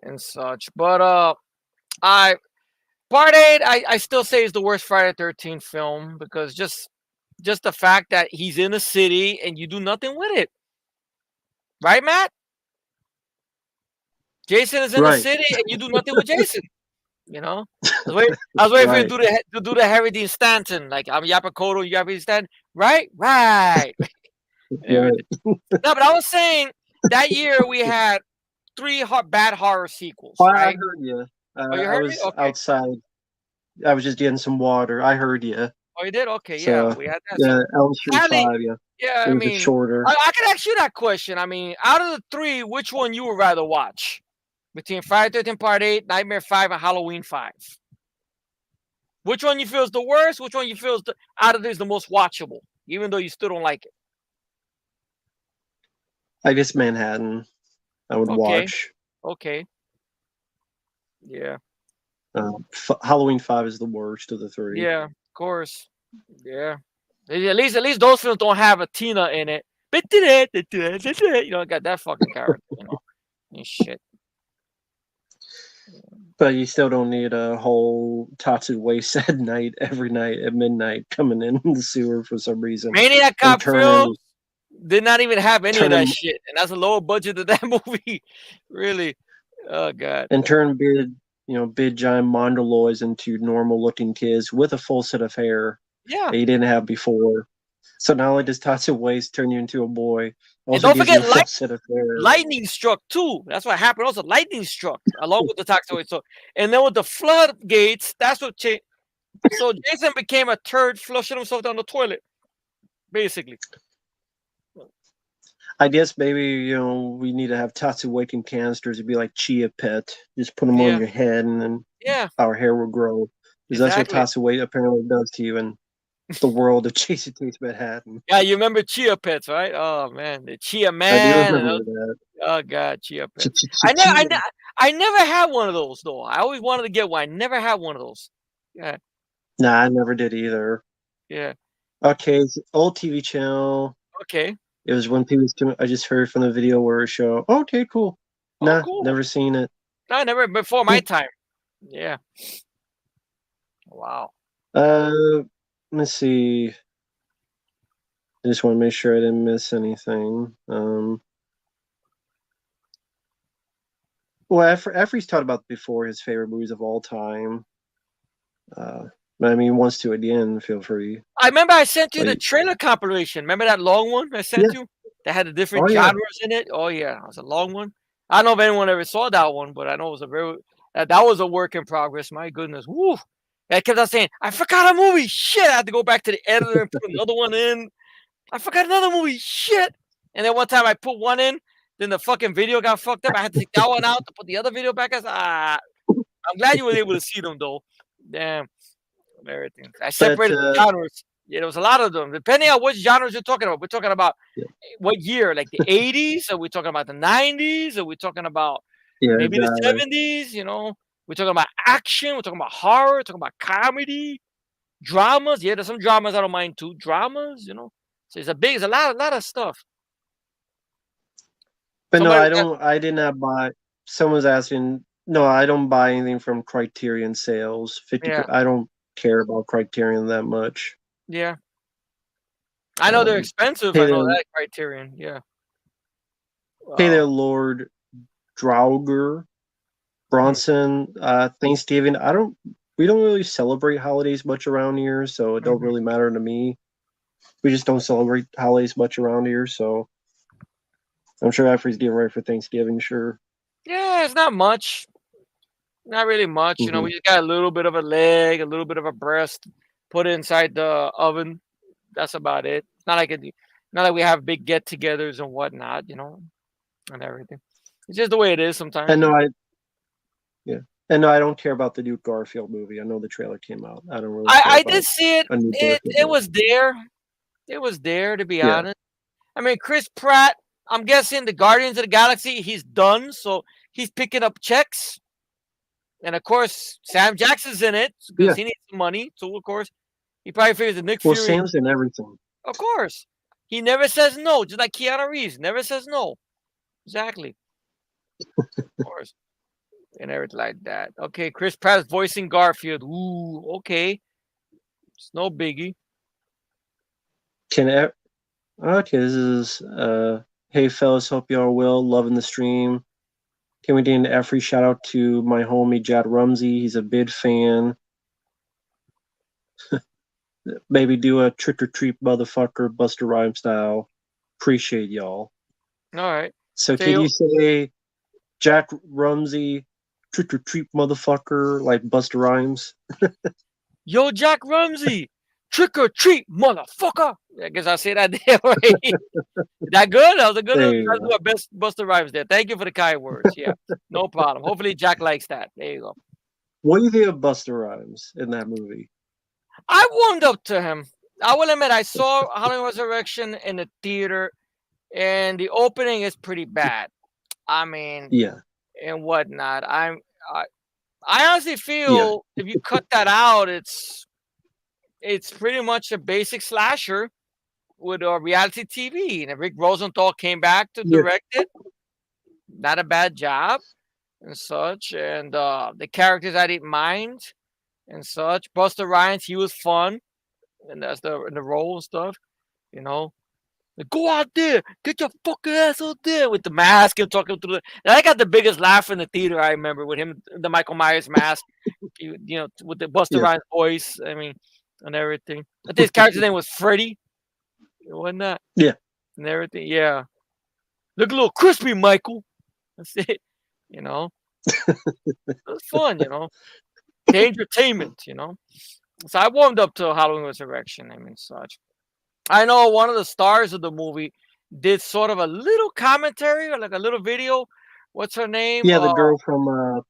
and such. But I Part 8, I still say is the worst Friday 13th film because just the fact that he's in a city and you do nothing with it, right, Matt? Jason is in a Right, city and you do nothing with Jason. You know, I was waiting for you right. to do the Harry Dean Stanton, like I'm Yapakoto, Harry Dean Stanton, right, right, and everything. Right. No, but I was saying that year we had three bad horror sequels, Oh, I right? heard you. Oh, you I heard me? was Okay. outside. I was just getting some water. I heard you. Oh, you did? Okay, yeah, So we had that. yeah, So Elm Street sadly, 5. Yeah, yeah, it I was just mean, shorter. I could ask you that question. I mean, out of the three, which one you would rather watch between Friday 13th Part 8, Nightmare 5, and Halloween 5? Which one you feel is the worst? Which one you feel is out of these the most watchable, even though you still don't like it? I guess Manhattan. I would Okay, watch. okay, yeah, Halloween 5 is the worst of the three. yeah, of course, yeah. At least those films don't have a Tina in it. You know, got that fucking character, and shit. But you still don't need a whole Tatsu waste at night, every night at midnight, coming in the sewer for some reason Maniac and Cop films did not even have any of that turning shit, and that's a lower budget of that movie. Really, oh god, turn big giant mongoloids into normal looking kids with a full set of hair yeah. that you didn't have before. So not only does Tatsu waste turn you into a boy, it And also don't gives you forget, a full set of hair. lightning struck too. That's what happened. Also, lightning struck along with the toxoid. So, and then with the floodgates, that's what changed. So Jason became a turd, flushing himself down the toilet, basically. I guess maybe we need to have Tatsu waking canisters. It'd be like Chia Pet. Just put them on Yeah, your head, and then yeah, our hair will grow. Because that's what exactly. Tatsu weight apparently does to you in the world of Jason Takes Manhattan. Yeah, you remember Chia Pets, right? Oh man, the Chia I do Man, and remember that. oh god, Chia Pets. Chia. I never had one of those though. I always wanted to get one. I never had one of those. Yeah, Nah, I never did either. yeah. Okay, it's an old TV channel. Okay. It was when people. I just heard from the video where it show. Okay, cool. Oh, Nah, cool. never seen it. No, I never before my Cool. time. Yeah. Wow. Let me see. I just want to make sure I didn't miss anything. Well, Effrey's talked about before his favorite movies of all time. But I mean, he wants to again. Feel free. I remember I sent you But the trailer compilation. Remember that long one I yeah, sent you that had the oh different yeah, genres in it? Oh yeah, it was a long one. I don't know if anyone ever saw that one, but I know it was a very that was a work in progress. My goodness, woo! I kept on saying, I forgot a movie. Shit, I had to go back to the editor and put another one in. I forgot another movie. Shit. And then one time I put one in, then the fucking video got fucked up. I had to take that one out to put the other video back. I'm glad you were able to see them though. Damn, everything. I but separated the genres. Yeah, there was a lot of them. Depending on which genres you're talking about. We're talking about yeah, what year? Like the 80s? Are we talking about the 90s? Are we talking about yeah, maybe the exactly. 70s? We're talking about action. We're talking about horror. We're talking about comedy, dramas. Yeah, there's some dramas I don't mind too. Dramas. So it's a lot of stuff. But no, Somebody I was don't. I did not buy. Someone's asking. No, I don't buy anything from Criterion sales. 50. Yeah, I don't care about Criterion that much. yeah. I know they're Um, expensive. hey I know there, that Criterion. Yeah. hey Uh, there, Lord Drauger mhm, Bronson. Thanksgiving. I don't. We don't really celebrate holidays much around here, so it don't mhm. really matter to me. We just don't celebrate holidays much around here, so I'm sure Afri's getting ready for Thanksgiving. Sure. Yeah, it's not much. Not really much. Hmm. We just got a little bit of a leg, a little bit of a breast, put it inside the oven. That's about it. It's not like we have big get-togethers and whatnot, and everything. It's just the way it is sometimes. And no, I yeah, and no, I don't care about the new Garfield movie. I know the trailer came out. I don't really care I did about see it. a new It Garfield it movie. was there. It was there to be Yeah. honest. I mean, Chris Pratt. I'm guessing the Guardians of the Galaxy. He's done, so he's picking up checks. And of course, Sam Jackson's in it because Yeah. he needs some money. So of course, he probably figures that Nick Well, Fury. Sam's in everything. Of course, he never says no, just like Keanu Reeves never says no. Exactly, of course, and everything like that. Okay, Chris Pratt's voicing Garfield. Ooh, okay, it's no biggie. Can Okay, this is hey fellas, hope y'all are well, loving the stream. Can we do an every shout out to my homie Jad Rumsey? He's a big fan. Maybe do a trick or treat motherfucker Buster Rhyme style. Appreciate y'all. All right, So can Theo. you say Jack Rumsey trick or treat motherfucker like Buster Rhymes? Yo, Jack Ramsey, trick or treat, motherfucker. I guess I say that there, right? That good? That was a good There one. you Try to do go. our best Buster Rhymes there. Thank you for the kind words. Yeah, no problem. Hopefully Jack likes that. There you go. What do you think of Buster Rhymes in that movie? I warmed up to him. I will admit I saw Halloween Resurrection in the theater, and the opening is pretty bad. I mean, Yeah, and whatnot. I, I honestly yeah, feel if you cut that out, it's pretty much a basic slasher with a reality TV. And Rick Rosenthal came back to yeah. direct it. Not a bad job and such. And the characters I didn't mind and such. Buster Rhymes, he was fun, and that's the role and stuff. You know, like, go out there, get your fucking ass out there with the mask and talking through the. And I got the biggest laugh in the theater. I remember with him, the Michael Myers mask. With the Buster Yeah, Rhymes voice. I mean, and everything. I think his character's name was Freddy, wasn't that? yeah. And everything. Yeah, look a little crispy, Michael. That's it. You know, it was fun. Dangertainment. So I warmed up to Halloween Resurrection. I mean, such. I know one of the stars of the movie did sort of a little commentary or like a little video. What's her name? Yeah, the girl from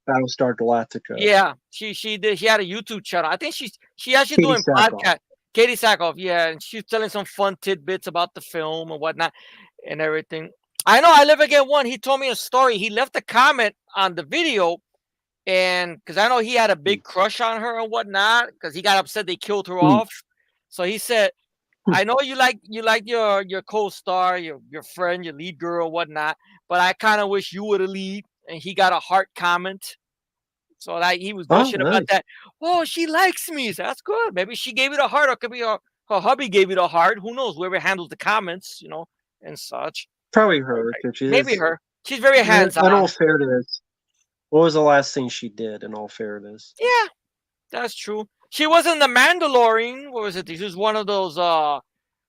Battlestar Galactica, Yeah, she did. She had a YouTube channel. I think she actually Katie doing Sackhoff. podcast. Katie Sackhoff, yeah, and she's telling some fun tidbits about the film and whatnot and everything. I know. I live again one. He told me a story. He left a comment on the video, and because I know he had a big crush on her and whatnot, because he got upset they killed her Mm. off. So he said, I know you like your co-star, your friend, your lead girl, whatnot, but I kind of wish you were the lead. And he got a heart comment. So that he was Oh, gushing about nice. that. Oh, she likes me. So that's good. Maybe she gave you the heart, or it could be her hubby gave you the heart. Who knows? Whoever handles the comments, and such. Probably her, because she Maybe is. her. She's very hands In on. all fairness, what was the last thing she did? In all fairness, Yeah, that's true. She wasn't the Mandalorian. What was it? She was one of those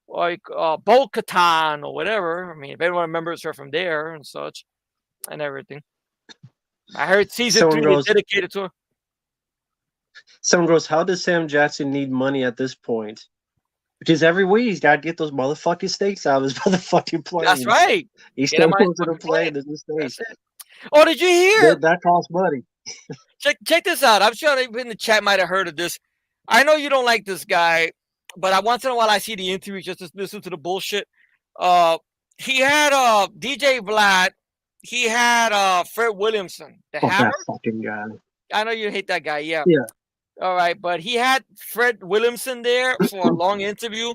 like Bo-Katan or whatever. I mean, if anyone remembers her from there and such and everything. I heard season someone 3 is goes, dedicated to her. someone goes, how does Sam Jackson need money at this point? Because every week he's got to get those motherfucking steaks out of his motherfucking That's planes. right. He Get him still on his goes to the fucking plane. plane. There's a steak. That's it. Oh, did you hear? That costs money. Check this out. I'm sure people in the chat might have heard of this. I know you don't like this guy, but once in a while I see the interviews just to listen to the bullshit. Uh, he had DJ Vlad. He had Fred Williamson, the Fuck Hammer. that fucking guy. I know you hate that guy. Yeah. Yeah. All right, but he had Fred Williamson there for a long interview,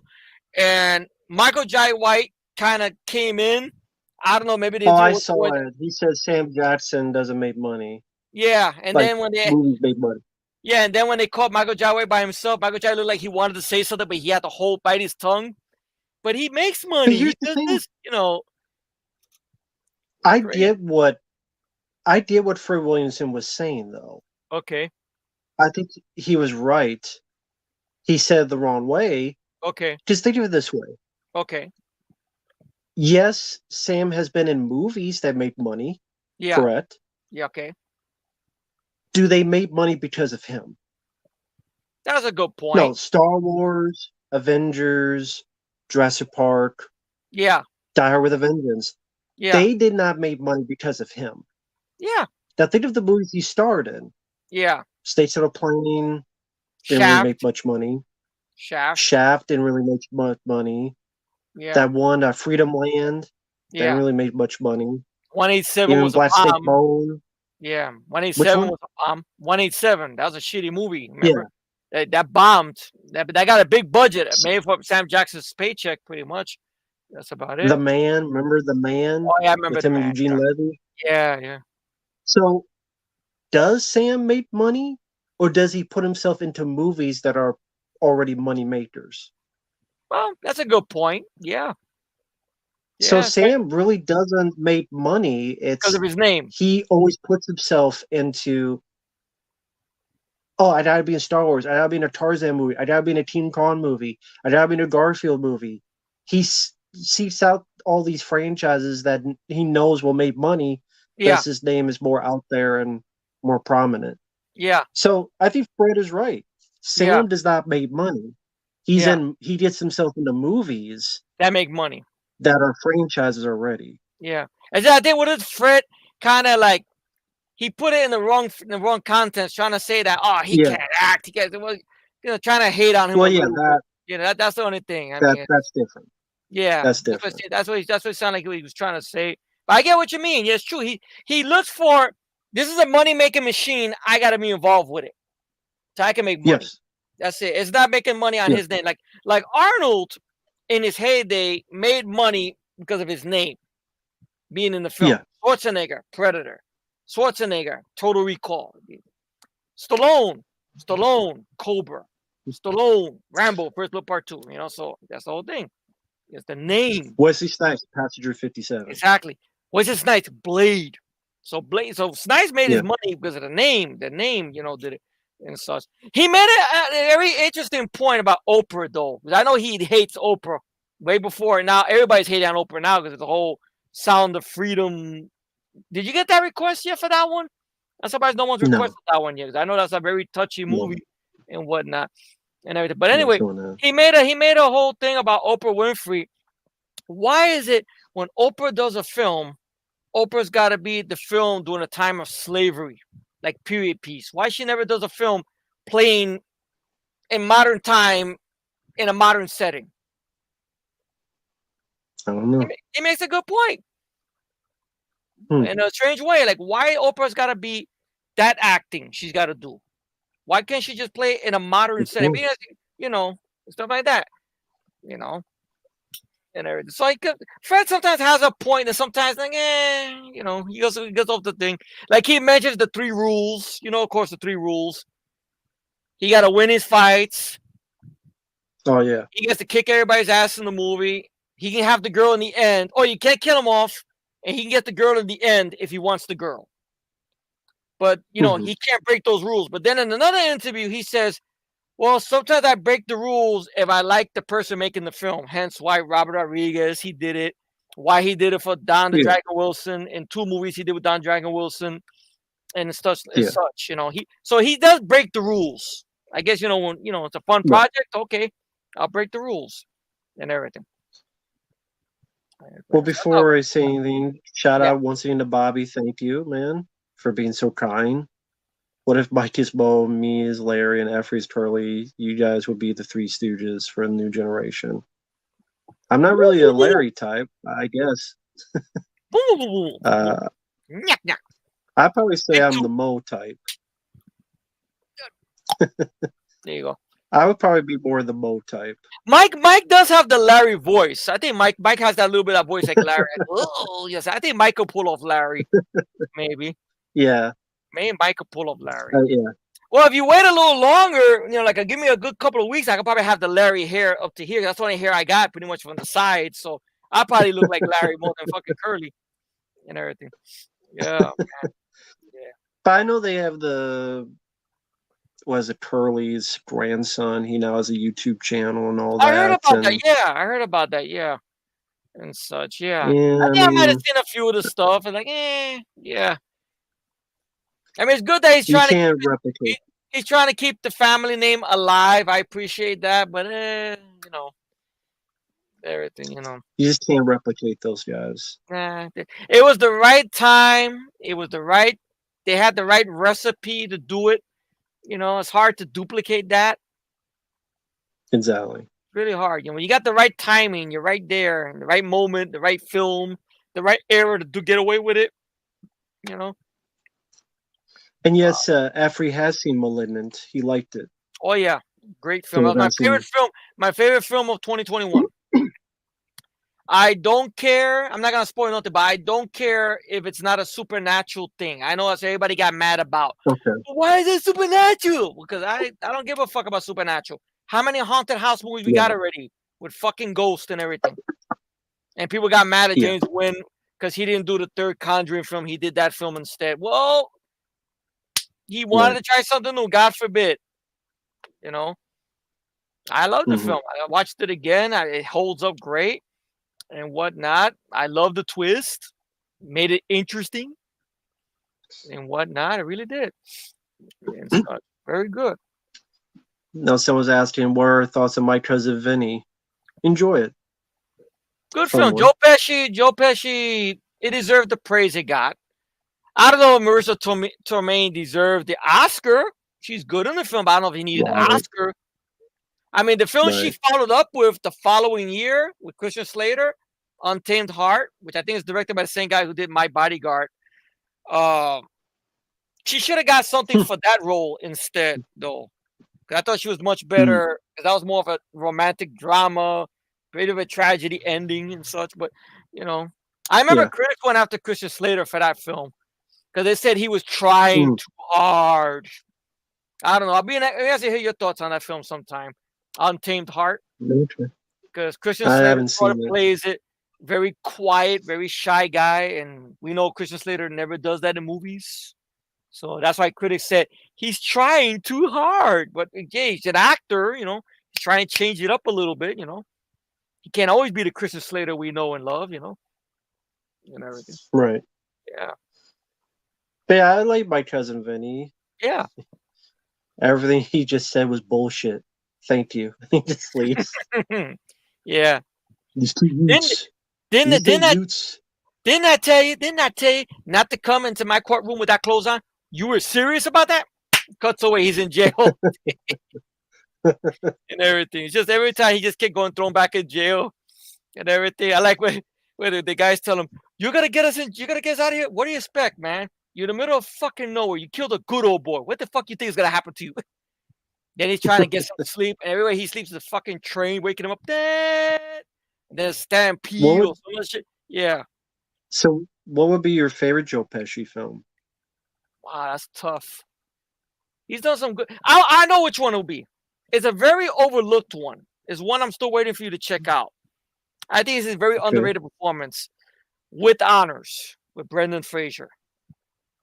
and Michael Jai White kind of came in. I don't know. Maybe the Oh, I interview was saw going. it. He says Sam Jackson doesn't make money. Yeah, and Like then when they movies made money. yeah, and then when they caught Michael Jai White by himself, Michael Jai looked like he wanted to say something, but he had to hold bite his tongue. But he makes But money. here's He the does thing: this, you know. I Crazy. get what I get what Fred Williamson was saying, though. Okay, I think he was right. He said it the wrong way. okay, Just think of it this way: okay. yes, Sam has been in movies that make money, Yeah, correct? yeah, okay. Do they make money because of him? That's a good No, point. Star Wars, Avengers, Jurassic Park, Yeah, Die Hard with a Vengeance. yeah, They did not make money because of him. yeah, Now think of the movies he starred in. yeah. States on a Plane didn't really make Shaft, much money. Shaft. Shaft didn't really make much money. Yeah, That one, Freedom Land, that didn't yeah. really make much money. 187 Even was a Black Snake bomb. Bone. Yeah, Which 187 one? was a bomb. 187. That was a shitty movie. Remember? Yeah, That bombed. That got a big budget. It made for Sam Jackson's paycheck, pretty much. That's about The it. Man. Remember The Man Oh yeah, I remember with the him and man. Eugene Levy? Yeah, yeah. So does Sam make money, or does he put himself into movies that are already money makers? Well, that's a good point. Yeah, So yeah. Sam really doesn't make money. Because It's of his name. he always puts himself into, oh, I gotta be in Star Wars. I gotta be in a Tarzan movie. I gotta be in a King Kong movie. I gotta be in a Garfield movie. He seeks out all these franchises that he knows will make money Yeah, because his name is more out there and more prominent. yeah, So I think Fred is right. yeah, Sam does not make money. yeah. He gets himself into movies That make money. that are franchises already. Yeah. And then I think what is Fred kind of like he put it in the wrong context, trying to say that he Yeah. can't act. He can't. Well, trying to hate on him a Well, yeah, little bit. You know, that's the only thing. I mean, that's different. yeah, That's different. that's what it sounded like he was trying to say. But I get what you mean. Yeah, it's true. He looks for this is a money making machine. I got to be involved with it so I can make money. Yes. That's it. It's not making money on Yeah. his name. Like Arnold in his heyday made money because of his name being in the film. Yeah. Schwarzenegger, Predator. Schwarzenegger, Total Recall. Stallone, Cobra. Stallone, Rambo, First Blood Part 2. You know, so that's the whole thing. It's the name. Wesley Snipes, Passenger 57. Exactly. What's his Snipes? Blade. So Snipes made his Yeah. money because of the name. The name, did it and such. He made a very interesting point about Oprah, though. Because I know he hates Oprah way before. Now everybody's hating on Oprah now because of the whole Sound of Freedom. Did you get that request yet for that one? I'm surprised no one's No. requested that one yet. Because I know that's a very touchy No. movie and whatnot and everything. But No, anyway, so no. he made a whole thing about Oprah Winfrey. Why is it when Oprah does a film, Oprah's got to be the film during a time of slavery, like period piece? Why she never does a film playing in modern time in a modern setting? I don't know. It makes a good point Hmm. in a strange way. Like why Oprah's got to be that acting she's got to do? Why can't she just play in a modern setting? Because, stuff like that. And everything. So Fred sometimes has a point, and sometimes he goes off the thing. Like he mentions the three rules. Of course, the three rules. He got to win his fights. Oh yeah. He gets to kick everybody's ass in the movie. He can have the girl in the end, or you can't kill him off, and he can get the girl in the end if he wants the girl. But Mm-hmm. he can't break those rules. But then in another interview, he says, well, sometimes I break the rules if I like the person making the film. Hence why Robert Rodriguez, he did it. Why he did it for Don the Yeah. Dragon Wilson in 2 movies he did with Don Dragon Wilson and such. Yeah. He does break the rules. I guess when it's a fun Right. project. Okay, I'll break the rules and everything. Well, before I say anything, shout out once again to Bobby. Thank you, man, for being so kind. What if Mike is Bo, me is Larry, and Effie is Curly? You guys would be the Three Stooges for the new generation. I'm not really a Larry type, I guess. I'd probably say I'm the Mo type. There you go. I would probably be more the Mo type. Mike does have the Larry voice. I think Mike has that little bit of voice like Larry. Oh yes, I think Mike could pull off Larry, maybe. Yeah. Me and Mike could pull up Larry. Yeah. Well, if you wait a little longer, like give me a good couple of weeks, I could probably have the Larry hair up to here. That's the only hair I got, pretty much from the side. So I probably look like Larry more than fucking Curly and everything. Yeah, man. Yeah. But I know they have was it Curly's grandson? He now has a YouTube channel and all I heard that. about that. And Yeah, I heard about that. Yeah, and such. Yeah, yeah, I I think I might have mean, seen a few of the stuff and yeah. I mean, it's good that he's you trying to can't replicate. he's trying to keep the family name alive. I appreciate that, but everything, You just can't replicate those guys. It was the right time. It was the right. They had the right recipe to do it. It's hard to duplicate that. Exactly. Really hard. You got the right timing. You're right there, in the right moment, the right film, the right era to get away with it. You know. And yes, after he has seen *Malignant*, he liked it. Oh yeah, great film. So That was my that's favorite film. My favorite film of 2021. I don't care. I'm not gonna spoil nothing, but I don't care if it's not a supernatural thing. I know that's everybody got mad about. Okay. Why is it supernatural? Because I don't give a fuck about supernatural. How many haunted house movies we got Yeah. already with fucking ghosts and everything? And people got mad at Yeah. James Wan because he didn't do the third Conjuring film. He did that film instead. Well, he wanted to try something new. God forbid. I love the film. I watched it again. It holds up great and whatnot. I love the twist. Made it interesting and whatnot. It really did. And such. Very good. Now someone's asking, what are our thoughts on My Cousin Vinny? Enjoy it. Good film. Joe Pesci, it deserved the praise it got. I don't know if Marissa Tomei deserved the Oscar. She's good in the film, but I don't know if he needed an Oscar. I mean, the film she followed up with the following year with Christian Slater, Untamed Heart, which I think is directed by the same guy who did My Bodyguard. She should have got something for that role instead, though. I thought she was much better because that was more of a romantic drama, bit of a tragedy ending and such. But I remember critics went after Christian Slater for that film because they said he was trying too hard. I don't know. I'll be interested to hear your thoughts on that film sometime. Untamed Heart, because Christian Slater sort of plays it very quiet, very shy guy, and we know Christian Slater never does that in movies. So that's why critics said he's trying too hard. But yeah, he's an actor, he's trying to change it up a little bit, He can't always be the Christian Slater we know and love, and everything. Right. Yeah. But yeah, I like My Cousin Vinny. Yeah. Everything he just said was bullshit. Thank you. He just leaves. Yeah. These two Utes. Didn't I tell you not to come into my courtroom with that clothes on? You were serious about that? Cuts away, he's in jail. And everything. It's just every time he just kept going thrown back in jail and everything. I like when the guys tell him, you gotta get us out of here. What do you expect, man? You're in the middle of fucking nowhere. You killed a good old boy. What the fuck you think is gonna happen to you? Then he's trying to get some sleep, and everywhere he sleeps is a fucking train waking him up. And then a stampede or some shit. Yeah. So, what would be your favorite Joe Pesci film? Wow, that's tough. He's done some good. I know which one it'll be. It's a very overlooked one. It's one I'm still waiting for you to check out. I think it's a very underrated performance. With Honors with Brendan Fraser.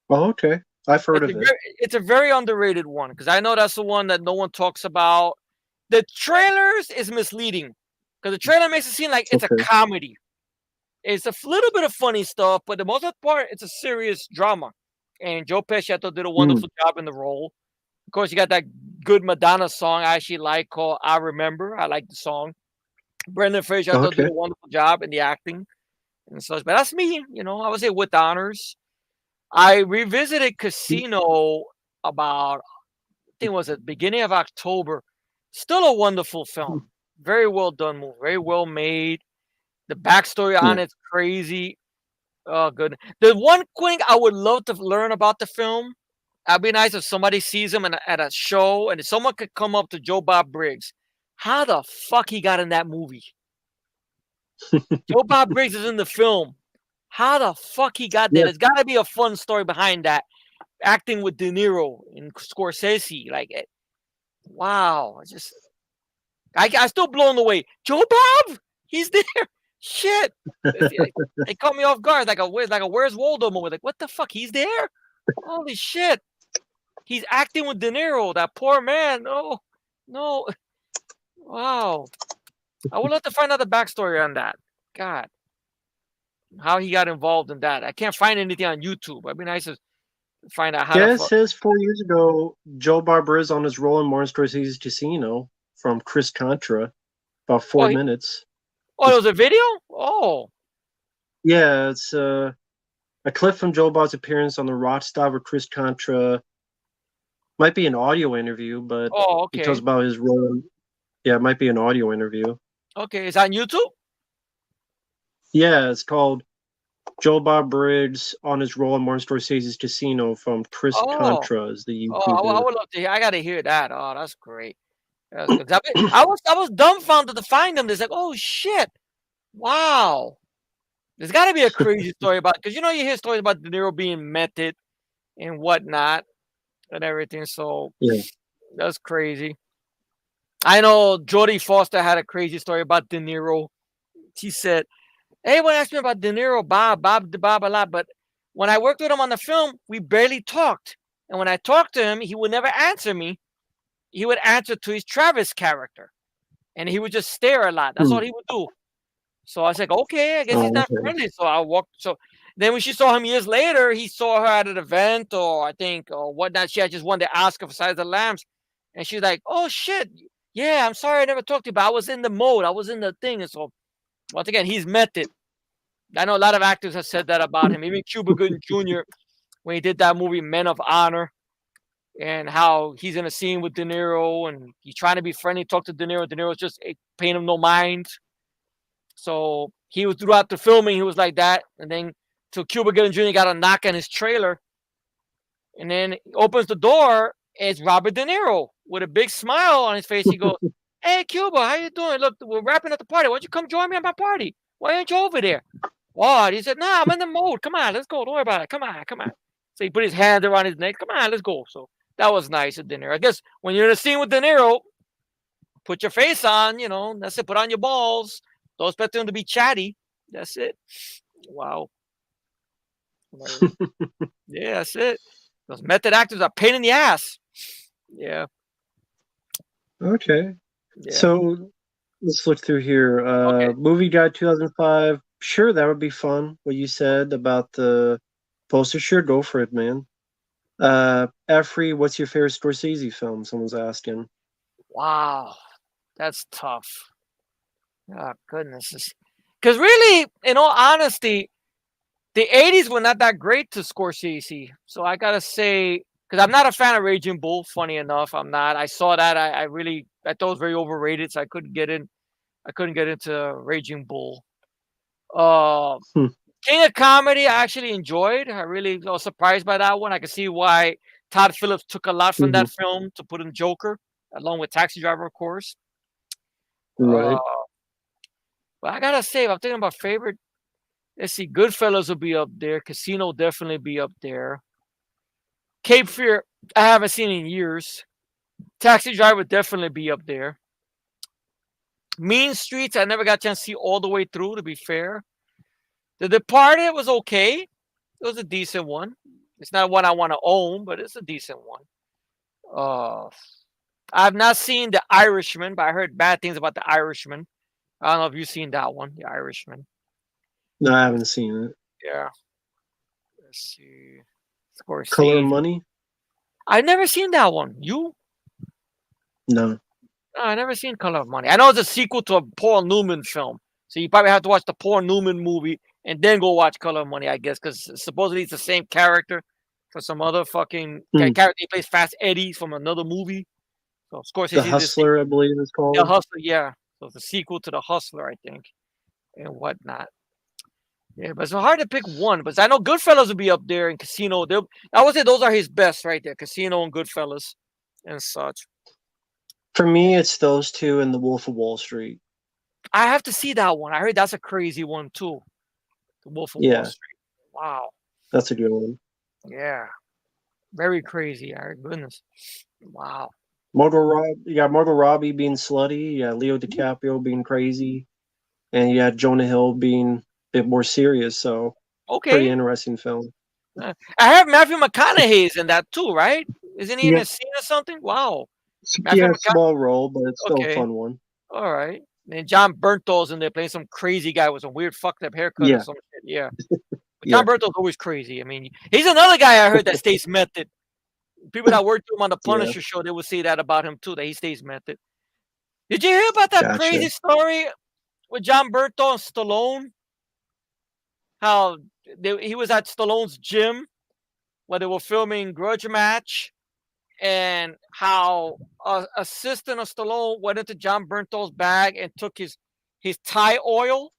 Oh, okay. I've heard of it. It's a very underrated one because I know that's the one that no one talks about. The trailers is misleading because the trailer makes it seem like it's a comedy. It's a little bit of funny stuff, but the most part, it's a serious drama. And Joe Pesci, I thought, did a wonderful job in the role. Of course, you got that good Madonna song I actually like called I Remember. I like the song. Brendan Fraser, I thought, did a wonderful job in the acting and such. But that's me, I would say With Honors. I revisited Casino about, I think it was at the beginning of October. Still a wonderful film. Very well done movie. Very well made. The backstory on it's crazy. Oh, good. The one thing I would love to learn about the film, it'd be nice if somebody sees him at a show and if someone could come up to Joe Bob Briggs. How the fuck he got in that movie? Joe Bob Briggs is in the film. How the fuck he got there? There's got to be a fun story behind that. acting with De Niro and Scorsese. Like, wow, I still blown away. Joe Bob, he's there. Shit, it caught me off guard. Like a Where's Waldo moment. Like, what the fuck? He's there. Holy shit, he's acting with De Niro. That poor man. Oh no, wow. I would love to find out the backstory on that. God, how he got involved in that. I can't find anything on YouTube. It'd be nice to find out how Yeah, the it fuck. says 4 years ago, Joe Barbariz's on his role in Martin Scorsese's Casino from Chris Contra, about Oh, 4 minutes. oh, it was a video. Oh, Yeah, it's a clip from Joe Bob's appearance on the Rockstar with Chris Contra. Might be an audio interview, but oh, he tells okay, about his role. Yeah, it might be an audio interview. okay. Is that on YouTube? Yeah, it's called Joe Bob Briggs on his role in Martin Scorsese's Casino from Chris Oh, Contra is the oh, I YouTuber. would love to hear. I gotta hear that. Oh, that's great. That's good. 'Cause I was dumbfounded to find them. It's like, oh shit, wow. There's got to be a crazy story about because you hear stories about De Niro being method and whatnot and everything. So Yeah. that's crazy. I know Jodie Foster had a crazy story about De Niro. She said, "Everyone asked me about De Niro, Bob a lot, but when I worked with him on the film, we barely talked. And when I talked to him, he would never answer me. He would answer to his Travis character, and he would just stare a lot. That's Hmm. all he would do. So I was like, okay, I guess he's Oh, not okay. friendly. So I walked. So then when she saw him years later, he saw her at an event or I think or whatnot. She had just wanted to ask her for Size of the Lambs. And she's like, oh shit. Yeah, I'm sorry I never talked to you, but I was in the mode. I was in the thing. And so once again, he's method. I know a lot of actors have said that about him. Even Cuba Gooding Jr. when he did that movie Men of Honor and how he's in a scene with De Niro and he's trying to be friendly, talk to De Niro. De Niro's just paying him no mind. So he was throughout the filming, he was like that. And then till Cuba Gooding Jr. got a knock on his trailer. And then he opens the door. It's Robert De Niro with a big smile on his face. He goes, hey, Cuba, how you doing? Look, we're wrapping up the party. Why don't you come join me at my party? Why aren't you over there? What? He said, nah, I'm in the mode. Come on, let's go. Don't worry about it. Come on, come on. So he put his hand around his neck. Come on, let's go. So that was nice of De Niro. I guess when you're in a scene with De Niro, put your face on, that's it. Put on your balls. Don't expect them to be chatty. That's it. Wow. Yeah, that's it. Those method actors are a pain in the ass. Yeah, Okay. yeah. So let's look through here. Okay. Movie Guide 2005. Sure, that would be fun. What you said about the poster. Sure, go for it, man. Efrey, what's your favorite Scorsese film? Someone's asking. Wow. That's tough. Oh, goodness. Because really, in all honesty, the 80s were not that great to Scorsese. So I got to say, because I'm not a fan of Raging Bull, funny enough. I'm not. I saw that. I thought it was very overrated. So I couldn't get in. I couldn't get into Raging Bull. Uh, Hmm. King of Comedy, I actually enjoyed. I really was surprised by that one. I can see why Todd Phillips took a lot from Mhm. that film to put in Joker, along with Taxi Driver, of course. Uh, Right. but I gotta say, if I'm thinking about favorite, let's see, Goodfellas will be up there. Casino will definitely be up there. Cape Fear, I haven't seen in years. Taxi Driver would definitely be up there. Mean Streets, I never got a chance to see all the way through, to be fair. The Departed was okay. It was a decent one. It's not one I want to own, but it's a decent one. Uh, I've not seen The Irishman, but I heard bad things about The Irishman. I don't know if you've seen that one, The Irishman. No, I Let's, haven't seen it. yeah, let's see. Color of Scorsese. Money? I've never seen that one. You? No. No, I never seen Color of Money. I know it's a sequel to a Paul Newman film, so you probably have to watch the Paul Newman movie and then go watch Color of Money, I guess, because supposedly it's the same character for some other fucking Hmm. character. He plays Fast Eddie from another movie. So The Scorsese is Hustler, I believe it's the called. Hustler, yeah. So it's a sequel to the Hustler, I think, and whatnot. Yeah, but it's hard to pick one. But I know Goodfellas will be up there and Casino. I would say those are his best right there, Casino and Goodfellas, and such. For me, it's those two and The Wolf of Wall Street. I have to see that one. I heard that's a crazy one too. The Wolf of Wall Yeah, Street. Wow. that's a good one. Yeah. Very crazy. Our goodness. Wow. You got Margot Robbie being slutty, you got Leo DiCaprio being crazy, and you got Jonah Hill being a bit more serious. So pretty Okay. interesting film. I have Matthew McConaughey's in that too, right? Isn't he in Yeah, a scene or something? Wow. Matthew yeah, McConaughey. small role, but it's still a Okay. fun one. All right. And John Bernthal's in there playing some crazy guy with some weird fucked up haircut or Yeah, some shit. Yeah. But John yeah, Bernthal's always crazy. I mean, he's another guy I heard that stays method. People that worked with him on the yeah. Punisher show, they would say that about him too, that he stays method. Did you hear about that Gotcha. crazy story with John Bernthal and Stallone? How he was at Stallone's gym where they were filming Grudge Match, and how assistant of Stallone went into John Bernthal's bag and took his Thai oil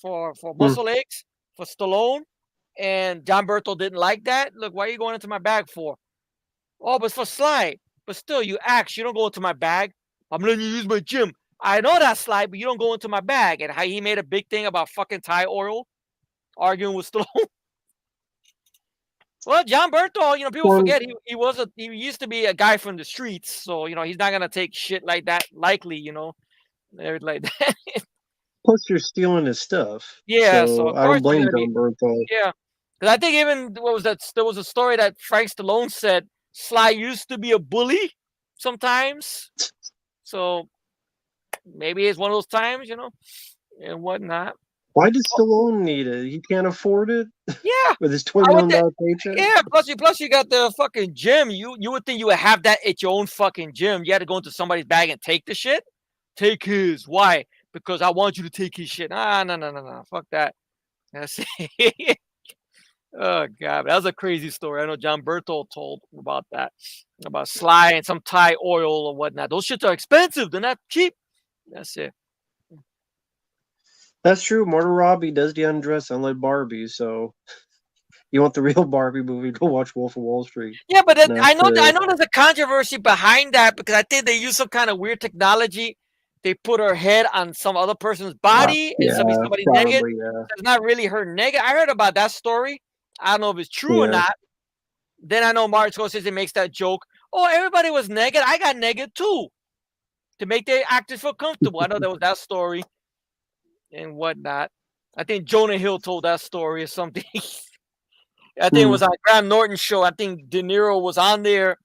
for Hmm. muscle aches for Stallone, and John Berthel didn't like that. Look, why are you going into my bag for? Oh, but it's for Sly. But still, you ask, you don't go into my bag. I'm letting you use my gym. I know that, Sly, but you don't go into my bag. And how he made a big thing about fucking Thai oil, arguing with Stallone. Well, John Berthel, people Well, forget he used to be a guy from the streets, so he's not gonna take shit like that likely, everything like that. plus you're stealing his stuff, Yeah, so so of I course don't he's blame gonna be. John Bernthal. Yeah, because I think even what was that? There was a story that Frank Stallone said Sly used to be a bully sometimes, so maybe it's one of those times, and whatnot. Why does Stallone need it? He can't afford it Yeah, with his $20 I would think. million paycheck. Yeah, plus you got the fucking gym. You would think you would have that at your own fucking gym. You had to go into somebody's bag and take the shit. Take his. Why? Because I want you to take his shit. Ah, no, no, no, no. Fuck that. That's it. Oh god, that was a crazy story. I know John Berthold told about that, about Sly and some Thai oil or whatnot. Those shits are expensive. They're not cheap. That's it. That's true. Margot Robbie does the undress, unlike Barbie. So you want the real Barbie movie? Go watch Wolf of Wall Street. Yeah, but Not I know there's a controversy behind that because I think they use some kind of weird technology. They put her head on some other person's body and yeah, somebody's naked. probably yeah, It's not really her naked. I heard about that story. I don't know if it's true or yeah. not. Then I know Martin Scorsese makes that joke. Oh, everybody was naked. I got naked too to make the actors feel comfortable. I know there was that story and whatnot. I think Jonah Hill told that story or something. I think it Hmm. was on Graham Norton's show. I think De Niro was on there.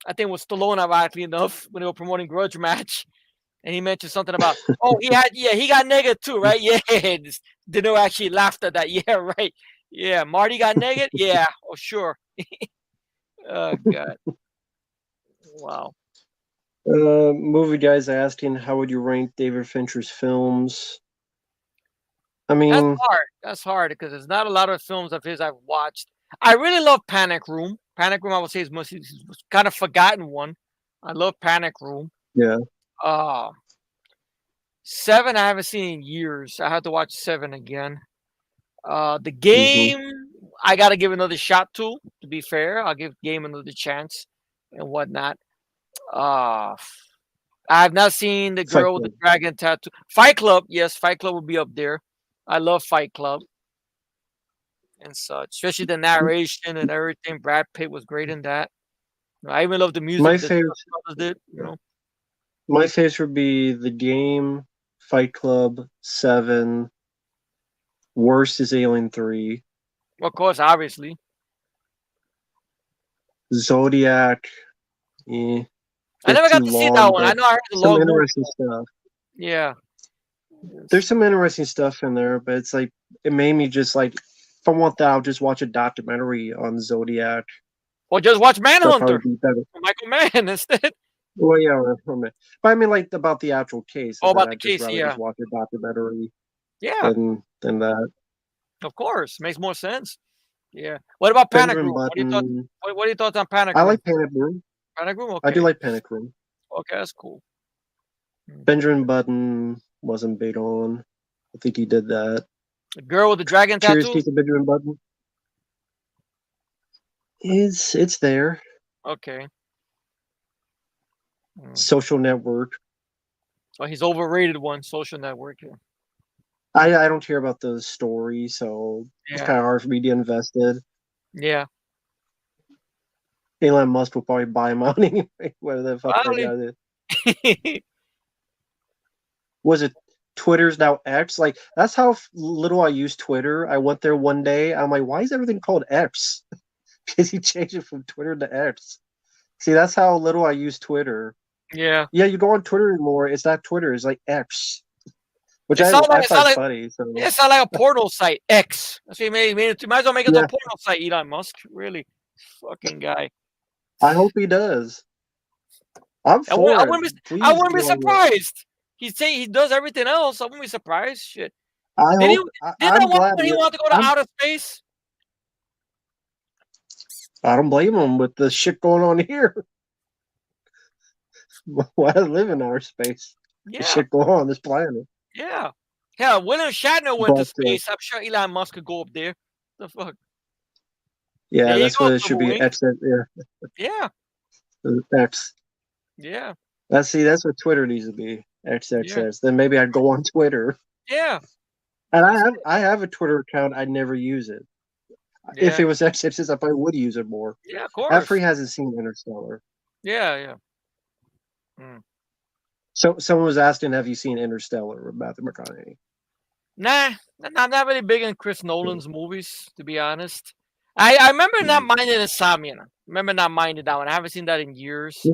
I think it was Stallone, ironically enough, when they were promoting Grudge Match. And he mentioned something about, oh, he got negative too, right? Yeah. De Niro actually laughed at that. Yeah, right. Yeah, Marty got negative? Yeah, oh, sure. Oh, God. Wow. Movie guys asking how would you rank David Fincher's films? I That's mean, hard. That's hard because there's not a lot of films of his I've watched. I really love Panic Room. Panic Room, I would say, is kind of forgotten one. I love Panic Room. yeah. Uh, Seven, I haven't seen in years. I had to watch Seven again. The Hmm. Game, I got to give another shot to be fair. I'll give Game another chance and whatnot. Uh, I have not seen The Fight Girl with the Club. Dragon Tattoo. Fight Club, yes, Fight Club will be up there. I love Fight Club and such, especially the narration and everything. Brad Pitt was great in that. I even love the music My that favorite, the brothers did. my favorite would be The Game, Fight Club, Seven. Worst is Alien 3. Of course, obviously. Zodiac, eh, I bit never got too to see that long, one. I but know I heard the some long movie. interesting stuff. Yeah. There's some interesting stuff in there, but it's like it made me just like if I want that, I'll just watch a documentary on Zodiac. Or just watch That'll Manhunter. probably be better. Michael Mann instead. Well, yeah, but I mean, like about the actual case, Oh, and then about the I'd just case, rather yeah. just watch a documentary Yeah, than that. of course. Makes more sense. Yeah. What about Panic Benjamin Room? What do you thought? Button. What are your thoughts on Panic I Room? like Panic Room. Panic Room? I do Okay. like Panic Room. Okay, that's cool. Hmm. Benjamin Button wasn't big on. I think he did that. The girl with the dragon Curious tattoo? Case of Benjamin Button. It's there. Okay. Hmm. Social Network. Oh, he's overrated one, Social Network. Yeah. I don't care about the story, so it's Yeah. kind of hard for me to get invested. Yeah. Elon Musk will probably buy him out anyway. Whatever the fuck that Probably. guy did. Was it Twitter's now X? Like that's how little I use Twitter. I went there one day. I'm like, why is everything called X? Because he changed it from Twitter to X. See, that's how little I use Twitter. Yeah. Yeah, you go on Twitter anymore. It's not Twitter. It's like X, which It sounds like I find funny. So it sounds like a portal site. X. That's what you made. You might as well make it a yeah, portal site. Elon Musk. Really, fucking guy. I hope he does. I'm I wouldn't. for it. I Please wouldn't be do all that. surprised. He's saying he does everything else. I wouldn't be surprised. Shit. I Did he? hope. Did I'm that one glad. when he wanted to go to outer space? I don't blame him with the shit going on here. Why live in outer space? The Yeah. shit going on this planet. Yeah. Hell, William Shatner went to But space. I'm sure Elon Musk could go up there. The fuck. yeah, There you that's go, what it should Turbo be. Wing. X. Yeah, Yeah. X. Yeah. That's what Twitter needs to be. Yeah. XXS. Then maybe I'd go on Twitter. Yeah. And That's it. I have a Twitter account. I never use it. If Yeah. it was XXS, I probably would use it more. Yeah. Of After he course. hasn't seen Interstellar. Yeah. Yeah. Mm. So someone was asking, "Have you seen Interstellar?" with Matthew McConaughey. Nah, I'm not really big in Chris Nolan's movies, to be honest. I remember not Mm. minding Insomnia. Remember not minding that one. I haven't seen that in years. Yeah,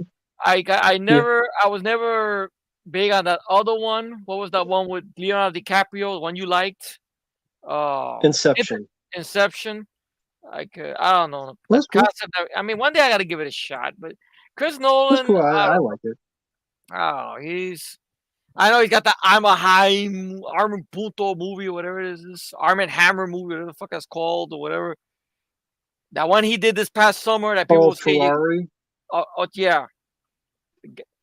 yeah. I was never big on that other one. What was that one with Leonardo DiCaprio? The one you liked? Inception. Inception. Like I don't know the That's cool. concept. I mean, one day I got to give it a shot. But Chris That's Nolan, cool. I I don't like it. know. Oh, he's. I know he's got the I'm a Heim Armin Punto movie or whatever it is. This Armin Hammer movie, whatever the fuck that's called or whatever. That one he did this past summer that people Oh, will say, Ferrari. yeah,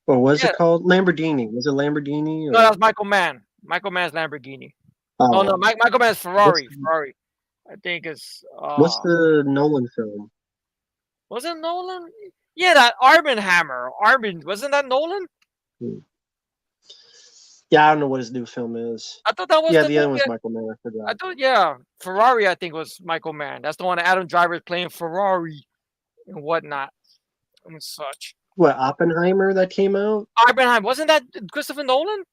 Or what is yeah. it called? Lamborghini. Was it Lamborghini No, that or? was Michael Mann. Michael Mann's Lamborghini. Oh no, Oh, Michael Mann's what's Ferrari. Ferrari. I think it's what's the Nolan film? was it Nolan? Yeah, that Armin Hammer. Armin wasn't that Nolan? Hmm. Yeah, I don't know what his new film is. I thought that was Yeah, the the other movie. one's Michael Mann. I I forgot. thought yeah, Ferrari. I think was Michael Mann. That's the one that Adam Driver is playing Ferrari and whatnot and such. What, Oppenheimer that came out? Oppenheimer wasn't that Christopher Nolan?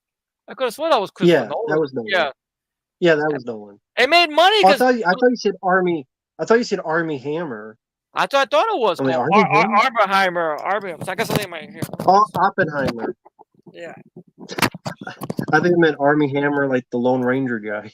I could have sworn that was Christopher Yeah, that Nolan. was Yeah, Nolan. Yeah, that was Nolan. it made money Oh, because I thought you said Army. I thought you said Army Hammer. I thought it was I'm like called Army Hammer. Oppenheimer. I got something in my here. Oh, Oppenheimer. Yeah, I think it meant Army Hammer, like the Lone Ranger guy.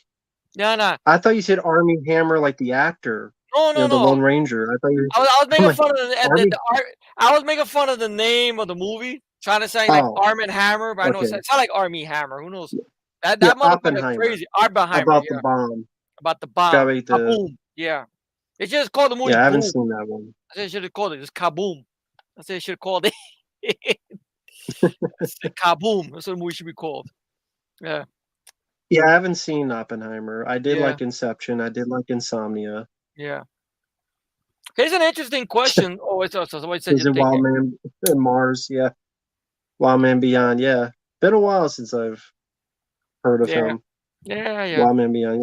no, I thought you said Army Hammer, like the actor. no, You know, no, the no. Lone Ranger. I thought you. I was I'm making like fun of the Army. art. I was making fun of the name of the movie, trying to say like Oh, Arm and Hammer, but I know okay. it's not like Army Hammer. Who knows? Yeah, That motherfucker Oppenheimer crazy. Oppenheimer, about the yeah, bomb. about the bomb. Got the. Kaboom. Yeah, they should have called the movie Yeah, I haven't Boom. seen that one. I said they should have called it just Kaboom. I said they should have called it. I said Kaboom. That's what the movie should be called. Yeah, Yeah, I haven't seen Oppenheimer. I did yeah, like Inception. I did like Insomnia. yeah. Here's an interesting question. Oh, what said Is you it think? Wild Man in Mars? Yeah. Wild Man Beyond. Yeah. Been a while since I've heard of Yeah, him. yeah. Wild Man Beyond.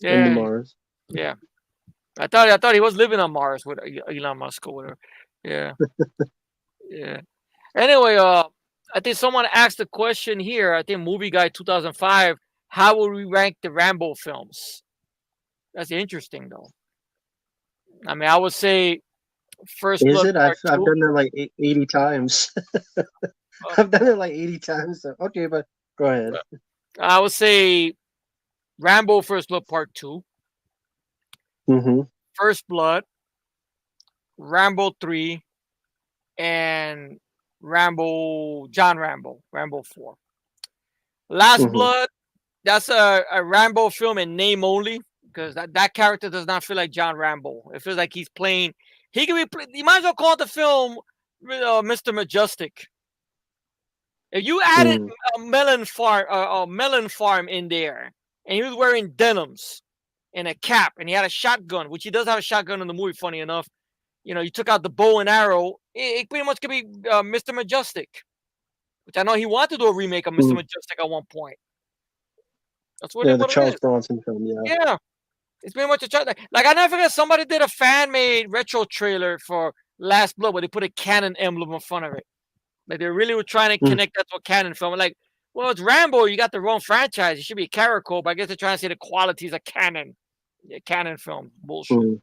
Yeah. Into Yeah, Mars. yeah. I thought he was living on Mars with Elon Musk or whatever. Yeah, yeah. Anyway, I think someone asked the question here. I think Movie Guy 2005. How would we rank the Rambo films? That's interesting though. I mean, I would say First Is Blood it? Part I've 2. done that like 80 times. Uh, I've done it like 80 times. So. Okay, but go ahead. I would say Rambo First Blood Part 2, Mm-hmm. First Blood, Rambo 3, and Rambo 4. Last Mm-hmm. Blood, that's a Rambo film in name only because that character does not feel like John Rambo. It feels like he's playing. He can be. You might as well call the film Mr. Majestic. If you added Mm. a melon farm in there, and he was wearing denims and a cap, and he had a shotgun, which he does have a shotgun in the movie. Funny enough, you know, you took out the bow and arrow. It pretty much could be Mr. Majestic, which I know he wanted to do a remake of Mr. Mm. Majestic at one point. That's Yeah, the what it Charles is. Bronson film. Yeah. Yeah, it's pretty much a like I never forget somebody did a fan made retro trailer for Last Blood, where they put a Canon emblem in front of it. Like they really were trying to Mm, connect that to a Canon film. Like, well, it's Rambo. You got the wrong franchise. It should be a Carrico, but I guess they're trying to say the qualities of Canon. Yeah, Canon film. Bullshit. mm.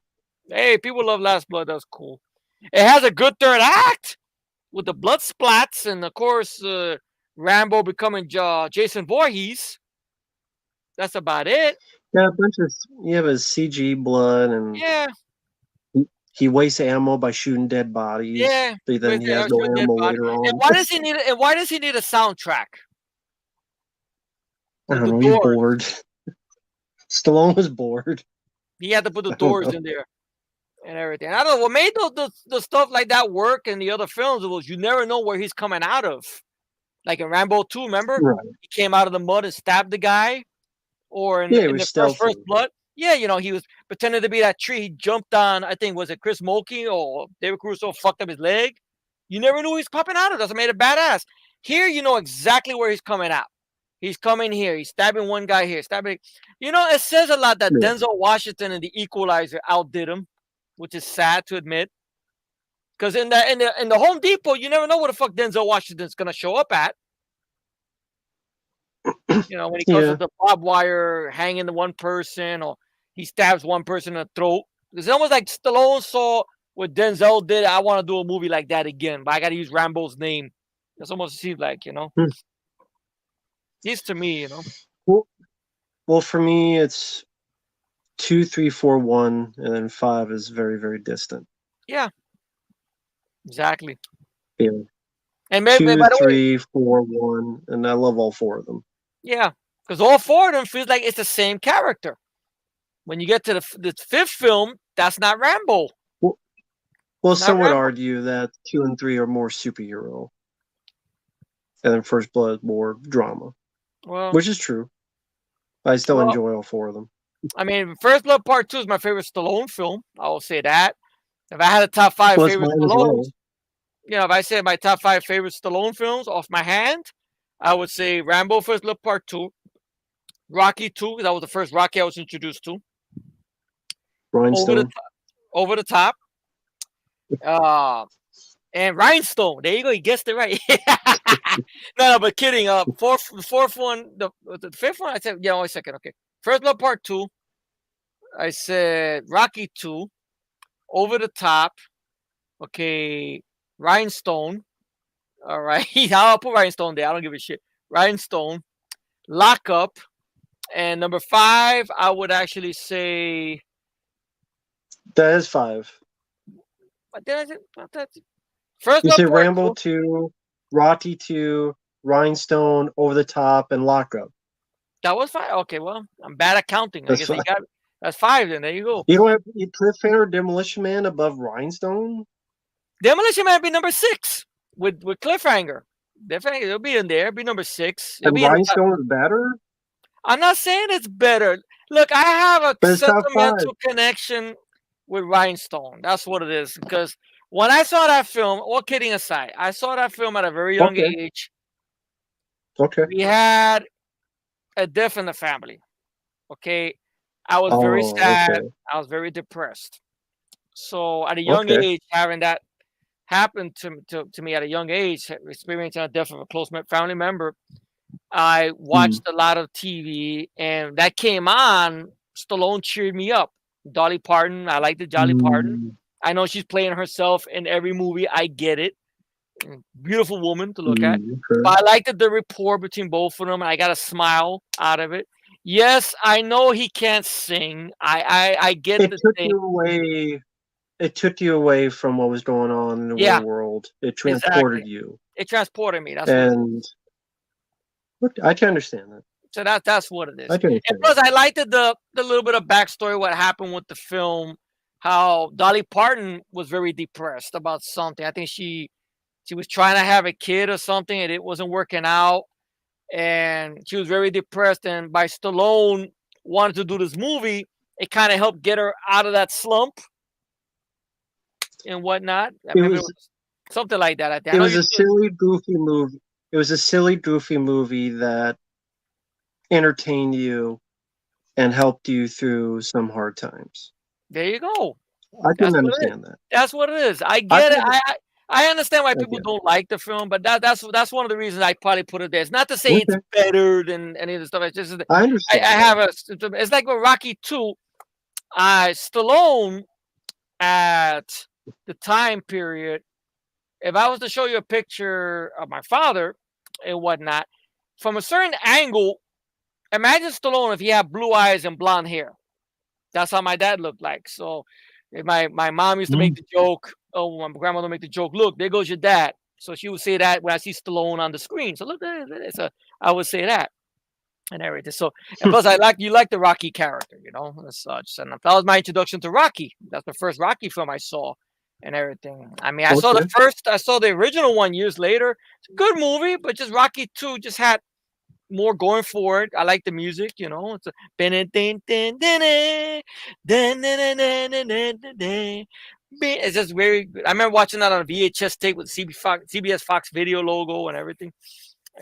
Hey, people love Last Blood. That's cool. It has a good third act with the blood splats and, of course, Rambo becoming Jason Voorhees. That's about it. Yeah, a bunch of CG blood, and Yeah, he wastes ammo by shooting dead bodies. yeah. But then With he the has no actual dead ammo body. later And on. why does he need? And why does he need a soundtrack? I don't The know. He's Doors. bored. Stallone was bored. He had to put the I don't Doors know. in there and everything. I don't know what made the stuff like that work in the other films. It was you never know where he's coming out of. Like in Rambo 2, remember? Right. He came out of the mud and stabbed the guy. Or Yeah, he in was the first stealthy. Blood, yeah, he was pretending to be that tree. He jumped on, I think, was it Chris Mulkey or David Caruso fucked up his leg. You never knew he's popping out of. That's what made it badass. Here, you know exactly where he's coming out. He's coming here. He's stabbing one guy here. Stabbing. It says a lot that Yeah. Denzel Washington and The Equalizer outdid him, which is sad to admit. Because in the Home Depot, you never know where the fuck Denzel Washington's gonna show up at. When he goes to Yeah. the barbed wire hanging to one person or he stabs one person in the throat. It's almost like Stallone saw what Denzel did. I want to do a movie like that again, but I got to use Rambo's name. That's almost seems like, Hmm. He's to me, Well, for me, it's 2, 3, 4, 1, and then 5 is very, very distant. Yeah, exactly. Yeah. And maybe, 2, by the way, 3, 4, 1, and I love all 4 of them. yeah, because all four of them feels like it's the same character. When you get to the fifth film, that's not Rambo. Well, Not some would Rambo. argue that 2 and 3 are more superhero, and then First Blood more drama, Well, which is true. I still well, enjoy all 4 of them. I mean, First Blood Part 2 is my favorite Stallone film. I will say that. If I had a top five Well, it's favorite mine as Stallones, well. if I said my top five favorite Stallone films off my hand, I would say Rambo First Blood Part 2, Rocky 2, that was the first Rocky I was introduced to. Rhinestone. Over the top. And Rhinestone. There you go. You guessed it right. No, but kidding. Fourth one, the fifth one. I said, yeah, only second. Okay, First Blood Part 2. I said Rocky 2, Over the Top. Okay, Rhinestone. All right, I'll put Rhinestone there. I don't give a shit. Rhinestone, Lock Up, and number 5, I would actually say. That is 5. What did I say? What that? First You Blood say Part Rambo 2. 2, Rocky 2, Rhinestone, Over the Top, and Lockup. That was 5. Okay, well, I'm bad at counting. I That's guess 5. you got it. That's 5. Then there you go. You don't have Cliffhanger, Demolition Man above Rhinestone? Demolition Man be number 6 with Cliffhanger. Cliffhanger, it'll be in there. It'll be number 6. It'll And be in the top. Rhinestone is better? I'm not saying it's better. Look, I have a But it's top 5. sentimental connection with Rhinestone. That's what it is. Because when I saw that film, all kidding aside, I saw that film at a very young Okay. age. Okay. We had a death in the family. Okay. I was very Oh, sad. okay. I was very depressed. So at a young Okay. age, having that happen to me at a young age, experiencing a death of a close family member, I watched a lot of TV, and that came on. Stallone cheered me up. Dolly Parton, I like the Dolly Parton. Mm. I know she's playing herself in every movie. I get it. Beautiful woman to look at. Okay. But I liked the rapport between both of them, and I got a smile out of it. Yes, I know he can't sing. I get It the took thing. you away. It took you away from what was going on in the Yeah, real world. It transported exactly. you. It transported me. That's what it is. And look, I can understand that. So that's what it is. I can And understand plus, that. I liked the little bit of backstory, what happened with the film, how Dolly Parton was very depressed about something. I think she was trying to have a kid or something, and it wasn't working out, and she was very depressed. And by Stallone wanted to do this movie, it kind of helped get her out of that slump and whatnot. I It remember it was was something like that. I think. I it know was you. a silly, goofy movie. It was a silly, goofy movie that entertained you and helped you through some hard times. There you go. I That's can what it is. understand that. That's what it is. I I get it. can. I understand why I people get it. don't like the film, but that's one of the reasons I probably put it there. It's not to say it's Okay, better than any of the stuff. It's just that I I understand that. have a. It's like with Rocky 2. Stallone at the time period. If I was to show you a picture of my father and whatnot, from a certain angle, imagine Stallone if he had blue eyes and blonde hair. That's how my dad looked like. So my mom used to make Mm. the joke. Oh, my grandmother would make the joke. Look, there goes your dad. So she would say that when I see Stallone on the screen. So look, so I would say that and everything. So and plus, you like the Rocky character, and such. And that was my introduction to Rocky. That's the first Rocky film I saw, and everything. I mean, Okay. I saw the original one years later. It's a good movie, but just Rocky 2 just had more going for it. I like the music, It's a it's just very good. I remember watching that on a VHS tape with CBS Fox Video logo and everything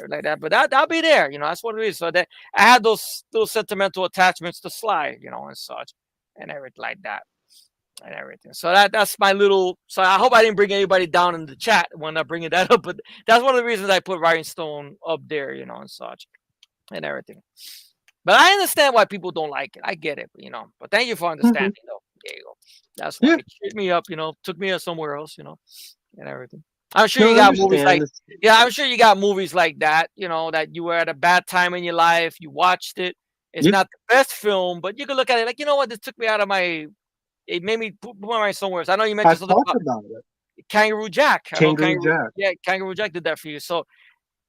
like that. But that'll be there, That's what it is. So that I had those sentimental attachments to Sly, and such, and everything like that, and everything. So that's my little. So I hope I didn't bring anybody down in the chat when I bringing that up. But that's one of the reasons I put Rhinestone up there, and such, and everything. But I understand why people don't like it. I get it, But thank you for Mhm. understanding, though. There you go. That's why Yeah. it cheered me up, took me somewhere else, and everything. I'm sure No, you I got movies understand. like yeah, I'm sure you got movies like that, that you were at a bad time in your life, you watched it. It's Yeah, not the best film, but you could look at it like, you know what, this took me out of it made me put my somewhere else. I know you mentioned I've something talked about about it. Kangaroo Jack. I know Kangaroo Jack. Kangaroo Jack did that for you. So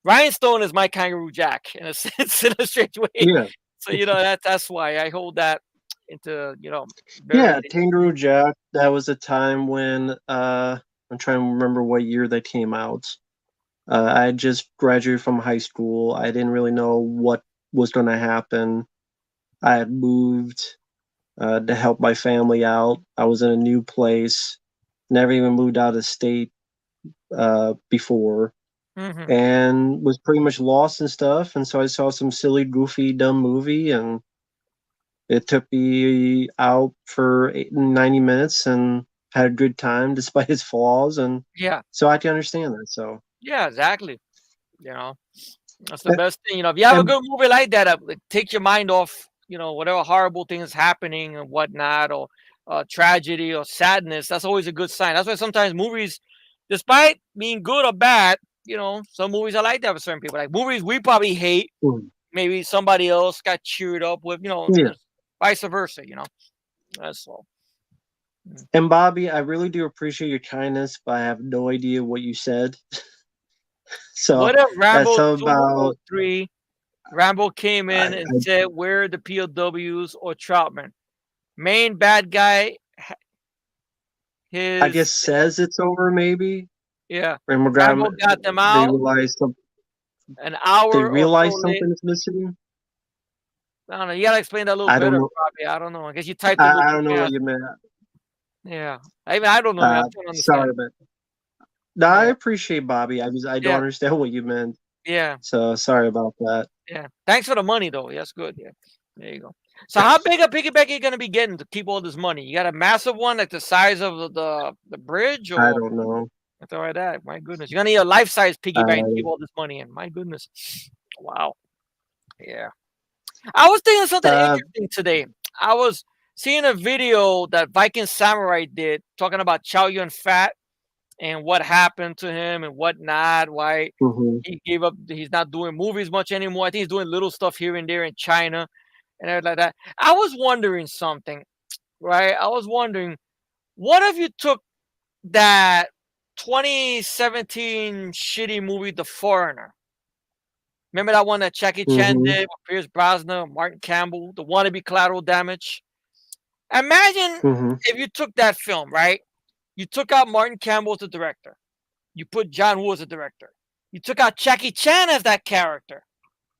Rhinestone is my Kangaroo Jack in a sense, in a strange way. Yeah. So that's why I hold that into Yeah, very Kangaroo Jack. That was a time when I'm trying to remember what year they came out. I had just graduated from high school. I didn't really know what was going to happen. I had moved to help my family out. I was in a new place. Never even moved out of state before, hmm and was pretty much lost and stuff. And so I saw some silly, goofy, dumb movie, and it took me out for 90 minutes and had a good time despite its flaws. And yeah, so I can understand that. So, yeah, exactly. You know, that's the and, best thing. If you have a and good movie like that, like, take your mind off, whatever horrible thing is happening and whatnot, or tragedy or sadness. That's always a good sign. That's why sometimes movies, despite being good or bad, some movies I like that for certain people. Like movies we probably hate, mm, maybe somebody else got cheered up with, yeah. vice versa. That's all. Mm. And Bobby, I really do appreciate your kindness, but I have no idea what you said. So What if that's Rambo 2 or about 3? Rambo came I, in and said, "Where are the POWs or Troutman?" Main bad guy, I guess his says it's over maybe. yeah. And Rambo got them they out realize an they hour or realize so late. something is missing. I don't know. You gotta explain that a little I don't better, know. probably. I don't know. I guess you typed a little I too don't know what fast. you meant. Yeah. I don't know. I'm trying to Sorry, understand. but no, I Yeah. appreciate Bobby. I don't Yeah. understand what you meant. Yeah. So sorry about that. Yeah. Thanks for the money, though. That's good. Yeah. There you go. So, how big a piggyback are you gonna be getting to keep all this money? You got a massive one, like the size of the bridge, I or don't know. something like that? My goodness, you're gonna need a life size piggyback to keep Uh, all this money in. My goodness. Wow. Yeah. I was thinking of something uh, interesting today. I was seeing a video that Viking Samurai did talking about Chow Yun Fat and what happened to him and whatnot, why mhm. he gave up, he's not doing movies much anymore. I think he's doing little stuff here and there in China and everything like that. I was wondering something, right? I was wondering, what if you took that 2017 shitty movie, The Foreigner? Remember that one that Jackie Chan Mhm. did with Pierce Brosnan, Martin Campbell, the wannabe collateral damage? Imagine Mhm. if you took that film, right? You took out Martin Campbell as the director. You put John Woo as the director. You took out Jackie Chan as that character,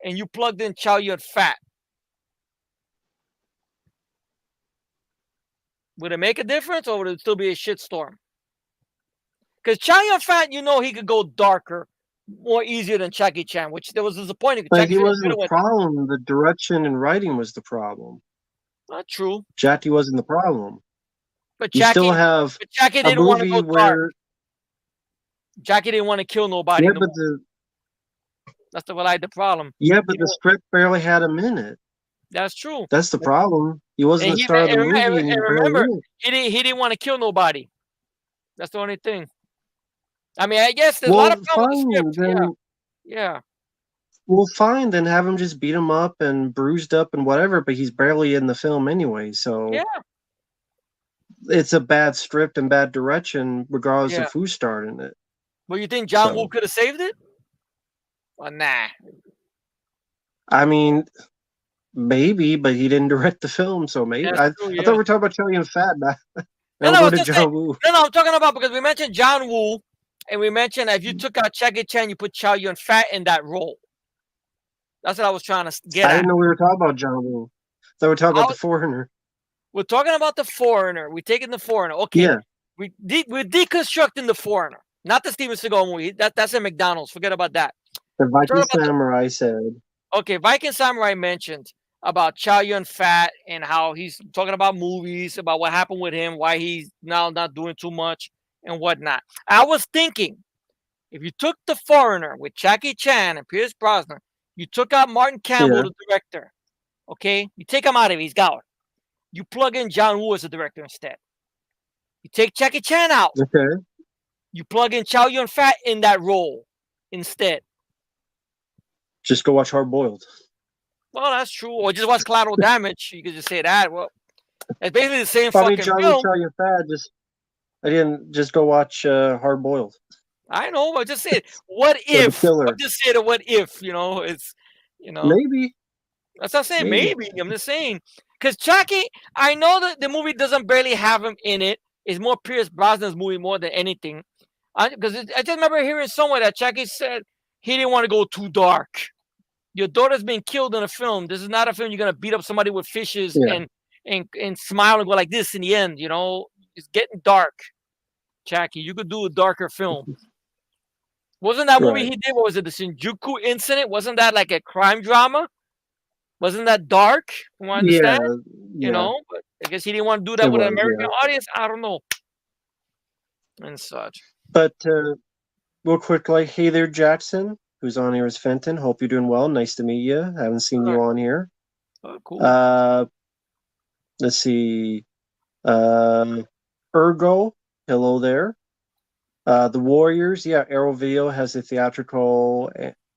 and you plugged in Chow Yun Fat. Would it make a difference, or would it still be a shitstorm? Because Chow Yun Fat, he could go darker more easier than Jackie Chan, which there was disappointing. Because But Jackie he Chan wasn't could the have went. problem. The direction and writing was the problem. Not true. Jackie wasn't the problem. But You still Jackie, have but Jackie a didn't want to movie go dark. where, Jackie didn't want to kill nobody yeah, in the but movie. That's the problem. He the didn't, script barely had a minute. that's true. That's the problem. He wasn't And the he star of the and, movie, and and he's barely remember, in it. he didn't want to kill nobody. That's the only thing. I mean, I guess there's a lot of Well, problems with the fine script. Yeah, then. yeah, Well, fine then. Have him just beat him up and bruised up and whatever. But he's barely in the film anyway, so yeah, it's a bad script and bad direction, regardless yeah. of who starred in it. Well, you think John Woo So, could have saved it? Well, nah. I mean, maybe, but he didn't direct the film, so maybe. That's I true. thought we Yeah. were talking about Chow Yun Fat. Now, No, now we're no, I was going to just saying. John Woo. No, no, I'm talking about because we mentioned John Woo, and we mentioned if you took out Jackie Chan, you put Chow Yun Fat in that role. That's what I was trying to get I at. didn't know we were talking about John Woo. I thought we were talking I about The was, Foreigner. we're talking about the foreigner. We're taking the foreigner. Okay, Yeah, we're deconstructing the foreigner, not the Steven Seagal movie. That's a McDonald's. Forget about that. the We're Viking talking about Samurai said. okay. Viking Samurai mentioned about Chow Yun Fat and how he's talking about movies, about what happened with him, why he's now not doing too much and whatnot. I was thinking if you took the foreigner with Jackie Chan and Pierce Brosnan, you took out Martin Campbell, Yeah, the director. Okay, you take him out of it. He's gone. You plug in John Woo as the director instead. You take Jackie Chan out. okay. You plug in Chow Yun Fat in that role instead. Just go watch Hard Boiled. Well, that's true. Or just watch Collateral Damage. You could just say that. Well, it's basically the same I mean, fucking John Woo, film. Chow Yun Fat. I didn't just go watch Hard Boiled I know, but just say what or The if. I'm Killer. just saying what if. It's you know. Maybe, That's not saying maybe. maybe. I'm just saying because Jackie, I know that the movie doesn't barely have him in it. It's more Pierce Brosnan's movie more than anything. Because I just remember hearing somewhere that Jackie said he didn't want to go too dark. Your daughter's been killed in a film. This is not a film you're gonna beat up somebody with fishes Yeah, and smile and go like this in the end. It's getting dark, Jackie. You could do a darker film. Wasn't that movie right. he did? What was it? The Shinjuku incident? Wasn't that like a crime drama? Wasn't that dark? From what I understand, Yeah, yeah. but I guess he didn't want to do that It with an was, American yeah. audience. I don't know, and such. But real quickly, hey there, Jackson, who's on here as Fenton. Hope you're doing well. Nice to meet you. Haven't seen All you right. on here. Oh, cool. Uh, let's see. Ergo, hello there. The Warriors, yeah. Arrow Video has a theatrical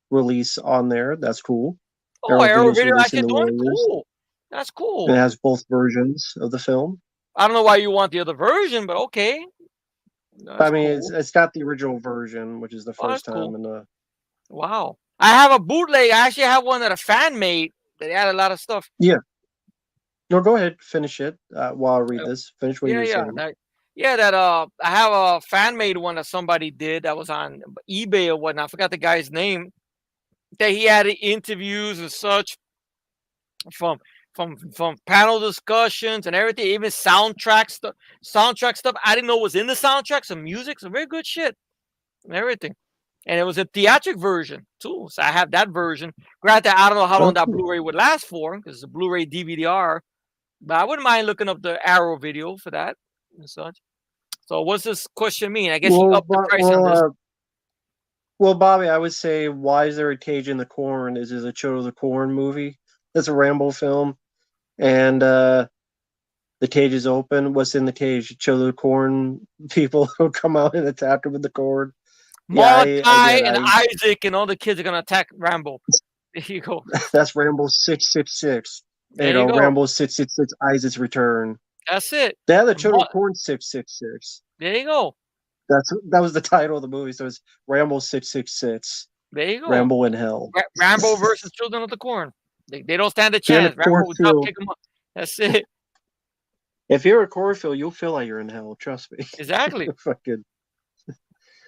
release on there. That's cool. Oh, Arrow Arrow Video's Video releasing actually The doing Warriors. cool. That's And cool. it has both versions of the film. I don't know why you want the other version, but okay. I That's mean, cool. it's got the original version, which is the Oh, first that's time cool. in the. Wow. I have a bootleg. I actually have one that a fan made that had a lot of stuff. Yeah. No, go ahead, finish it while I read Uh, this. Finish what you Yeah, were yeah. saying. I have a fan made one that somebody did that was on eBay or whatnot. I forgot the guy's name. That he had interviews and such from from panel discussions and everything, even soundtrack stuff. I didn't know was in the soundtrack, some music, some very good shit and everything. And it was a theatric version too. So I have that version. Granted, I don't know how long that Okay. Blu-ray would last for because it's a Blu-ray DVD-R, but I wouldn't mind looking up the Arrow video for that and such. So what's this question mean? I guess he Well, upped the price on this. well, Bobby, I would say, why is there a cage in the corn? Is it a Children of the Corn movie? It's a Rambo film, and the cage is open. What's in the cage? Children of the Corn people who come out and attack him with the corn. Yeah, Malachi and Isaac and all the kids are gonna attack Rambo. There you go. that's Rambo 666. There you go. Rambo 666, Isaac's Return. That's it. They had the Children of the Corn 666. There you go. That was the title of the movie. So it's Rambo 666. There you go. Rambo in Hell. Rambo versus Children of the Corn. They don't stand a If you're in chance. a Rambo will drop cornfield, kick them up. That's it. if you're a cornfield, you'll feel like you're in hell. Trust me. Exactly. Fucking.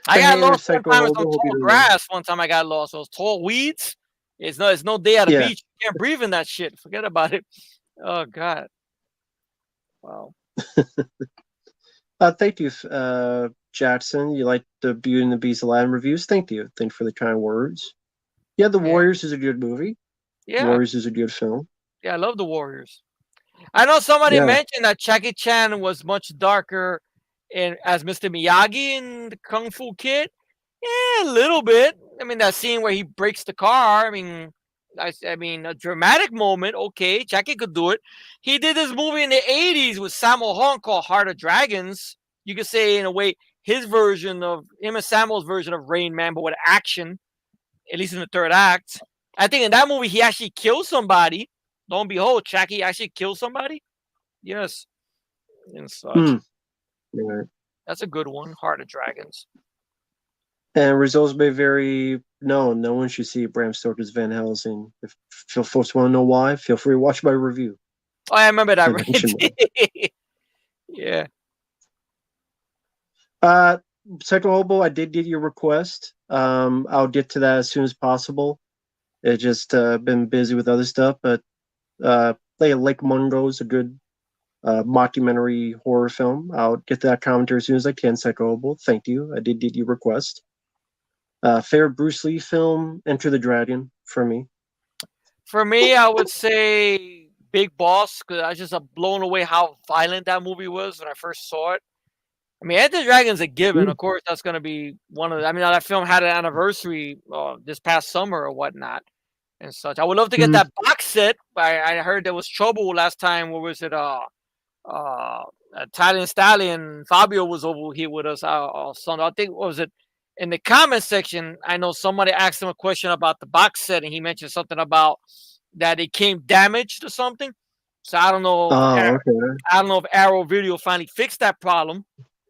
I got Hey, lost one Psycho time in Logo. some Hope tall you're doing well. grass. One time I got lost. Those tall weeds. It's no day at the Yeah. beach. You can't breathe in that shit. Forget about it. Oh God. Wow. Thank you, Jackson. You like the Beauty and the Beast Aladdin reviews? Thank you. Thank you for the kind words. Yeah, The Yeah. Warriors is a good movie. Yeah. Warriors is a good film. Yeah. I love the Warriors. I know somebody Yeah. mentioned that Jackie Chan was much darker in as Mr. Miyagi in the Kung Fu Kid. Yeah, a little bit. I mean, that scene where he breaks the car. I mean, a dramatic moment. Okay, Jackie could do it. He did this movie in the '80s with Sammo Hung called Heart of Dragons. You could say, in a way, his version of him and Sammo's version of Rain Man, but with action. At least in the third act. I think in that movie he actually kills somebody. Lo and behold, Jackie actually kills somebody. Yes, and Hmm. such. Yeah. That's a good one. Heart of Dragons. And results may vary. No one should see Bram Stoker's Van Helsing. If folks want to know why, feel free to watch my review Oh, I remember that. and mention why. Yeah. Uh, Psycho Hobo, I did get your request. I'll get to that as soon as possible. It just been busy with other stuff, but Lake Mungo is a good mockumentary horror film. I'll get to that commentary as soon as I can. Psycho Hobo, thank you. I did get your request. Favorite Bruce Lee film, Enter the Dragon, for me. For me, I would say Big Boss because I was just blown away how violent that movie was when I first saw it. I mean, Enter the Dragon's a given. Mm. Of course, that's going to be one of the. I mean, that film had an anniversary this past summer or whatnot. And such. I would love to get Mm. that box set. I heard there was trouble last time. What was it? Italian Stallion Fabio was over here with us. Son, I think what was it in the comment section? I know somebody asked him a question about the box set, and he mentioned something about that it came damaged or something. So I don't know if Oh, okay. I don't know if Arrow Video finally fixed that problem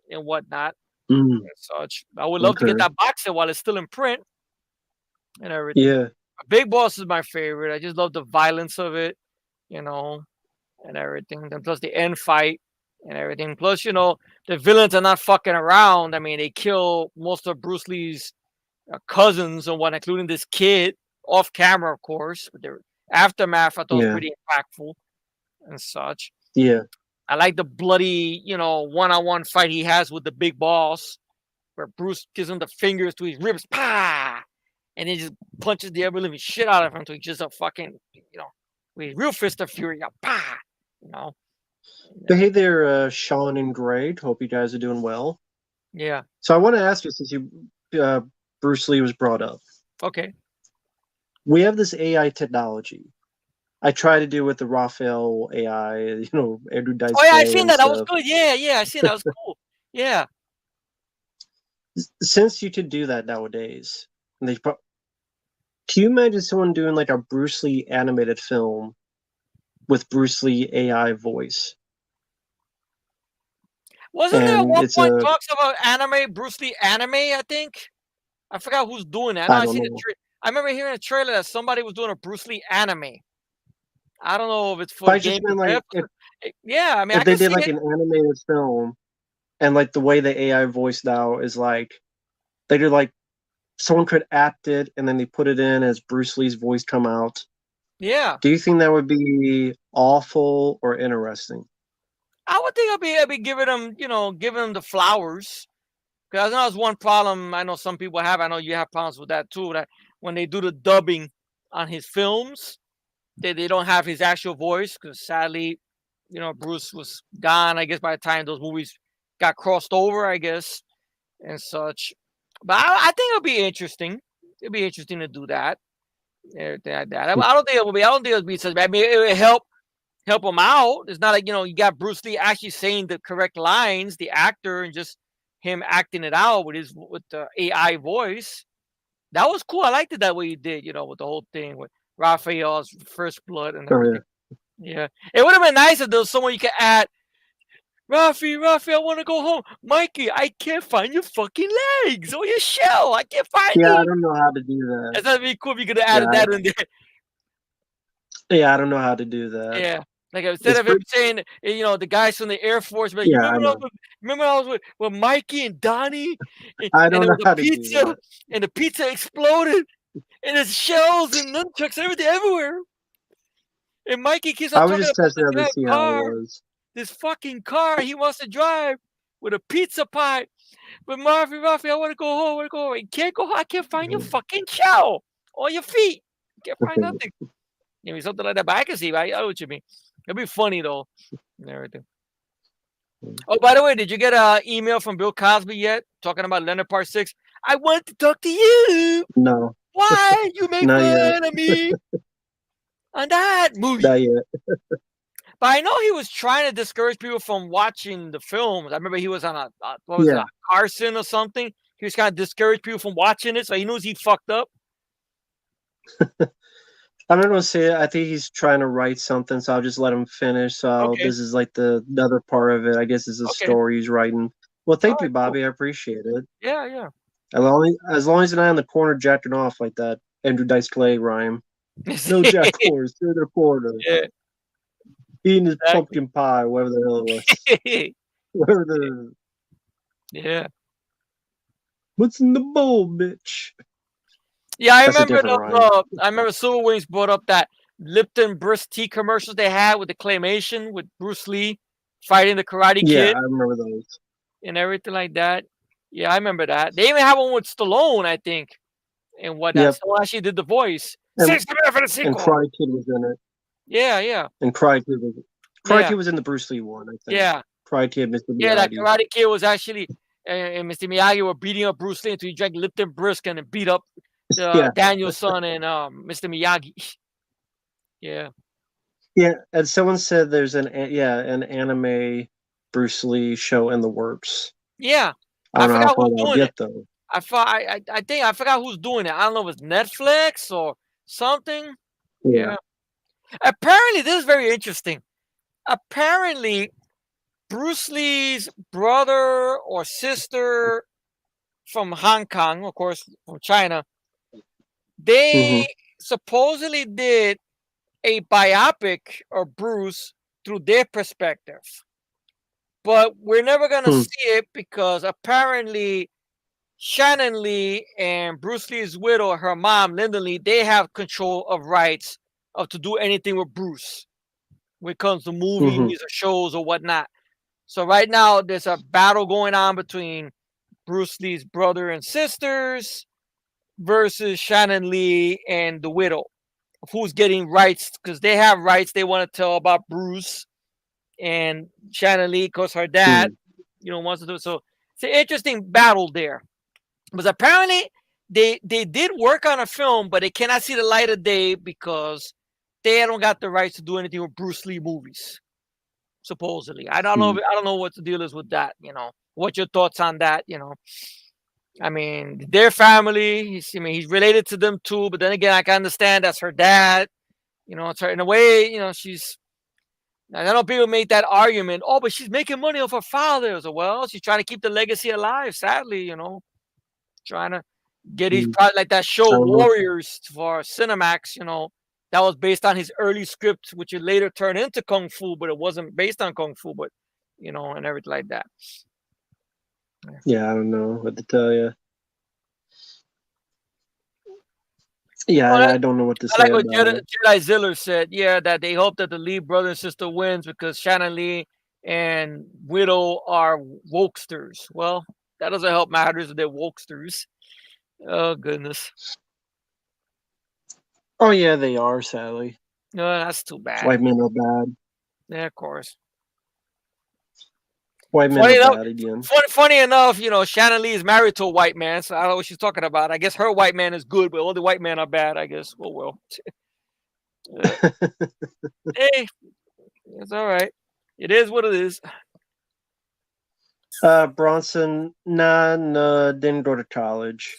and whatnot Mm. and such. I would love to get Okay. that box set while it's still in print and everything. Yeah. Big Boss is my favorite. I just love the violence of it, you know, and everything. And plus the end fight and everything. Plus, the villains are not fucking around. I mean, they kill most of Bruce Lee's cousins and what, including this kid off camera, of course. But their aftermath, I thought was Yeah. pretty impactful and such. Yeah. I like the bloody, one-on-one fight he has with the big boss, where Bruce gives him the fingers to his ribs, pa, and he just punches the ever living shit out of him until he's just a fucking, with his real fist of fury, pa, you know. But hey there, Sean and Greg. Hope you guys are doing well. Yeah. So I want to ask you, since Bruce Lee was brought up, Okay. we have this AI technology. I try to do with the Raphael AI, Andrew Dice Oh yeah, I Clay seen and that. That was stuff. good. Yeah, yeah, I seen that. That was cool. Yeah. Since you could do that nowadays, can you imagine someone doing like a Bruce Lee animated film with Bruce Lee AI voice? Wasn't there at And one it's point a, talks about anime, Bruce Lee anime? I think I forgot who's doing that. I know I I don't seen know. I remember hearing a trailer that somebody was doing a Bruce Lee anime. I don't know if it's for But the I just game meant like dev. Yeah, I mean, if I they can did see like it. an animated film, and like the way the AI voice now is like they did like someone could act it and then they put it in as Bruce Lee's voice come out. Yeah, Do you think that would be awful or interesting? I would think I'd be giving them, giving them the flowers. Because I know that's one problem. I know some people have. I know you have problems with that too. That when they do the dubbing on his films, they don't have his actual voice. Because sadly, Bruce was gone. I guess by the time those movies got crossed over, I guess and such. But I think it'll be interesting. It'll be interesting to do that. Everything like that. I don't think it will be. I don't think it'll be such bad. I mean, it will help him out. It's not like you got Bruce Lee actually saying the correct lines, the actor, and just him acting it out with the AI voice. That was cool. I liked it that way he did. With the whole thing with Raphael's first blood and Oh yeah. everything. Yeah, it would have been nice if there was someone you could add. Rafi, I want to go home. Mikey, I can't find your fucking legs or your shell. I can't find Yeah, I it. don't know how to do that. That'd be cool if you could have Yeah, added that in there. yeah, I don't know how to do that. Yeah. Like instead It's of him pretty. saying, the guys from the Air Force, like, you Yeah, I know. remember I was with Mikey and Donnie, and, I and don't it know was a how to do pizza, that. and the pizza exploded, and there's shells and nunchucks, everything everywhere. And Mikey keeps on I was talking just about testing out to the see how it car, was. this fucking car he wants to drive with a pizza pie. But Murphy, I want to go home. I want to go home. You can't go home. I can't find your fucking shell or your feet. Can't find nothing. Something like that. But I can see. I know what you mean. It'd be funny though, and everything. Oh, by the way, did you get an email from Bill Cosby yet talking about Leonard Part Six? I want to talk to you. No, Why you make not yet. fun of me on that movie? Not yet. But I know he was trying to discourage people from watching the films. I remember he was on a what was it, Yeah. a Carson or something. He was kind of discourage people from watching it, so he knows he fucked up. I'm not gonna say it. I think he's trying to write something, so I'll just let him finish. So Okay, this is like the other part of it. I guess is a okay, story he's writing. Well, all thank you, right, cool. Bobby. I appreciate it. Yeah, yeah. As long as you're not in the corner jacking off like that Andrew Dice Clay rhyme. No jack horse in the corner Yeah, eating his exactly. pumpkin pie, whatever the hell it was. Whatever the Yeah. what's in the bowl, bitch? Yeah, I That's a remember different those. rhyme. I remember Silver Wings brought up that Lipton Brisk tea commercials they had with the claymation with Bruce Lee fighting the Karate Yeah, Kid I remember those. and everything like that. Yeah, I remember that. They even have one with Stallone, I think, and whatnot. Yep. Stallone actually did the voice. And 60 minutes for the and sequel. Karate Kid was in it. Yeah, yeah, And Karate yeah, Kid was in the Bruce Lee one, I think. yeah, Karate Kid, Mr. yeah. That Miyagi. Karate Kid was actually and Mr. Miyagi were beating up Bruce Lee until he drank Lipton Brisk and then beat up Yeah. Danielson and Mr. Miyagi. Yeah. Yeah, and someone said there's an anime Bruce Lee show in the works. Yeah, I I don't know how forgot far who's that'll doing it. get though. I think I forgot who's doing it. I don't know if it's Netflix or something. Yeah. Yeah. Apparently, this is very interesting. Apparently, Bruce Lee's brother or sister from Hong Kong, of course, from China, Mm-hmm. they supposedly did a biopic of Bruce through their perspective. But we're never going to Hmm. see it because apparently Shannon Lee and Bruce Lee's widow, her mom, Linda Lee, they have control of rights of to do anything with Bruce when it comes to Mm-hmm. movies or shows or whatnot. So right now there's a battle going on between Bruce Lee's brother and sisters versus Shannon Lee and the widow. Who's getting rights because they have rights they want to tell about Bruce and Shannon Lee because her dad, Hmm. wants to do it. So it's an interesting battle there. But apparently they did work on a film, but it cannot see the light of day because they don't got the rights to do anything with Bruce Lee movies. Supposedly, I don't know. Hmm. I don't know what the deal is with that. What's your thoughts on that? I mean, their family. He's related to them too. But then again, I can understand that's her dad. It's her in a way. She's. I know people make that argument. Oh, but she's making money off her father. So, well, she's trying to keep the legacy alive. Sadly, trying to get his Hmm. product like that I show don't know. Warriors for Cinemax, that was based on his early script, which it later turned into Kung Fu, but it wasn't based on Kung Fu, but and everything like that. Yeah, I don't know what to tell you. Yeah, Oh, I don't know what to I say like what about it. Jedi Ziller said. Yeah, that they hope that the Lee brother and sister wins because Shannon Lee and Widow are wokesters. Well, that doesn't help matters if they're wokesters. Oh goodness. Oh yeah, they are, sadly. No, that's too bad. White men are bad. Yeah, of course. White men Funny are enough, bad again. funny enough, Shannon Lee is married to a white man, so I don't know what she's talking about. I guess her white man is good, but all the white men are bad. I guess. Oh well. Uh, hey, it's all right. It is what it is. Bronson, nah, didn't go to college.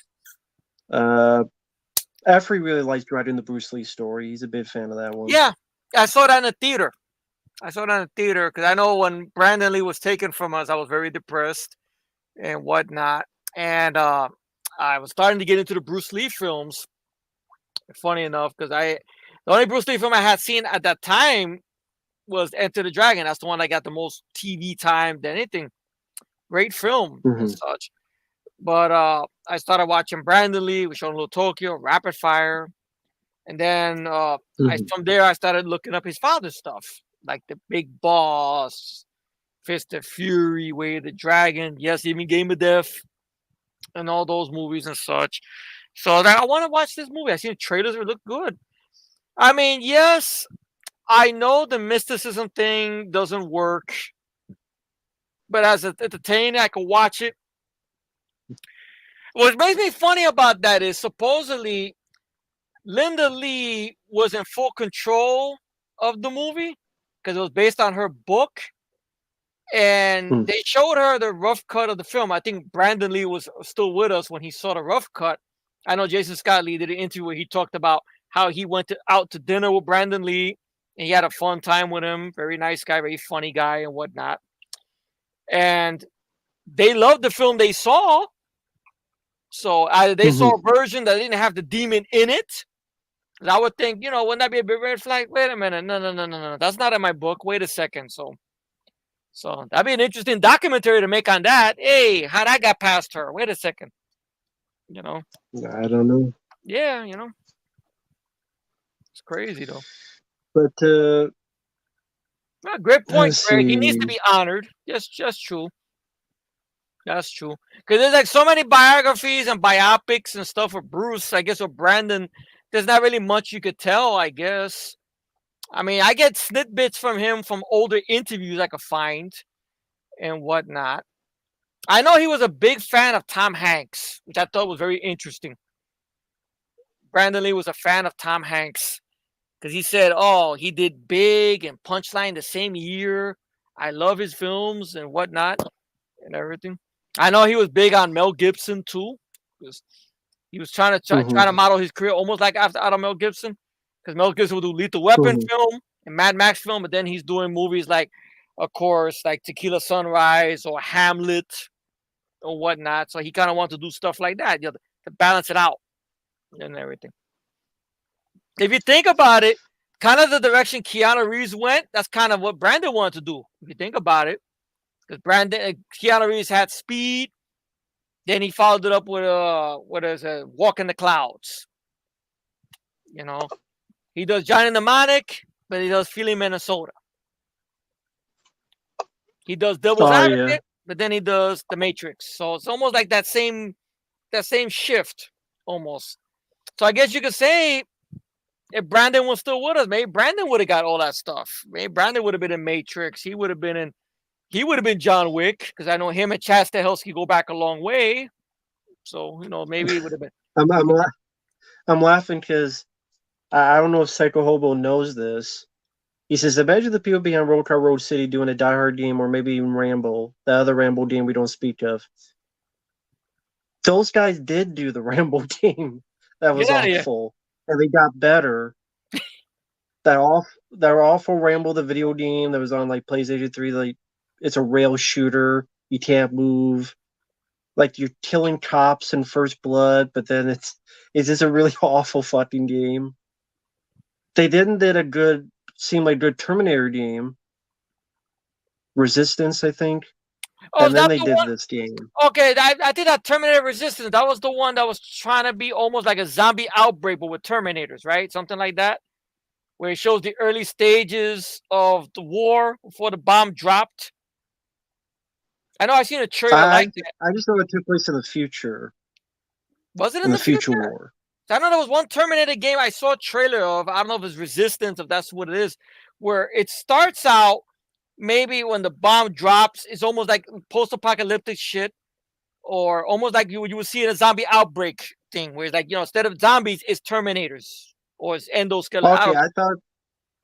Effrey really likes writing the Bruce Lee story. He's a big fan of that one. Yeah, I saw that in the theater. I saw that in the theater because I know when Brandon Lee was taken from us, I was very depressed and whatnot, and I was starting to get into the Bruce Lee films. Funny enough, because the only Bruce Lee film I had seen at that time was Enter the Dragon. That's the one that got the most TV time than anything. Great film and Mm-hmm. such. But I started watching Brandon Lee, which on Little Tokyo, Rapid Fire, and then Mm-hmm. from there I started looking up his father's stuff, like The Big Boss, Fist of Fury, Way of the Dragon, yes, even Game of Death, and all those movies and such. So that I want to watch this movie. I seen the trailers; it look good. I mean, yes, I know the mysticism thing doesn't work, but as an entertainer, I can watch it. What makes me funny about that is supposedly Linda Lee was in full control of the movie because it was based on her book, and Hmm. they showed her the rough cut of the film. I think Brandon Lee was still with us when he saw the rough cut. I know Jason Scott Lee did an interview where he talked about how he went out to dinner with Brandon Lee and he had a fun time with him. Very nice guy, very funny guy, and whatnot. And they loved the film they saw. So either they Hmm. saw a version that didn't have the demon in it. I would think, wouldn't that be a big red flag? Wait a minute, no, no, no, no, no, that's not in my book. Wait a second. So that'd be an interesting documentary to make on that. Hey, how that got past her? Wait a second. You know, I don't know. yeah, it's crazy though. But Well, great point, let's Greg. He needs to see. be honored. Yes, just true. That's true. Because there's like so many biographies and biopics and stuff with Bruce. I guess with Brandon, there's not really much you could tell. I guess. I mean, I get snippets from him from older interviews I could find and whatnot. I know he was a big fan of Tom Hanks, which I thought was very interesting. Brandon Lee was a fan of Tom Hanks because he said, "Oh, he did Big and Punchline the same year. I love his films and whatnot and everything." I know he was big on Mel Gibson too, because he was trying Hmm. to model his career almost like after out of Mel Gibson, because Mel Gibson would do Lethal Weapon Hmm. film and Mad Max film, but then he's doing movies like, of course, like Tequila Sunrise or Hamlet or whatnot. So he kind of wants to do stuff like that, to balance it out and everything. If you think about it, kind of the direction Keanu Reeves went, that's kind of what Brandon wanted to do. If you think about it, because Keanu Reeves had Speed, then he followed it up with what is a Walk in the Clouds. You know, he does Johnny Mnemonic, but he does Feeling Minnesota. He does Devil's Oh yeah. Advocate, but then he does The Matrix. So it's almost like that same shift, almost. So I guess you could say if Brandon was still with us, maybe Brandon would have got all that stuff. Maybe Brandon would have been in Matrix. He would have been John Wick, because I know him and Chad Stahelski go back a long way. So maybe it would have been. I'm I'm, la- I'm laughing because I don't know if Psycho Hobo knows this. He says, imagine the people behind Road Car Road City doing a Die Hard game or maybe even Rambo, the other Rambo game we don't speak of. Those guys did do the Rambo game. That Get was out of here. awful. And they got better. That awful Rambo, the video game that was on like PlayStation 3, like it's a rail shooter. You can't move. Like you're killing cops in First Blood, but then it's just a really awful fucking game. They didn't did a good seem like good Terminator game. Resistance, I think. Oh, is And then that they the did one? this game. Okay, I think that Terminator Resistance, that was the one that was trying to be almost like a zombie outbreak, but with Terminators, right? Something like that, where it shows the early stages of the war before the bomb dropped. I know I seen a trailer I like that. I just know it took place in the future, Was it in in the the future future? war. I know there was one Terminator game I saw a trailer of. I don't know if it's Resistance, if that's what it is, where it starts out maybe when the bomb drops, it's almost like post-apocalyptic shit, or almost like you would see in a zombie outbreak thing, where it's like instead of zombies, it's Terminators or it's endoskeleton. I Okay, don't.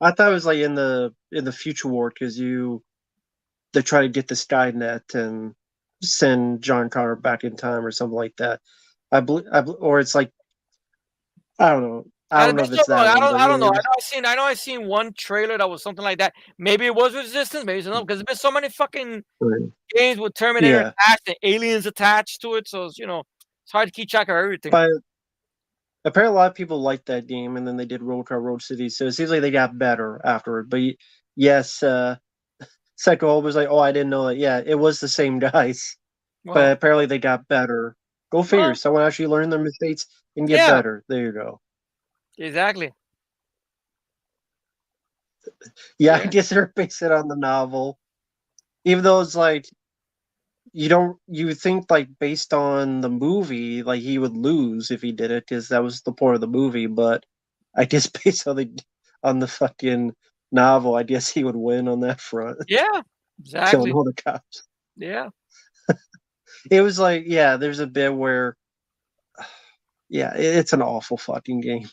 I thought it was like in the future war because they try to get the Skynet and send John Connor back in time or something like that. Or it's like I don't know. I I don't know bet if you're it's wrong. that I one, don't. but I don't yeah, know. I know I seen one trailer that was something like that. Maybe it was Resistance. Maybe it's another, because there's been so many fucking games with Terminator yeah. attached and aliens attached to it. So it's hard to keep track of everything. But apparently, a lot of people liked that game, and then they did Road Car Road City, so it seems like they got better afterward. But yes, Psycho was like, "Oh, I didn't know that." Yeah, it was the same guys, but Well, apparently they got better. Go figure. well, Someone actually learned their mistakes and get yeah, better. There you go. exactly. Yeah, I Yeah. guess they're based it on the novel, even though it's like you think like based on the movie, like he would lose if he did it because that was the point of the movie. But I guess based on the fucking novel, I guess he would win on that front, Yeah, killing exactly. all the cops. Yeah. It was like, yeah, there's a bit where, yeah, it's an awful fucking game.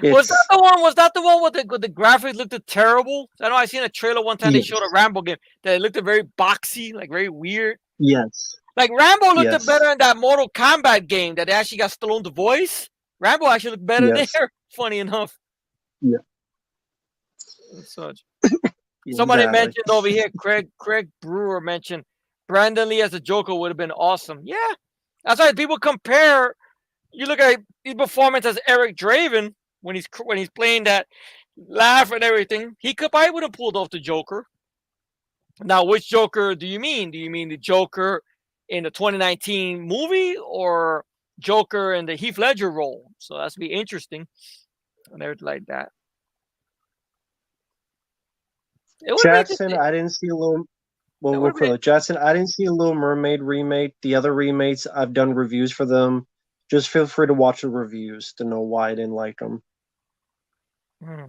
Was that It's the one? Was that the one with the graphics looked terrible? I know I seen a trailer one time. They showed a yes, Rambo game that it looked very boxy, like very weird. yes, Like Rambo looked yes, better in that Mortal Kombat game that they actually got Stallone's voice. Rambo actually looked better yes, there. Funny enough, yeah, and such. Somebody exactly. mentioned over here, Craig Brewer mentioned Brandon Lee as a Joker would have been awesome. Yeah, that's why people compare. You look at his performance as Eric Draven when he's playing that laugh and everything. He could probably would have pulled off the Joker. Now, which Joker do you mean? Do you mean the Joker in the 2019 movie or Joker in the Heath Ledger role? So that's be interesting and everything like that. It would have been Jackson, interesting. I didn't see a little. Well, It would real have been. quick, Jackson, I didn't see a Little Mermaid remake. The other remakes, I've done reviews for them. Just feel free to watch the reviews to know why I didn't like them. Hmm,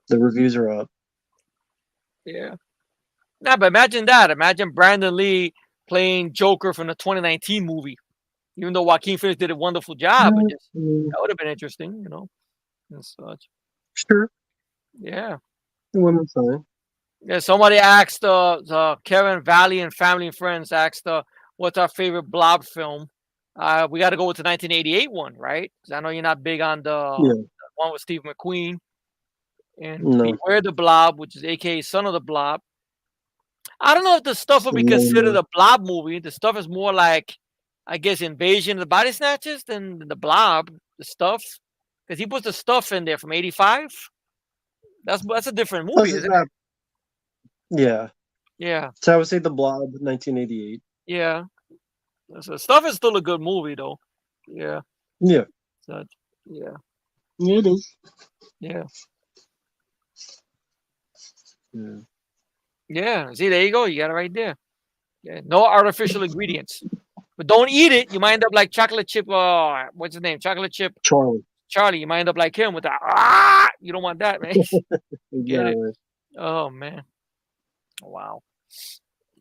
The reviews are up. yeah. Nah, but imagine that. Imagine Brandon Lee playing Joker from the 2019 movie. Even though Joaquin Phoenix did a wonderful job, but just Mm, that would have been interesting, and such. sure, Yeah. the women's fine. Yeah, somebody asked Kevin Valley and Family and Friends asked what's our favorite Blob film? We got to go with the 1988 one, right? Because I know you're not big on the Yeah, one with Steve McQueen and no, Beware the Blob, which is AKA Son of the Blob. I don't know if the stuff would be considered no, a Blob movie. The stuff is more like, I guess, Invasion of the Body Snatchers than the Blob. The stuff, because he puts the stuff in there from '85. That's a different plus movie, it's isn't not. Yeah, it? Yeah, so I would say The Blob, 1988. yeah. So stuff is still a good movie though. Yeah. Yeah, So, yeah. yeah, it is. Yeah. Yeah. Yeah. See, there you go. You got it right there. Yeah. No artificial ingredients. But don't eat it. You might end up like chocolate chip. What's his name? Chocolate chip Charlie, Charlie. You might end up like him with that. You don't want that, man. Get it? exactly. Oh man. Wow.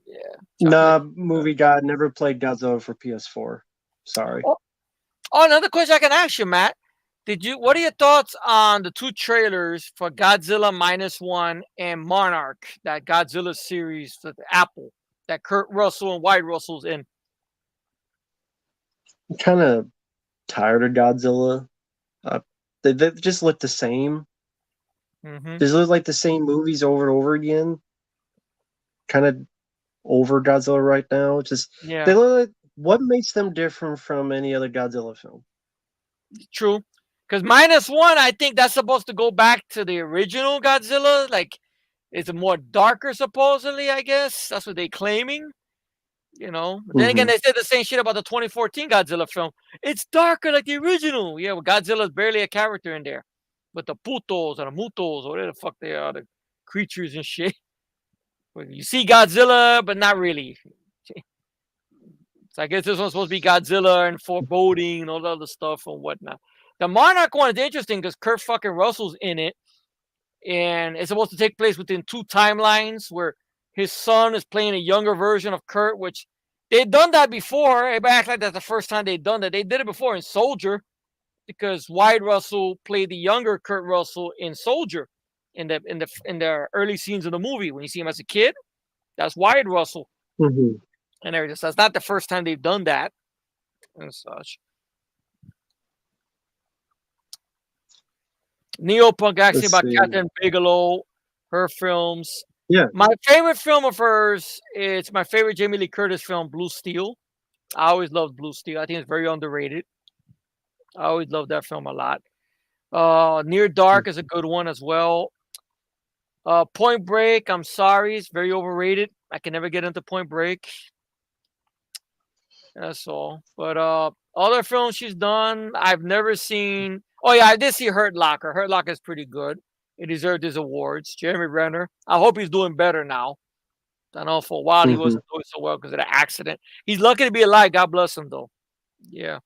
Yeah. Chocolate. Nah, movie guy never played Godzilla for PS4. Sorry. Oh, another question I can ask you, Matt. What are your thoughts on the two trailers for Godzilla Minus One and Monarch, that Godzilla series for the Apple that Kurt Russell and Wyatt Russell's in? I'm kind of tired of Godzilla. Uh, they just look the same. Mm-hmm. They look like the same movies over and over again. Kind of over Godzilla right now. Just they Yeah, look like, what makes them different from any other Godzilla film? true. Because Minus One, I think that's supposed to go back to the original Godzilla. Like, it's more darker, supposedly, I guess. That's what they're claiming. But then again, Hmm. they said the same shit about the 2014 Godzilla film. It's darker like the original. Yeah, well, Godzilla's barely a character in there. But the putos or the mutos or whatever the fuck they are, the creatures and shit. But you see Godzilla, but not really. So I guess this one's supposed to be Godzilla and foreboding and all the other stuff and whatnot. The Monarch one is interesting because Kurt fucking Russell's in it, and it's supposed to take place within two timelines where his son is playing a younger version of Kurt, which they've done that before. Everybody act like that's the first time they've done that. They did it before in Soldier because Wyatt Russell played the younger Kurt Russell in Soldier in the early scenes of the movie when you see him as a kid. That's Wyatt Russell Hmm. and everything. So it's not the first time they've done that and such. Neopunk asked me Let's about see. Catherine Bigelow, her films. Yeah. My favorite film of hers, it's my favorite Jamie Lee Curtis film, Blue Steel. I always loved Blue Steel. I think it's very underrated. I always loved that film a lot. Near Dark is a good one as well. Point Break, I'm sorry, it's very overrated. I can never get into Point Break. That's all. But other films she's done, I've never seen. Oh yeah, I did see Hurt Locker. Hurt Locker is pretty good. He deserved his awards. Jeremy Renner. I hope he's doing better now. I know for a while he Hmm. wasn't doing so well because of the accident. He's lucky to be alive. God bless him though. Yeah.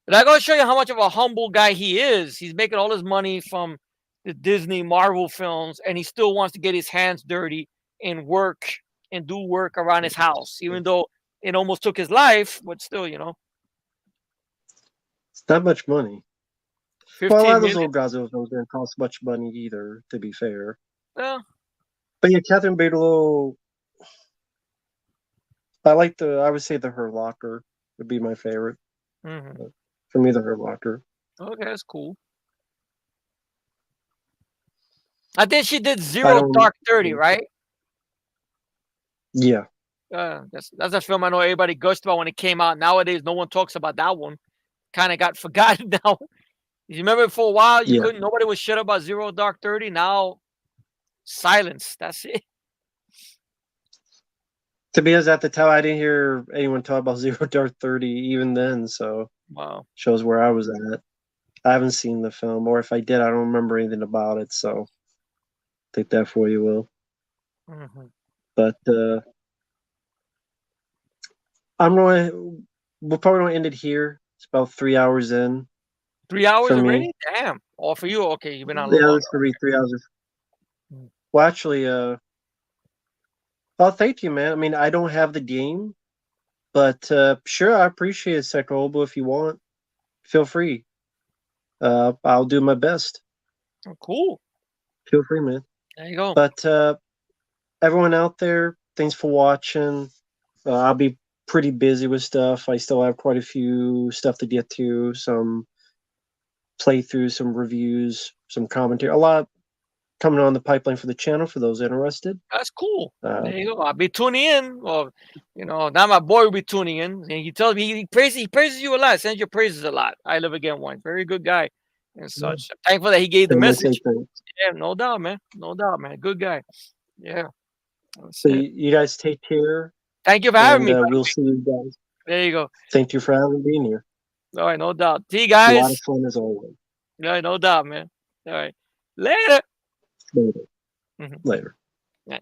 But I gotta show you how much of a humble guy he is. He's making all his money from the Disney Marvel films, and he still wants to get his hands dirty and work and do work around his house, even though it almost took his life, but still, It's not much money. Well, a lot 15 of those million. old Godzilla films didn't cost much money either, to be fair. Well, But yeah, Catherine Bigelow, I would say the Hurt Locker would be my favorite. mhm. For me, the Hurt Locker. Okay, that's cool. I think she did I Zero don't. Dark 30, right? Yeah, That's a film I know everybody gushed about when it came out. Nowadays, no one talks about that one. Kind of got forgotten now. You remember for a while, yeah. nobody was shit about Zero Dark 30. Now, silence. That's it. To be honest, at the time, I didn't hear anyone talk about Zero Dark 30 even then, so Wow. shows where I was at. I haven't seen the film, or if I did, I don't remember anything about it, so take that for you will. Hmm. But we'll probably don't end it here. It's about 3 hours in 3 hours for me. already? Damn. Oh, for you? Okay, you've been on a little Yeah, longer. this could be 3 hours. Mm. Well, actually, oh, thank you, man. I mean, I don't have the game, but sure, I appreciate it, Sekobo. If you want, feel free. I'll do my best. Oh, cool. Feel free, man. There you go. But everyone out there, thanks for watching. I'll be pretty busy with stuff. I still have quite a few stuff to get to, some playthroughs, some reviews, some commentary, a lot coming on the pipeline for the channel for those interested. That's cool. Uh, There you go. I'll be tuning in. Well, now my boy will be tuning in. And he tells me he praises you a lot, sends your praises a lot. I live again one. Very good guy and such. I'm thankful that he gave the and I say message. thanks. Yeah, no doubt, man. No doubt, man. Good guy. Yeah. That's So it. you guys take care, Thank you for having and me, by the we'll way. see you guys. There you go. Thank you for having me here. All right, no doubt. See you A lot of guys. fun as always. All right, no doubt, man. All right. Later. Later. Mhm. Later. Yeah.